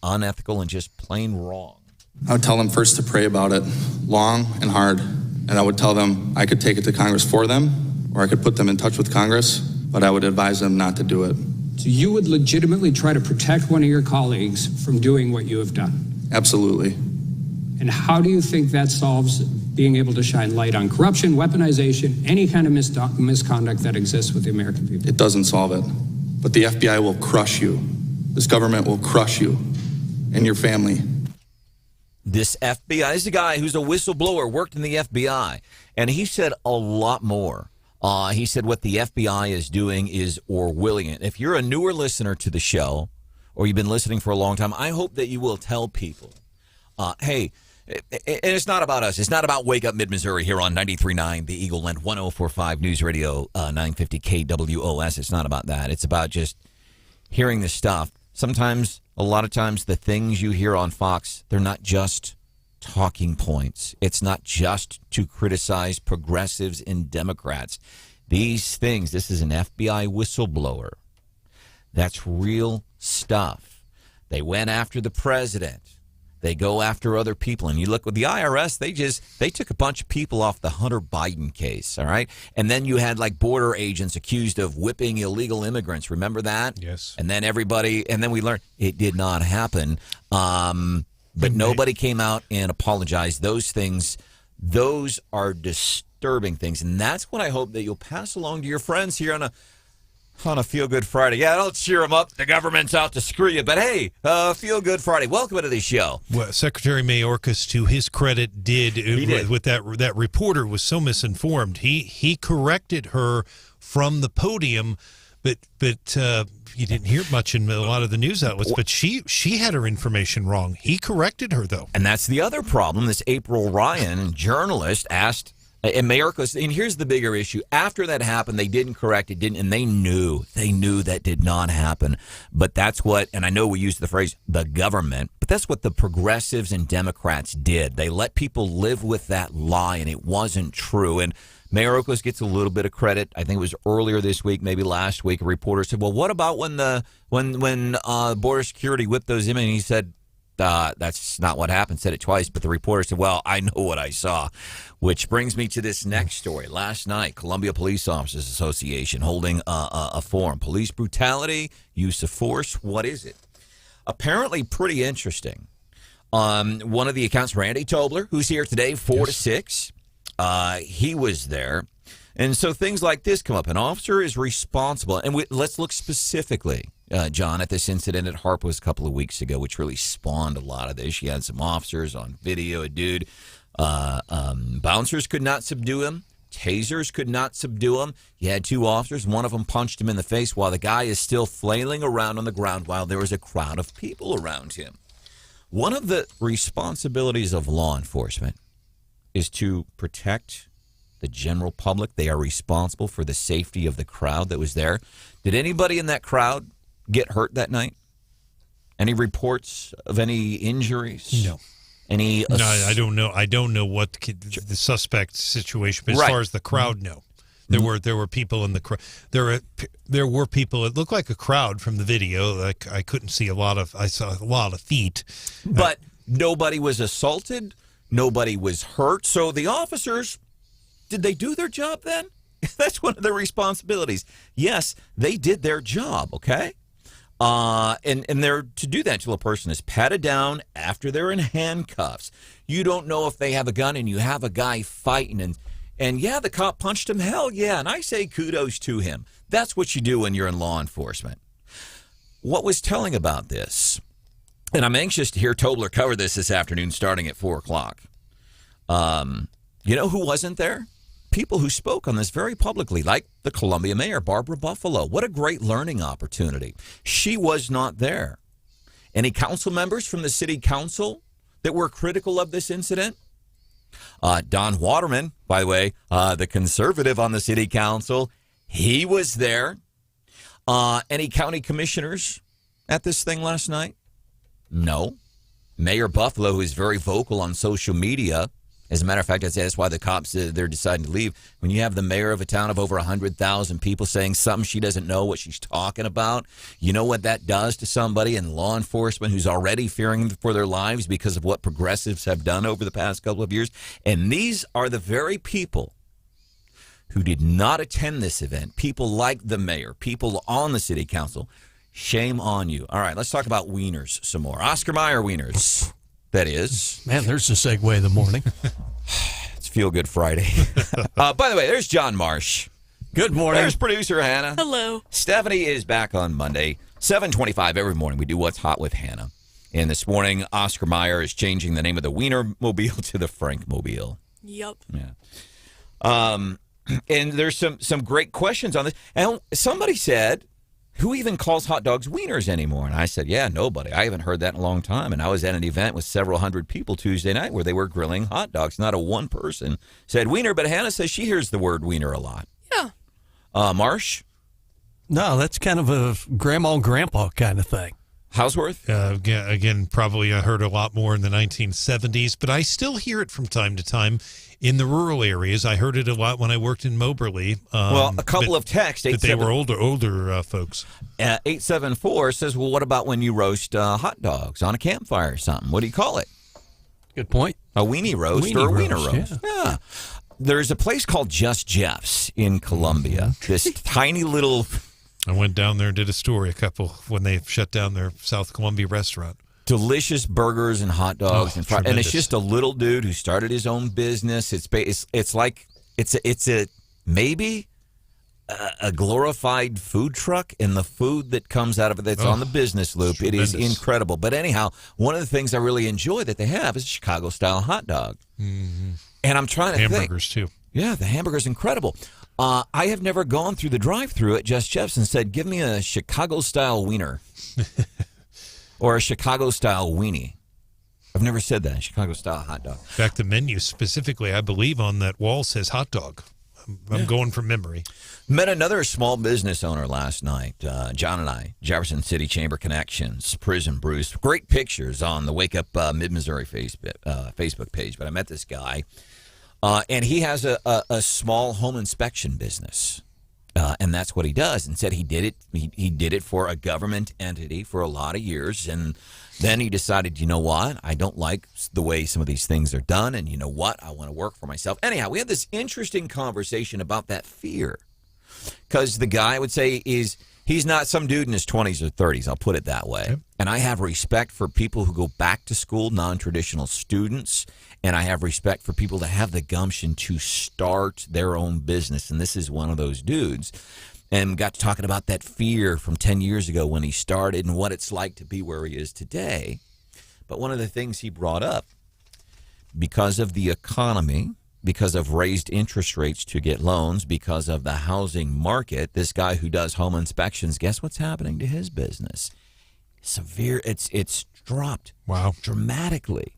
unethical, and just plain wrong. I would tell them first to pray about it long and hard. And I would tell them I could take it to Congress for them, or I could put them in touch with Congress, but I would advise them not to do it. So you would legitimately try to protect one of your colleagues from doing what you have done? Absolutely. And how do you think that solves being able to shine light on corruption, weaponization, any kind of misconduct that exists with the American people? It doesn't solve it. But the FBI will crush you. This government will crush you and your family. This FBI is a guy who's a whistleblower, worked in the FBI, and he said a lot more. He said what the FBI is doing is Orwelling it. If you're a newer listener to the show, or you've been listening for a long time, I hope that you will tell people, hey, and it's not about us. It's not about Wake Up Mid-Missouri here on 93.9, the Eagle and 104.5 News Radio, 950 KWOS. It's not about that. It's about just hearing this stuff. Sometimes, a lot of times, the things you hear on Fox, they're not just talking points. It's not just to criticize progressives and Democrats. These things, this is an FBI whistleblower. That's real stuff. They went after the president. They go after other people. And you look with the IRS, they took a bunch of people off the Hunter Biden case, all right? And then you had like border agents accused of whipping illegal immigrants. Remember that? Yes. And then we learned it did not happen. But nobody came out and apologized. Those things, those are disturbing things. And that's what I hope that you'll pass along to your friends here on a Feel Good Friday. Yeah, don't cheer them up. The government's out to screw you. But hey, Feel Good Friday. Welcome to the show. Well, Secretary Mayorkas, to his credit, did. With that reporter was so misinformed. He corrected her from the podium, but you didn't hear much in a lot of the news outlets. But she had her information wrong. He corrected her, though. And that's the other problem. This April Ryan, journalist, asked. And Mayorkas, and here's the bigger issue. After that happened, they didn't correct it, and they knew that did not happen. But that's what, and I know we use the phrase the government, but that's what the progressives and Democrats did. They let people live with that lie, and it wasn't true. And Mayor Oakles gets a little bit of credit. I think it was earlier this week, maybe last week, a reporter said, well, what about when border security whipped those in? And he said, that's not what happened, said it twice. But the reporter said, well, I know what I saw, which brings me to this next story. Last night, Columbia Police Officers Association holding a forum. Police brutality, use of force, what is it? Apparently pretty interesting. One of the accounts, Randy Tobler, who's here today, 4 to 6. He was there. And so things like this come up. An officer is responsible. And let's look specifically, John, at this incident at Harpos a couple of weeks ago, which really spawned a lot of this. You had some officers on video. A dude, bouncers could not subdue him. Tasers could not subdue him. You had 2 officers. One of them punched him in the face while the guy is still flailing around on the ground while there was a crowd of people around him. One of the responsibilities of law enforcement is to protect the general public. They are responsible for the safety of the crowd that was there. Did anybody in that crowd get hurt that night? Any reports of any injuries? No. No, I don't know. I don't know what the suspect situation, but as far as the crowd, no. There were people in the crowd. There were people. It looked like a crowd from the video. Like I couldn't see I saw a lot of feet, but nobody was assaulted. Nobody was hurt. So the officers, did they do their job then? That's one of their responsibilities. Yes, they did their job. Okay. And they're to do that until a person is patted down after they're in handcuffs. You don't know if they have a gun and you have a guy fighting and yeah, the cop punched him. Hell yeah. And I say kudos to him. That's what you do when you're in law enforcement. What was telling about this, and I'm anxious to hear Tobler cover this afternoon starting at 4 o'clock. You know who wasn't there? People who spoke on this very publicly, like the Columbia mayor, Barbara Buffalo. What a great learning opportunity. She was not there. Any council members from the city council that were critical of this incident? Don Waterman, by the way, the conservative on the city council, he was there. Any county commissioners at this thing last night? No. Mayor Buffalo, who is very vocal on social media. As a matter of fact, that's why the cops, they're deciding to leave. When you have the mayor of a town of over 100,000 people saying something she doesn't know what she's talking about, you know what that does to somebody in law enforcement who's already fearing for their lives because of what progressives have done over the past couple of years. And these are the very people who did not attend this event, people like the mayor, people on the city council. Shame on you. All right, let's talk about wieners some more. Oscar Mayer wieners. That is. Man, there's a segue of the morning. It's Feel Good Friday. By the way, there's John Marsh. Good morning. There's producer Hannah. Hello. Stephanie is back on Monday, 7:25 every morning. We do What's Hot with Hannah. And this morning, Oscar Mayer is changing the name of the Wiener Mobile to the Frank Mobile. Yep. Yeah. And there's some great questions on this. And somebody said, who even calls hot dogs wieners anymore? And I said, yeah, nobody. I haven't heard that in a long time. And I was at an event with several hundred people Tuesday night where they were grilling hot dogs. Not a one person said wiener, but Hannah says she hears the word wiener a lot. Yeah. Marsh? No, that's kind of a grandma and grandpa kind of thing. Houseworth? Again, probably I heard a lot more in the 1970s, but I still hear it from time to time in the rural areas. I heard it a lot when I worked in Moberly. Well, a couple of texts. But they were older folks. 874 says, well, what about when you roast hot dogs on a campfire or something? What do you call it? Good point. A weenie roast or a wiener roast. Yeah. There's a place called Just Jeff's in Columbia. This tiny little... I went down there and did a story when they shut down their South Columbia restaurant. Delicious burgers and hot dogs and fries. And it's just a little dude who started his own business. It's like maybe a glorified food truck, and the food that comes out of it that's on the business loop, it is incredible. But anyhow, one of the things I really enjoy that they have is a Chicago-style hot dog. Mm-hmm. And I'm trying to think. Hamburgers, too. Yeah, the hamburger's incredible. I have never gone through the drive-thru at Just Jeff's and said, give me a Chicago-style wiener or a Chicago-style weenie. I've never said that, Chicago-style hot dog. In fact, the menu specifically, I believe, on that wall says hot dog. I'm going from memory. Met another small business owner last night, John and I, Jefferson City Chamber Connections, Prison Bruce. Great pictures on the Wake Up Mid-Missouri Facebook page. But I met this guy. And he has a small home inspection business. And that's what he does. And said he did it. He did it for a government entity for a lot of years. And then he decided, you know what? I don't like the way some of these things are done. And you know what? I want to work for myself. Anyhow, we had this interesting conversation about that fear. Because the guy, I would say, he's not some dude in his 20s or 30s. I'll put it that way. Yep. And I have respect for people who go back to school, non-traditional students. And I have respect for people that have the gumption to start their own business. And this is one of those dudes. And got to talking about that fear from 10 years ago when he started and what it's like to be where he is today. But one of the things he brought up, because of the economy, because of raised interest rates to get loans, because of the housing market, this guy who does home inspections, guess what's happening to his business? It's dropped. Wow. Dramatically.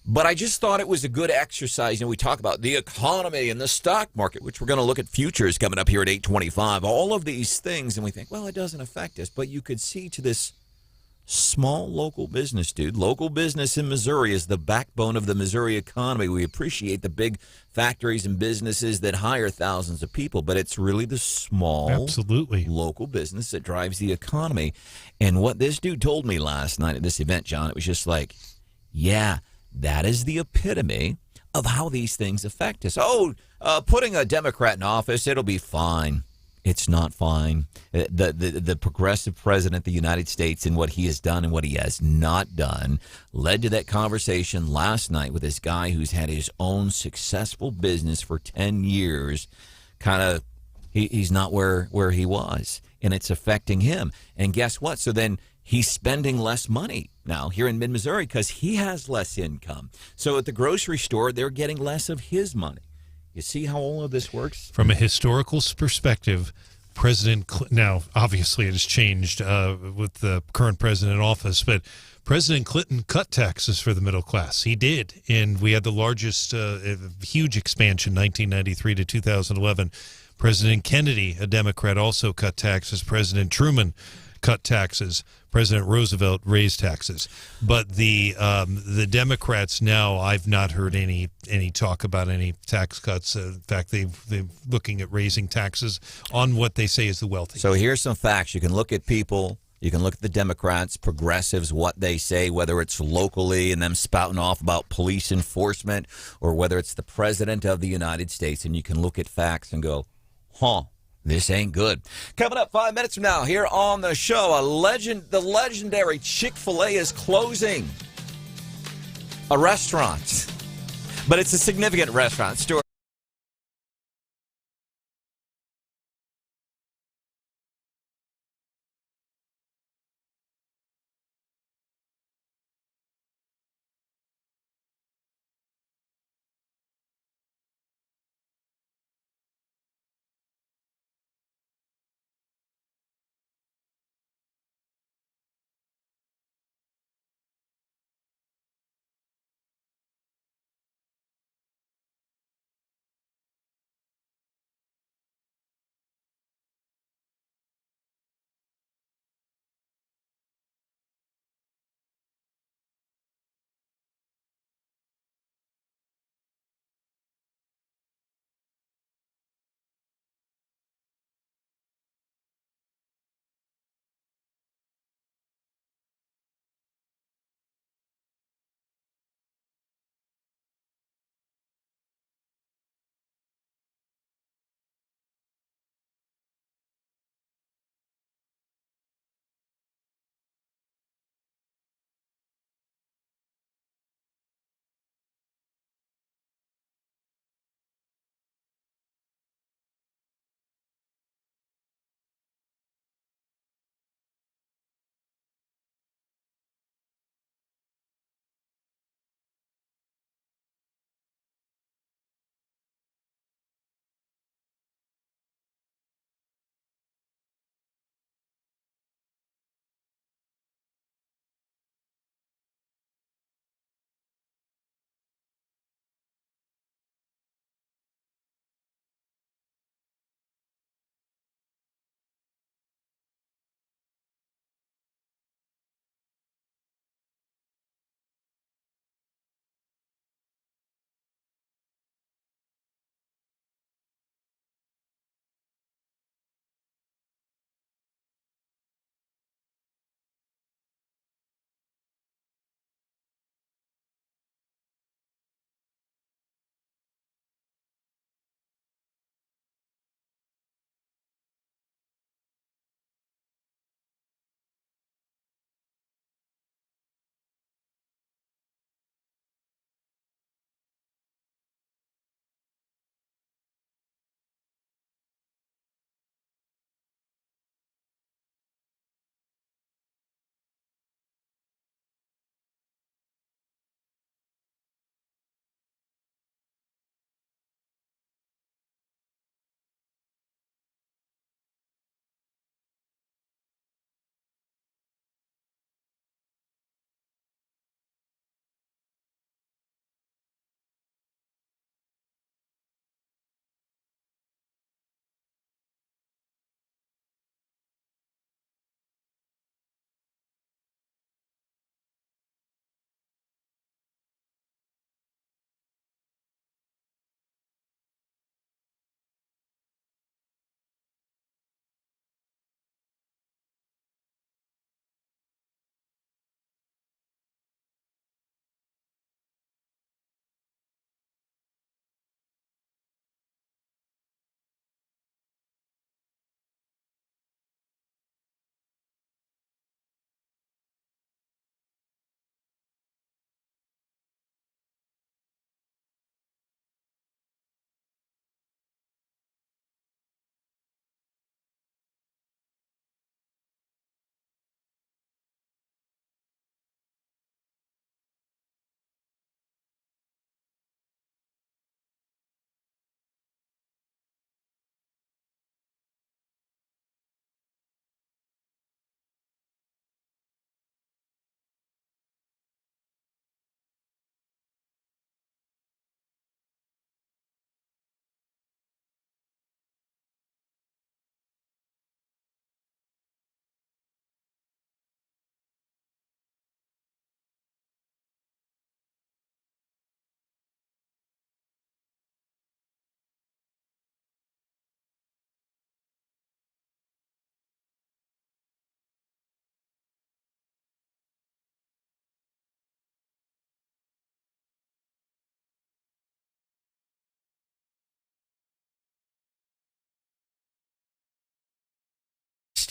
But I just thought it was a good exercise. We talk about the economy and the stock market, which we're going to look at futures coming up here at 8:25. All of these things, and we think, well, it doesn't affect us. But you could see to this small local business, dude. Local business in Missouri is the backbone of the Missouri economy. We appreciate the big factories and businesses that hire thousands of people, but it's really the small, local business that drives the economy. And what this dude told me last night at this event, John, it was just like, yeah, that is the epitome of how these things affect us. Putting a Democrat in office, it'll be fine. It's not fine. The progressive president of the United States and what he has done and what he has not done led to that conversation last night with this guy who's had his own successful business for 10 years. He's not where he was, and it's affecting him. And guess what? So then he's spending less money now here in mid-Missouri because he has less income. So at the grocery store, they're getting less of his money. You see how all of this works? From a historical perspective, now obviously it has changed with the current president in office, but President Clinton cut taxes for the middle class. He did, and we had the largest huge expansion, 1993 to 2011. President Kennedy, a Democrat, also cut taxes. President Truman cut taxes. President Roosevelt raised taxes. But the Democrats now, I've not heard any talk about any tax cuts. In fact, they're looking at raising taxes on what they say is the wealthy. So here's some facts. You can look at people. You can look at the Democrats, progressives, what they say, whether it's locally and them spouting off about police enforcement or whether it's the president of the United States. And you can look at facts and go, this ain't good. Coming up 5 minutes from now here on the show, the legendary Chick-fil-A is closing a restaurant. But it's a significant restaurant. Stuart.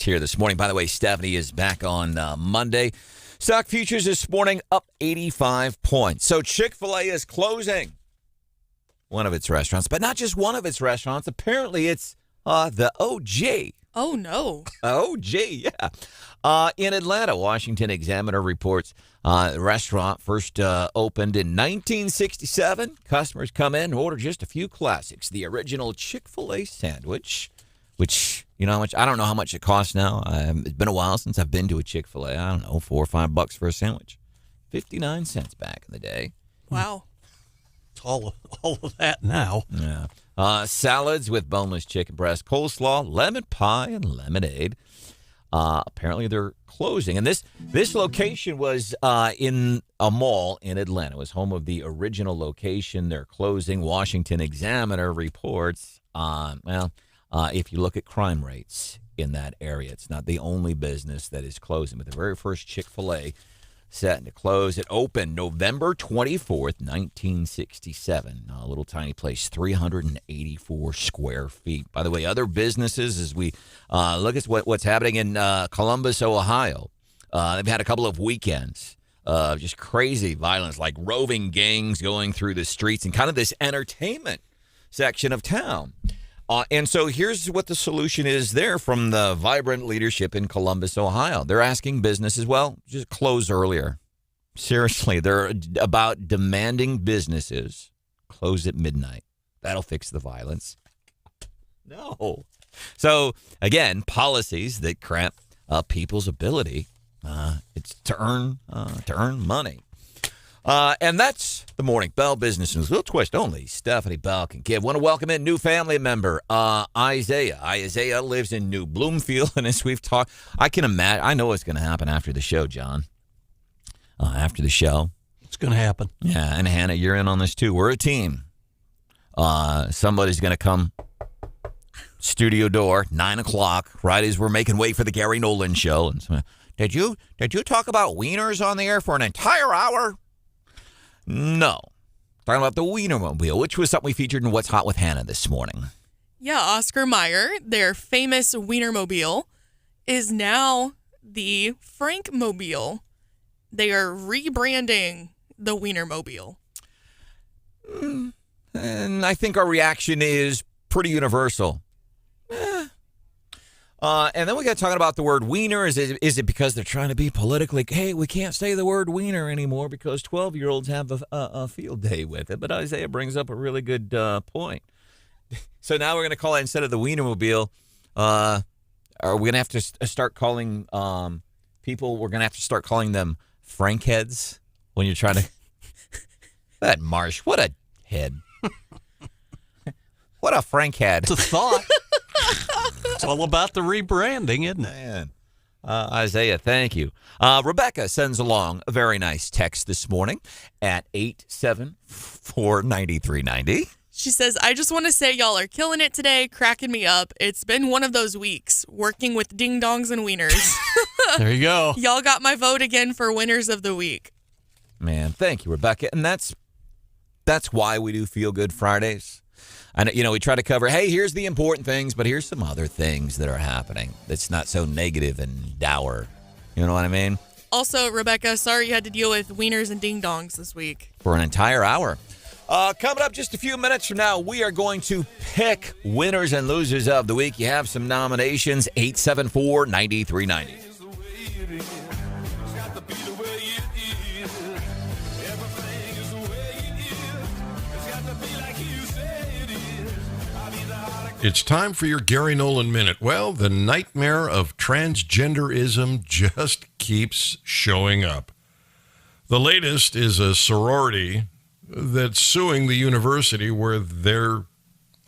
here this morning. By the way, Stephanie is back on Monday. Stock futures this morning up 85 points. So Chick-fil-A is closing one of its restaurants, but not just one of its restaurants. Apparently, it's the OG. Oh, no. OG, yeah. In Atlanta, Washington Examiner reports the restaurant first opened in 1967. Customers come in and order just a few classics. The original Chick-fil-A sandwich, which, you know how much? I don't know how much it costs now. It's been a while since I've been to a Chick-fil-A. I don't know, $4 or $5 for a sandwich. 59 cents back in the day. Wow. It's all of that now. Yeah. Salads with boneless chicken breast, coleslaw, lemon pie, and lemonade. Apparently they're closing. And this location was in a mall in Atlanta. It was home of the original location. They're closing. Washington Examiner reports, if you look at crime rates in that area, it's not the only business that is closing. But the very first Chick-fil-A set to close. It opened November 24th, 1967. A little tiny place, 384 square feet. By the way, other businesses, as we look at what's happening in Columbus, Ohio, they've had a couple of weekends of just crazy violence, like roving gangs going through the streets and kind of this entertainment section of town. And so here's what the solution is there from the vibrant leadership in Columbus, Ohio. They're asking businesses, well, just close earlier. Seriously, they're about demanding businesses close at midnight. That'll fix the violence. No. So, again, policies that cramp people's ability it's to earn money. And that's the Morning Bell Business News. A little twist only Stephanie Bell can give. Want to welcome in new family member, Isaiah. Isaiah lives in New Bloomfield, and as we've talked, I can imagine, I know what's going to happen after the show, John. After the show. It's going to happen. Yeah, and Hannah, you're in on this too. We're a team. Somebody's going to come studio door, 9 o'clock, right as we're making way for the Gary Nolan show. And so, did you talk about wieners on the air for an entire hour? No. Talking about the Wienermobile, which was something we featured in What's Hot with Hannah this morning. Yeah, Oscar Mayer, their famous Wienermobile, is now the Frankmobile. They are rebranding the Wienermobile. And I think our reaction is pretty universal. And then we got talking about the word wiener. Is it because they're trying to be politically, hey, we can't say the word wiener anymore because 12-year-olds have a field day with it. But Isaiah brings up a really good point. So now we're going to call it, instead of the Wienermobile, are we going to have to start calling people, we're going to have to start calling them Frankheads when you're trying to. That Marsh, what a head. What a Frankhead. It's a thought. It's all about the rebranding, isn't it? Man. Isaiah, thank you. Rebecca sends along a very nice text this morning at 874-9390. She says, I just want to say y'all are killing it today, cracking me up. It's been one of those weeks, working with ding-dongs and wieners. There you go. Y'all got my vote again for winners of the week. Man, thank you, Rebecca. And that's why we do Feel Good Fridays. And, we try to cover, hey, here's the important things, but here's some other things that are happening that's not so negative and dour. You know what I mean? Also, Rebecca, sorry you had to deal with wieners and ding-dongs this week. For an entire hour. Coming up just a few minutes from now, we are going to pick winners and losers of the week. You have some nominations, 874-9390. It's time for your Gary Nolan Minute. Well, the nightmare of transgenderism just keeps showing up. The latest is a sorority that's suing the university where they're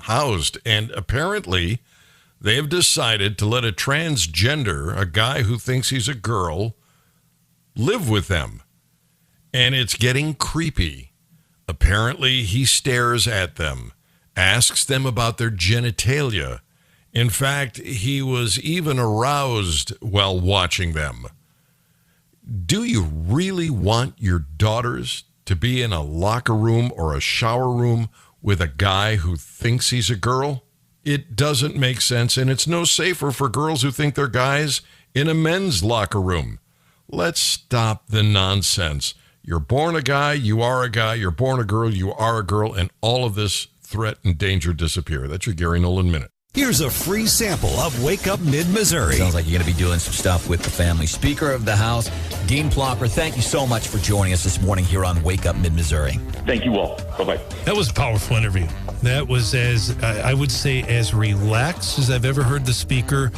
housed. And apparently, they've decided to let a transgender, a guy who thinks he's a girl, live with them. And it's getting creepy. Apparently, he stares at them, asks them about their genitalia. In fact, he was even aroused while watching them. Do you really want your daughters to be in a locker room or a shower room with a guy who thinks he's a girl? it doesn't make sense, and it's no safer for girls who think they're guys in a men's locker room. Let's stop the nonsense. You're born a guy, you are a guy. You're born a girl, you are a girl, and all of this threat and danger disappear. That's your Gary Nolan Minute. Here's a free sample of Wake Up Mid-Missouri. Sounds like you're going to be doing some stuff with the family. Speaker of the House, Dean Plocker, thank you so much for joining us this morning here on Wake Up Mid-Missouri. Thank you all. Bye-bye. That was a powerful interview. That was, as I would say, as relaxed as I've ever heard the speaker.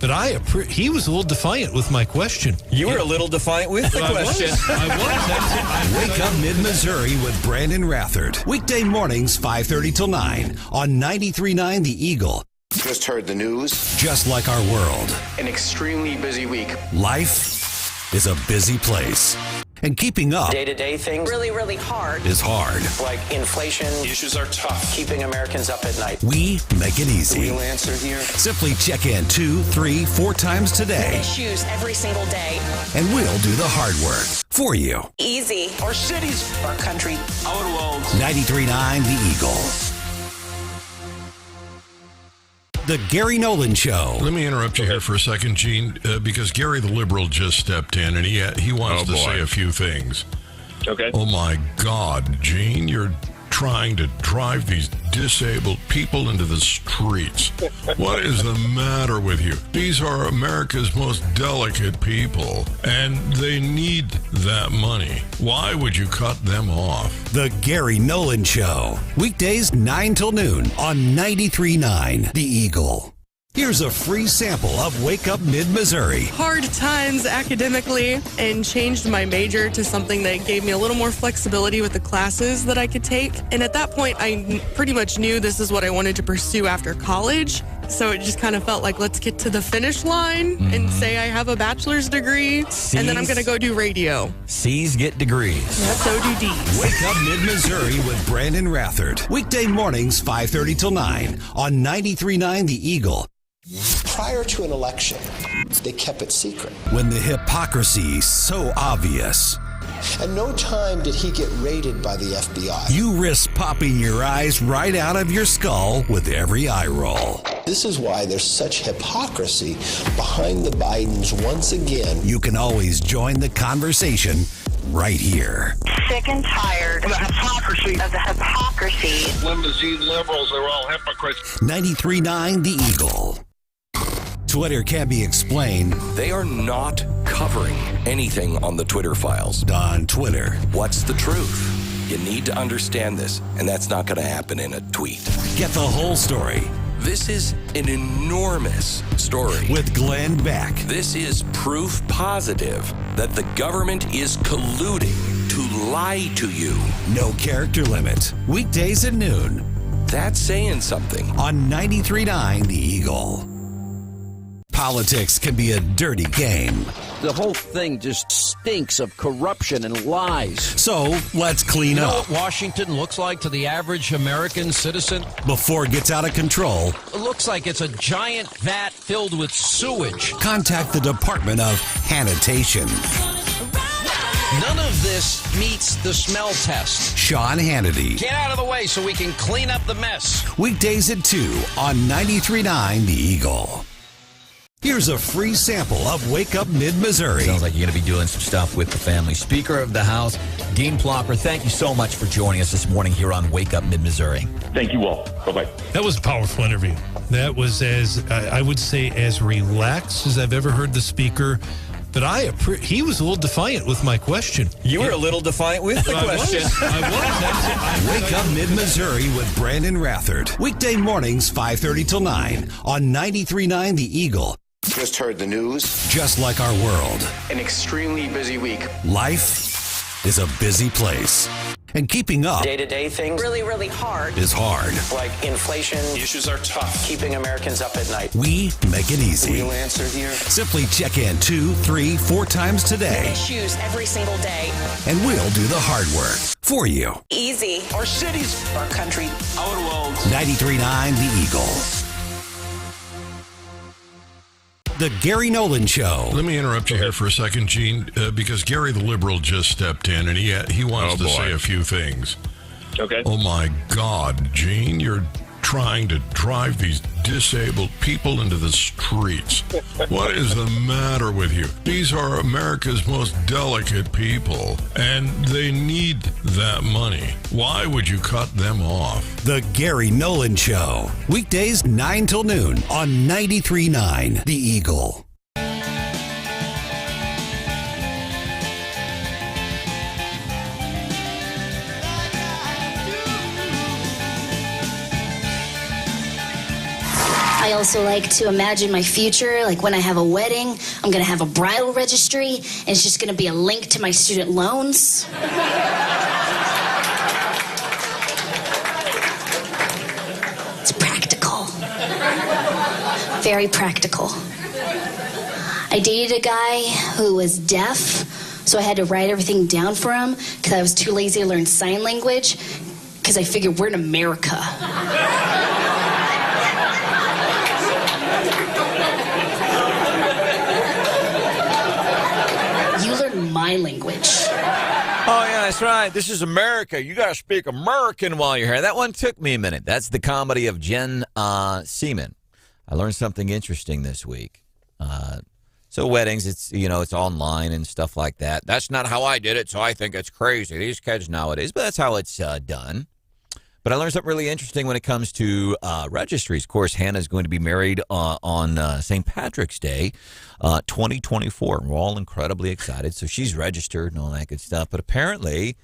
But he was a little defiant with my question. You were a little defiant with the question. I was. Wake Up Mid-Missouri with Branden Rathert. Weekday mornings, 5:30 till 9 on 93.9 The Eagle. Just heard the news. Just like our world. An extremely busy week. Life is a busy place. And keeping up Day-to-day things. Really, really hard. is hard. Like inflation. Issues are tough. Keeping Americans up at night. We make it easy. The real answer here. Simply check in 2, 3, 4 times today. Issues every single day. And we'll do the hard work for you. Easy. Our cities. Our country. Our world. 93.9 The Eagle. The Gary Nolan Show. Let me interrupt you here for a second, Gene, because Gary the Liberal just stepped in, and he wants to say a few things. Okay. Oh, my God, Gene, you're trying to drive these disabled people into the streets. What is the matter with you? These are America's most delicate people, and they need that money. Why would you cut them off? The Gary Nolan Show. Weekdays 9 till noon on 93.9 The Eagle. Here's a free sample of Wake Up Mid-Missouri. Hard times academically, and changed my major to something that gave me a little more flexibility with the classes that I could take. And at that point, I pretty much knew this is what I wanted to pursue after college. So it just kind of felt like, let's get to the finish line and say I have a bachelor's degree, and then I'm going to go do radio. C's get degrees. So do D's. Wake Up Mid-Missouri with Branden Rathert. Weekday mornings, 5:30 till 9 on 93.9 The Eagle. Prior to an election, they kept it secret. When the hypocrisy's so obvious. At no time did he get raided by the FBI. You risk popping your eyes right out of your skull with every eye roll. This is why there's such hypocrisy behind the Bidens once again. You can always join the conversation right here. Sick and tired of the hypocrisy. of the hypocrisy. Limousine liberals are all hypocrites. 93.9 The Eagle. Twitter can be explained. They are not covering anything on the Twitter files. On Twitter. What's the truth? You need to understand this, and that's not going to happen in a tweet. Get the whole story. This is an enormous story. With Glenn Beck. This is proof positive that the government is colluding to lie to you. No character limit. Weekdays at noon. That's saying something. On 93.9 The Eagle. Politics can be a dirty game. The whole thing just stinks of corruption and lies. So let's clean You know up what Washington looks like to the average American citizen? before it gets out of control. It looks like it's a giant vat filled with sewage. Contact the Department of Sanitation. None of this meets the smell test. Sean Hannity. Get out of the way so we can clean up the mess. Weekdays at 2 on 93.9 The Eagle. Here's a free sample of Wake Up Mid-Missouri. Sounds like you're going to be doing some stuff with the family. Speaker of the House, Dean Plocker, thank you so much for joining us this morning here on Wake Up Mid-Missouri. Thank you all. Bye-bye. That was a powerful interview. That was, as I would say, as relaxed as I've ever heard the speaker. But he was a little defiant with my question. You were a little defiant with the question. I was. Wake Up Mid-Missouri with Branden Rathert. Weekday mornings, 5:30 till 9 on 93.9 The Eagle. Just heard the news. Just like our world. An extremely busy week. Life is a busy place. And keeping up Day-to-day things. Really, really hard. is hard. Like inflation. Issues are tough. Keeping Americans up at night. We make it The easy. real answer here. Simply check in 2, 3, 4 times today. Issues every single day. And we'll do the hard work for you. Easy. Our cities. Our country. Our world. 93.9 The Eagle. The Gary Nolan Show. Let me interrupt you here for a second, Gene, because Gary the Liberal just stepped in, and he wants to say a few things. Okay. Oh, my God, Gene, you're trying to drive these disabled people into the streets. What is the matter with you? These are America's most delicate people, and they need that money. Why would you cut them off? The Gary Nolan Show. Weekdays 9 till noon on 93.9 The Eagle. I also like to imagine my future, like when I have a wedding, I'm going to have a bridal registry, and it's just going to be a link to my student loans. It's practical. Very practical. I dated a guy who was deaf, so I had to write everything down for him because I was too lazy to learn sign language because I figured we're in America. My language. Oh, yeah, that's right. This is America. You got to speak American while you're here. That one took me a minute. That's the comedy of Jen Seaman. I learned something interesting this week. So weddings, it's online and stuff like that. That's not how I did it, so I think it's crazy. These kids nowadays, but that's how it's done. But I learned something really interesting when it comes to registries. Of course, Hannah's going to be married on St. Patrick's Day, 2024. We're all incredibly excited. So she's registered and all that good stuff. But apparently,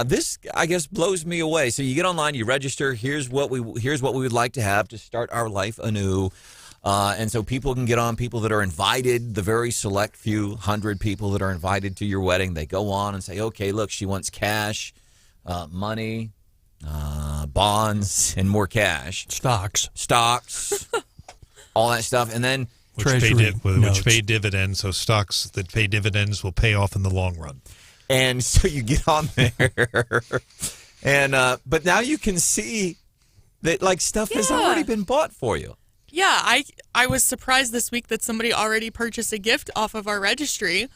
this, I guess, blows me away. So you get online, you register. Here's what we would like to have to start our life anew. And so people can get on, people that are invited, the very select few hundred people that are invited to your wedding. They go on and say, okay, look, she wants cash, money, bonds, and more cash. Stocks, all that stuff. And then which pay dividends. So stocks that pay dividends will pay off in the long run. And so you get on there. And but now you can see that like stuff has already been bought for you. Yeah, I was surprised this week that somebody already purchased a gift off of our registry,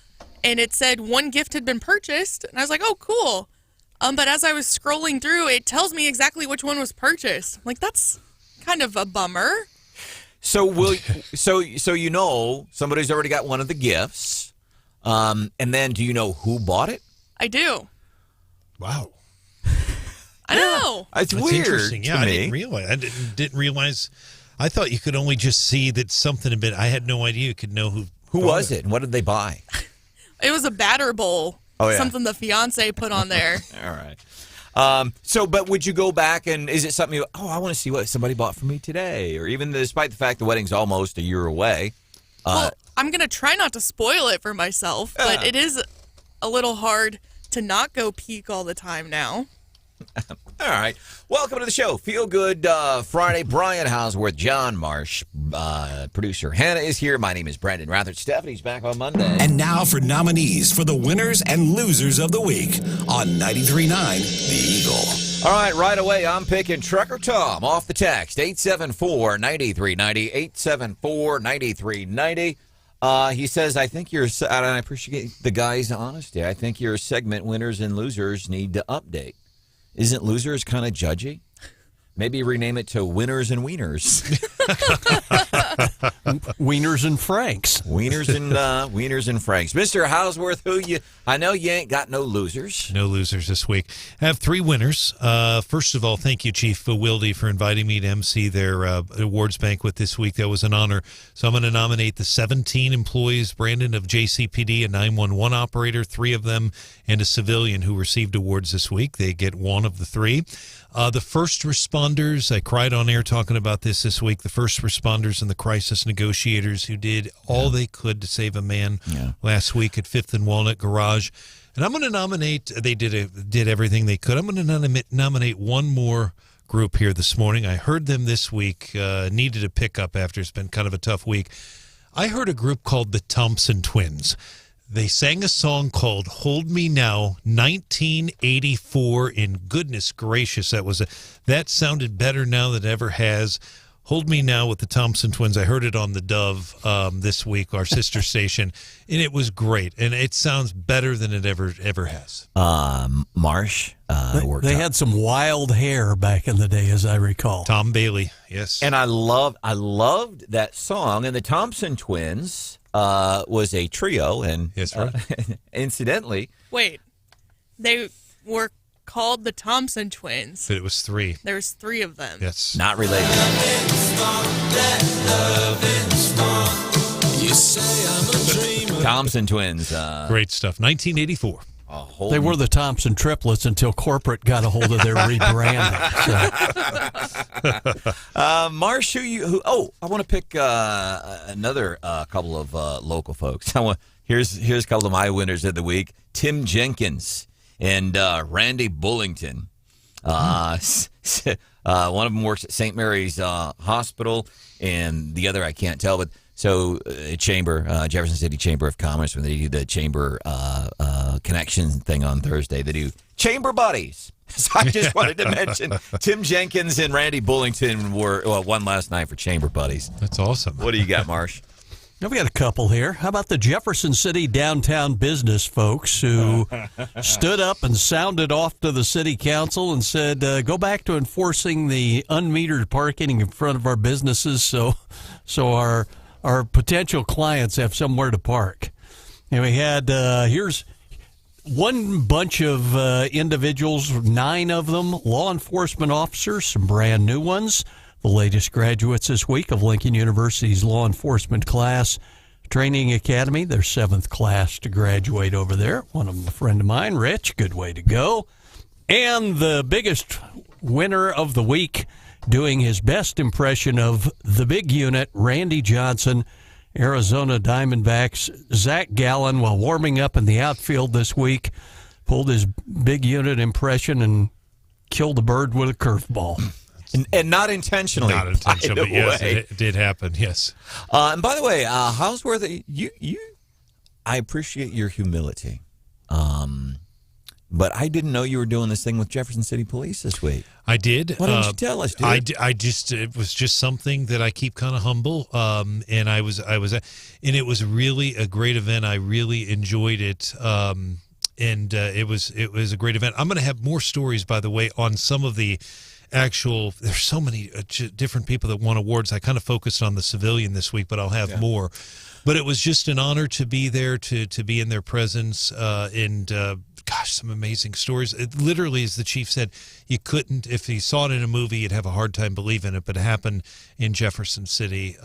and it said one gift had been purchased, and I was like, oh, cool. But as I was scrolling through, it tells me exactly which one was purchased. I'm like, that's kind of a bummer. So somebody's already got one of the gifts, and then do you know who bought it? I do. Wow. I know. It's That's weird. Interesting. Yeah, to I me. didn't realize. I thought you could only just see that something had been. I had no idea you could know who was it and what did they buy? It was a batter bowl. Oh, yeah. Something the fiance put on there. All right. But would you go back and is it something I want to see what somebody bought for me today? Or even despite the fact the wedding's almost a year away. Well, I'm going to try not to spoil it for myself, but it is a little hard to not go peek all the time now. All right. Welcome to the show. Feel Good Friday. Brian Houseworth, John Marsh, producer Hannah is here. My name is Branden Rathert. Stephanie's back on Monday. And now for nominees for the winners and losers of the week on 93.9 The Eagle. All right away, I'm picking Trucker Tom off the text, 874-9390, 874-9390. He says, I think and I appreciate the guy's honesty, I think your segment winners and losers need to update. Isn't losers kind of judgy? Maybe rename it to Winners and Wieners. Wieners and Franks. Wieners and Franks. Mr. Houseworth, I know you ain't got no losers. No losers this week. I have three winners. First of all, thank you, Chief Wilde, for inviting me to MC their awards banquet this week. That was an honor. So I'm going to nominate the 17 employees, Branden, of JCPD, a 911 operator, 3 of them, and a civilian who received awards this week. They get one of the 3. The first responders, I cried on air talking about this week, the first responders and the crisis negotiators who did all they could to save a man last week at 5th and Walnut Garage. And I'm going to nominate, they did everything they could. I'm going to nominate one more group here this morning. I heard them this week, needed a pickup after it's been kind of a tough week. I heard a group called the Thompson Twins. They sang a song called Hold Me Now, 1984, and goodness gracious, that sounded better now than it ever has. Hold Me Now with the Thompson Twins. I heard it on the Dove this week, our sister station, and it was great. And it sounds better than it ever has. Marsh. They had some wild hair back in the day, as I recall. Tom Bailey, yes. And I loved that song. And the Thompson Twins was a trio. And yes, right. Incidentally, Wait, they were called the Thompson Twins. But it was 3. There was 3 of them. Yes. Not related. Thompson Twins. Great stuff. 1984. They were the Thompson triplets until corporate got a hold of their rebranding. Marsh, I want to pick another couple of local folks. Here's a couple of my winners of the week. Tim Jenkins and Randy Bullington. One of them works at St. Mary's Hospital, and the other I can't tell. But so Jefferson City Chamber of Commerce, when they do the chamber connection thing on Thursday, they do Chamber Buddies. So I just wanted to mention Tim Jenkins and Randy Bullington won last night for Chamber Buddies. That's awesome. What do you got, Marsh? Now we got a couple here. How about the Jefferson City downtown business folks who stood up and sounded off to the city council and said, go back to enforcing the unmetered parking in front of our businesses so our potential clients have somewhere to park. And we had, here's one bunch of individuals, 9 of them, law enforcement officers, some brand new ones. The latest graduates this week of Lincoln University's Law Enforcement Class Training Academy, their 7th class to graduate over there. One of them a friend of mine, Rich, good way to go. And the biggest winner of the week, doing his best impression of the big unit, Randy Johnson, Arizona Diamondbacks. Zach Gallen, while warming up in the outfield this week, pulled his big unit impression and killed a bird with a curveball. And not intentionally. Not intentionally, but yes, it did happen, yes. And by the way, Houseworth, I appreciate your humility. But I didn't know you were doing this thing with Jefferson City Police this week. I did. Why didn't you tell us, dude? It was just something that I keep kind of humble. And it was really a great event. I really enjoyed it. And it was a great event. I'm going to have more stories, by the way, on some of the there's so many different people that won awards. I kind of focused on the civilian this week, but I'll have more. But it was just an honor to be there, to be in their presence, and some amazing stories. It literally, as the chief said, you couldn't, if you saw it in a movie, you'd have a hard time believing it, but it happened in Jefferson City.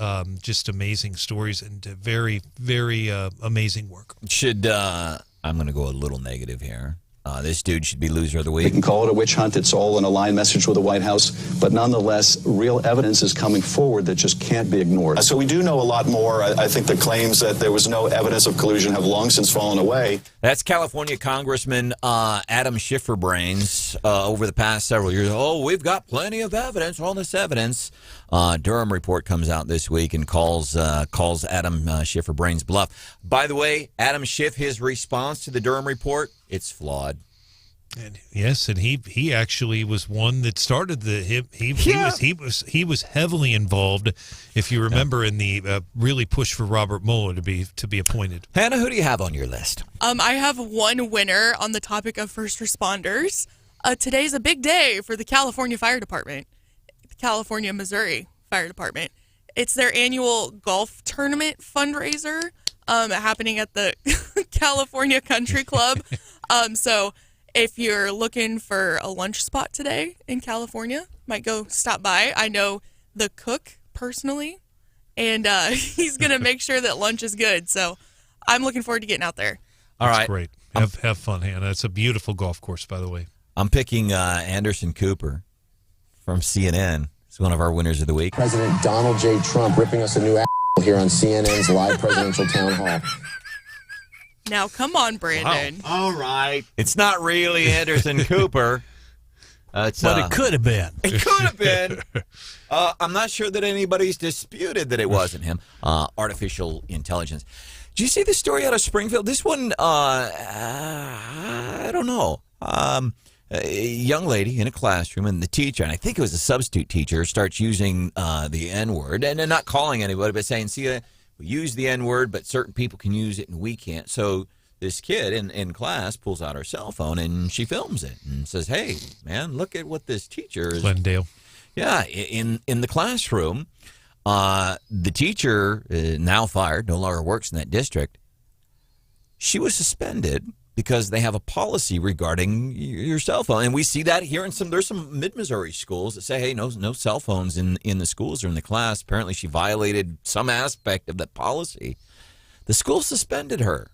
Just amazing stories and very, very amazing work. I'm going to go a little negative here. This dude should be loser of the week. We can call it a witch hunt. It's all an aligned message with the White House. But nonetheless, real evidence is coming forward that just can't be ignored. So we do know a lot more. I think the claims that there was no evidence of collusion have long since fallen away. That's California Congressman Adam Schifferbrains over the past several years. Oh, we've got plenty of evidence, all this evidence. Durham report comes out this week and calls Adam Schifferbrains bluff. By the way, Adam Schiff, his response to the Durham report, it's flawed. And yes, and he actually was one that started he was heavily involved, if you remember, in the really push for Robert Mueller to be appointed. Hannah, who do you have on your list? I have one winner on the topic of first responders. Today's a big day for the California Fire Department, the California, Missouri Fire Department. It's their annual golf tournament fundraiser happening at the California Country Club. So if you're looking for a lunch spot today in California, might go stop by. I know the cook personally, and he's going to make sure that lunch is good. So I'm looking forward to getting out there. All right. That's great. Have fun, Hannah. It's a beautiful golf course, by the way. I'm picking Anderson Cooper from CNN. He's one of our winners of the week. President Donald J. Trump ripping us a new here on CNN's live presidential town hall. Now, come on, Brandon. Wow. All right. It's not really Anderson Cooper. But it could have been. It could have been. I'm not sure that anybody's disputed that it wasn't him. Artificial intelligence. Did you see the story out of Springfield? This one, I don't know. a young lady in a classroom, and the teacher, and I think it was a substitute teacher, starts using the N-word, and not calling anybody, but saying, see, we use the N-word, but certain people can use it and we can't. So this kid in class pulls out her cell phone, and she films it and says, hey, man, look at what this teacher is. Glendale. Yeah, in the classroom. The teacher, now fired, no longer works in that district. She was suspended because they have a policy regarding your cell phone. And we see that here there's some mid-Missouri schools that say, hey, no cell phones in the schools or in the class. Apparently she violated some aspect of that policy. The school suspended her.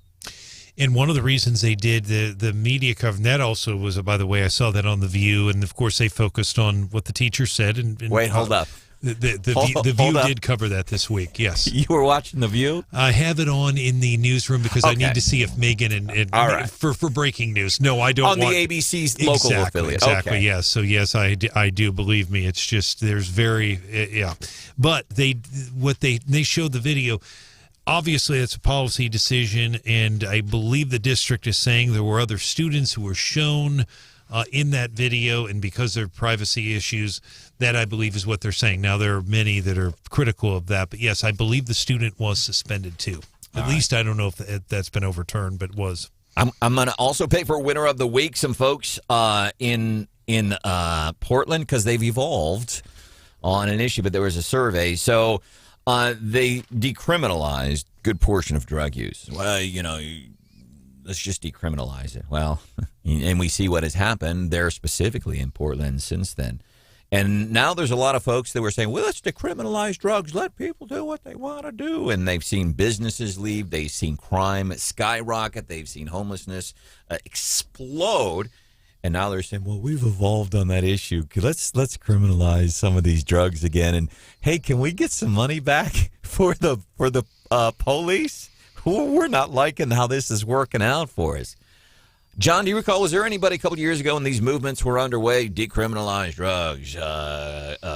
And one of the reasons they did the media cover, and that also was, by the way, I saw that on The View, and of course they focused on what the teacher said. And wait, hold up. The View did cover that this week, yes. You were watching The View? I have it on in the newsroom because I need to see if Megan and all right. for breaking news. No, I don't on want... the ABC's local affiliate. Exactly, okay. yes. So, yes, I do, believe me. It's just, there's yeah. But they showed the video. Obviously, it's a policy decision, and I believe the district is saying there were other students who were shown in that video, and because of privacy issues, that I believe is what they're saying. Now, there are many that are critical of that, but yes, I believe the student was suspended too. At least I don't know if that's been overturned, but was. I'm going to also pick for winner of the week some folks in Portland because they've evolved on an issue, but there was a survey. So they decriminalized a good portion of drug use. Well, let's just decriminalize it. Well, and we see what has happened there specifically in Portland since then. And now there's a lot of folks that were saying, well, let's decriminalize drugs. Let people do what they want to do. And they've seen businesses leave. They've seen crime skyrocket. They've seen homelessness explode. And now they're saying, well, we've evolved on that issue. Let's criminalize some of these drugs again. And, hey, can we get some money back for the police? We're not liking how this is working out for us. John, do you recall, was there anybody a couple of years ago when these movements were underway, decriminalize drugs,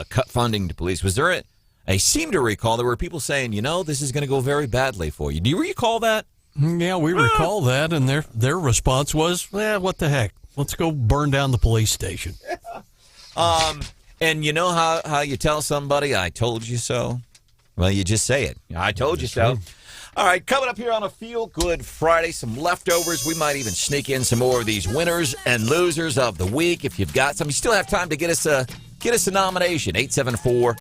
cut funding to police? Was there I seem to recall there were people saying, this is going to go very badly for you. Do you recall that? Yeah, we recall that, and their response was, what the heck? Let's go burn down the police station. And you know how you tell somebody, I told you so? Well, you just say it. I told you so. All right, coming up here on a Feel Good Friday, some leftovers. We might even sneak in some more of these winners and losers of the week. If you've got some, you still have time to get us a nomination. 874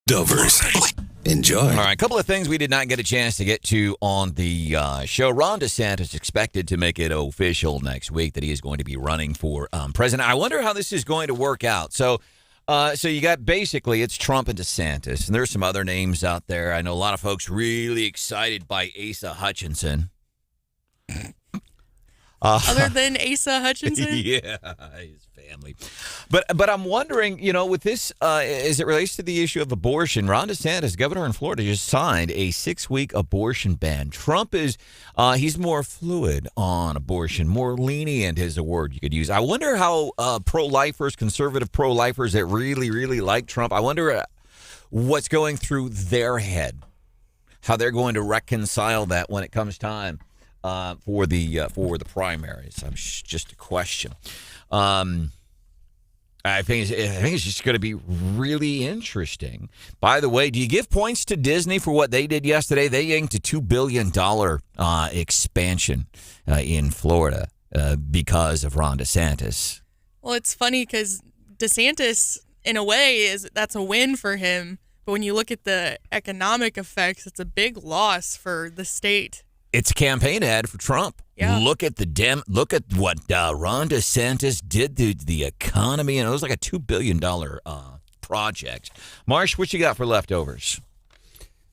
Dovers. Enjoy. All right, a couple of things we did not get a chance to get to on the show. Ron DeSantis is expected to make it official next week that he is going to be running for president. I wonder how this is going to work out. So you got basically it's Trump and DeSantis, and there's some other names out there. I know a lot of folks really excited by Asa Hutchinson. Other than Asa Hutchinson? Yeah, his family. But I'm wondering, with this, as it relates to the issue of abortion, Ron DeSantis, governor in Florida, just signed a 6-week abortion ban. Trump is, he's more fluid on abortion, more lenient is a word you could use. I wonder how pro-lifers, conservative pro-lifers that really, really like Trump, I wonder what's going through their head, how they're going to reconcile that when it comes time. For the primaries, just a question. I think it's just going to be really interesting. By the way, do you give points to Disney for what they did yesterday? They yanked a $2 billion expansion in Florida because of Ron DeSantis. Well, it's funny because DeSantis, in a way, that's a win for him. But when you look at the economic effects, it's a big loss for the state. It's a campaign ad for Trump. Yeah. Look at what Ron DeSantis did to the economy, and it was like a $2 billion project. Marsh, what you got for leftovers?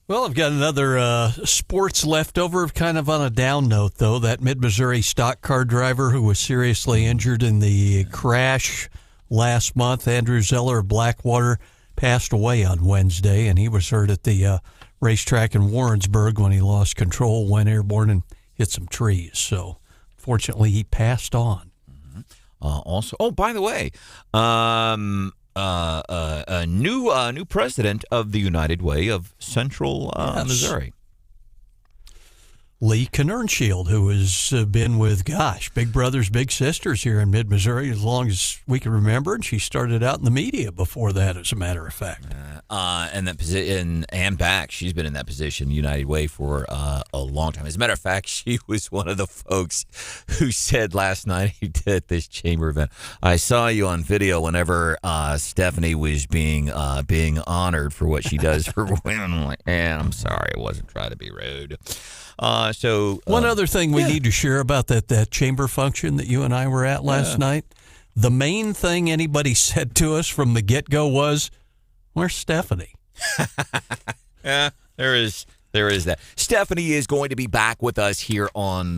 Well, I've got another sports leftover, kind of on a down note, though. That Mid-Missouri stock car driver who was seriously injured in the crash last month, Andrew Zeller of Blackwater, passed away on Wednesday, and he was hurt at the racetrack in Warrensburg when he lost control, went airborne, and hit some trees. So, fortunately, he passed on. Also, by the way, a new president of the United Way of Central Missouri. Lee Knernshield, who has been with, Big Brothers Big Sisters here in Mid-Missouri as long as we can remember, and she started out in the media before that, as a matter of fact. And that position, and back, she's been in that position, United Way, for a long time. As a matter of fact, she was one of the folks who said last night at this chamber event, I saw you on video whenever Stephanie was being honored for what she does for women. I'm like, I'm sorry, I wasn't trying to be rude. One other thing we need to share about that chamber function that you and I were at last night, the main thing anybody said to us from the get-go was, where's Stephanie? Yeah, there is that. Stephanie is going to be back with us here on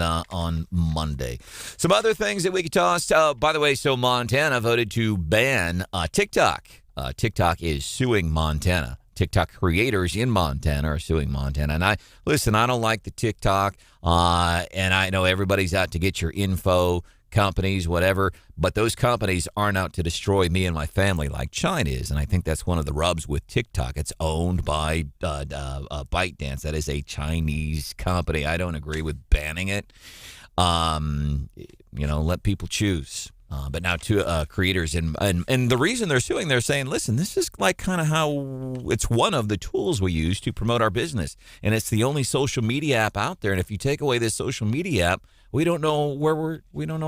Monday. Some other things that we could toss. By the way, so Montana voted to ban TikTok. TikTok is suing Montana. TikTok creators in Montana are suing Montana. And I don't like the TikTok, and I know everybody's out to get your info, companies, whatever, but those companies aren't out to destroy me and my family like China is. And I think that's one of the rubs with TikTok. It's owned by ByteDance. That is a Chinese company. I don't agree with banning it. Let people choose. But now to creators and the reason they're suing, they're saying, listen, this is like kind of how it's one of the tools we use to promote our business, and it's the only social media app out there. And if you take away this social media app, we don't know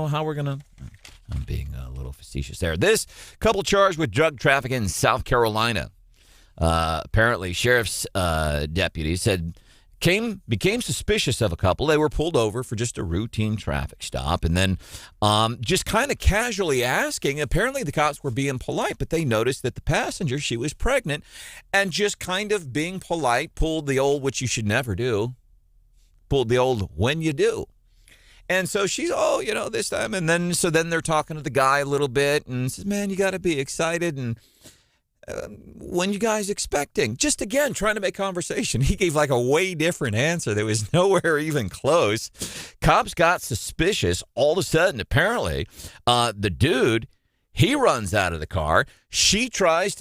how we're gonna. I'm being a little facetious there. This couple charged with drug trafficking in South Carolina. Apparently, sheriff's deputies said. Became suspicious of a couple. They were pulled over for just a routine traffic stop, and then just kind of casually asking. Apparently, the cops were being polite, but they noticed that the passenger, she was pregnant, and just kind of being polite, pulled the old, which you should never do, pulled the old when you do. And so she's, this time, and then they're talking to the guy a little bit, and says, man, you got to be excited, and when you guys expecting? Just again, trying to make conversation. He gave like a way different answer. There was nowhere even close. Cops got suspicious all of a sudden. Apparently, the dude, he runs out of the car. She tries to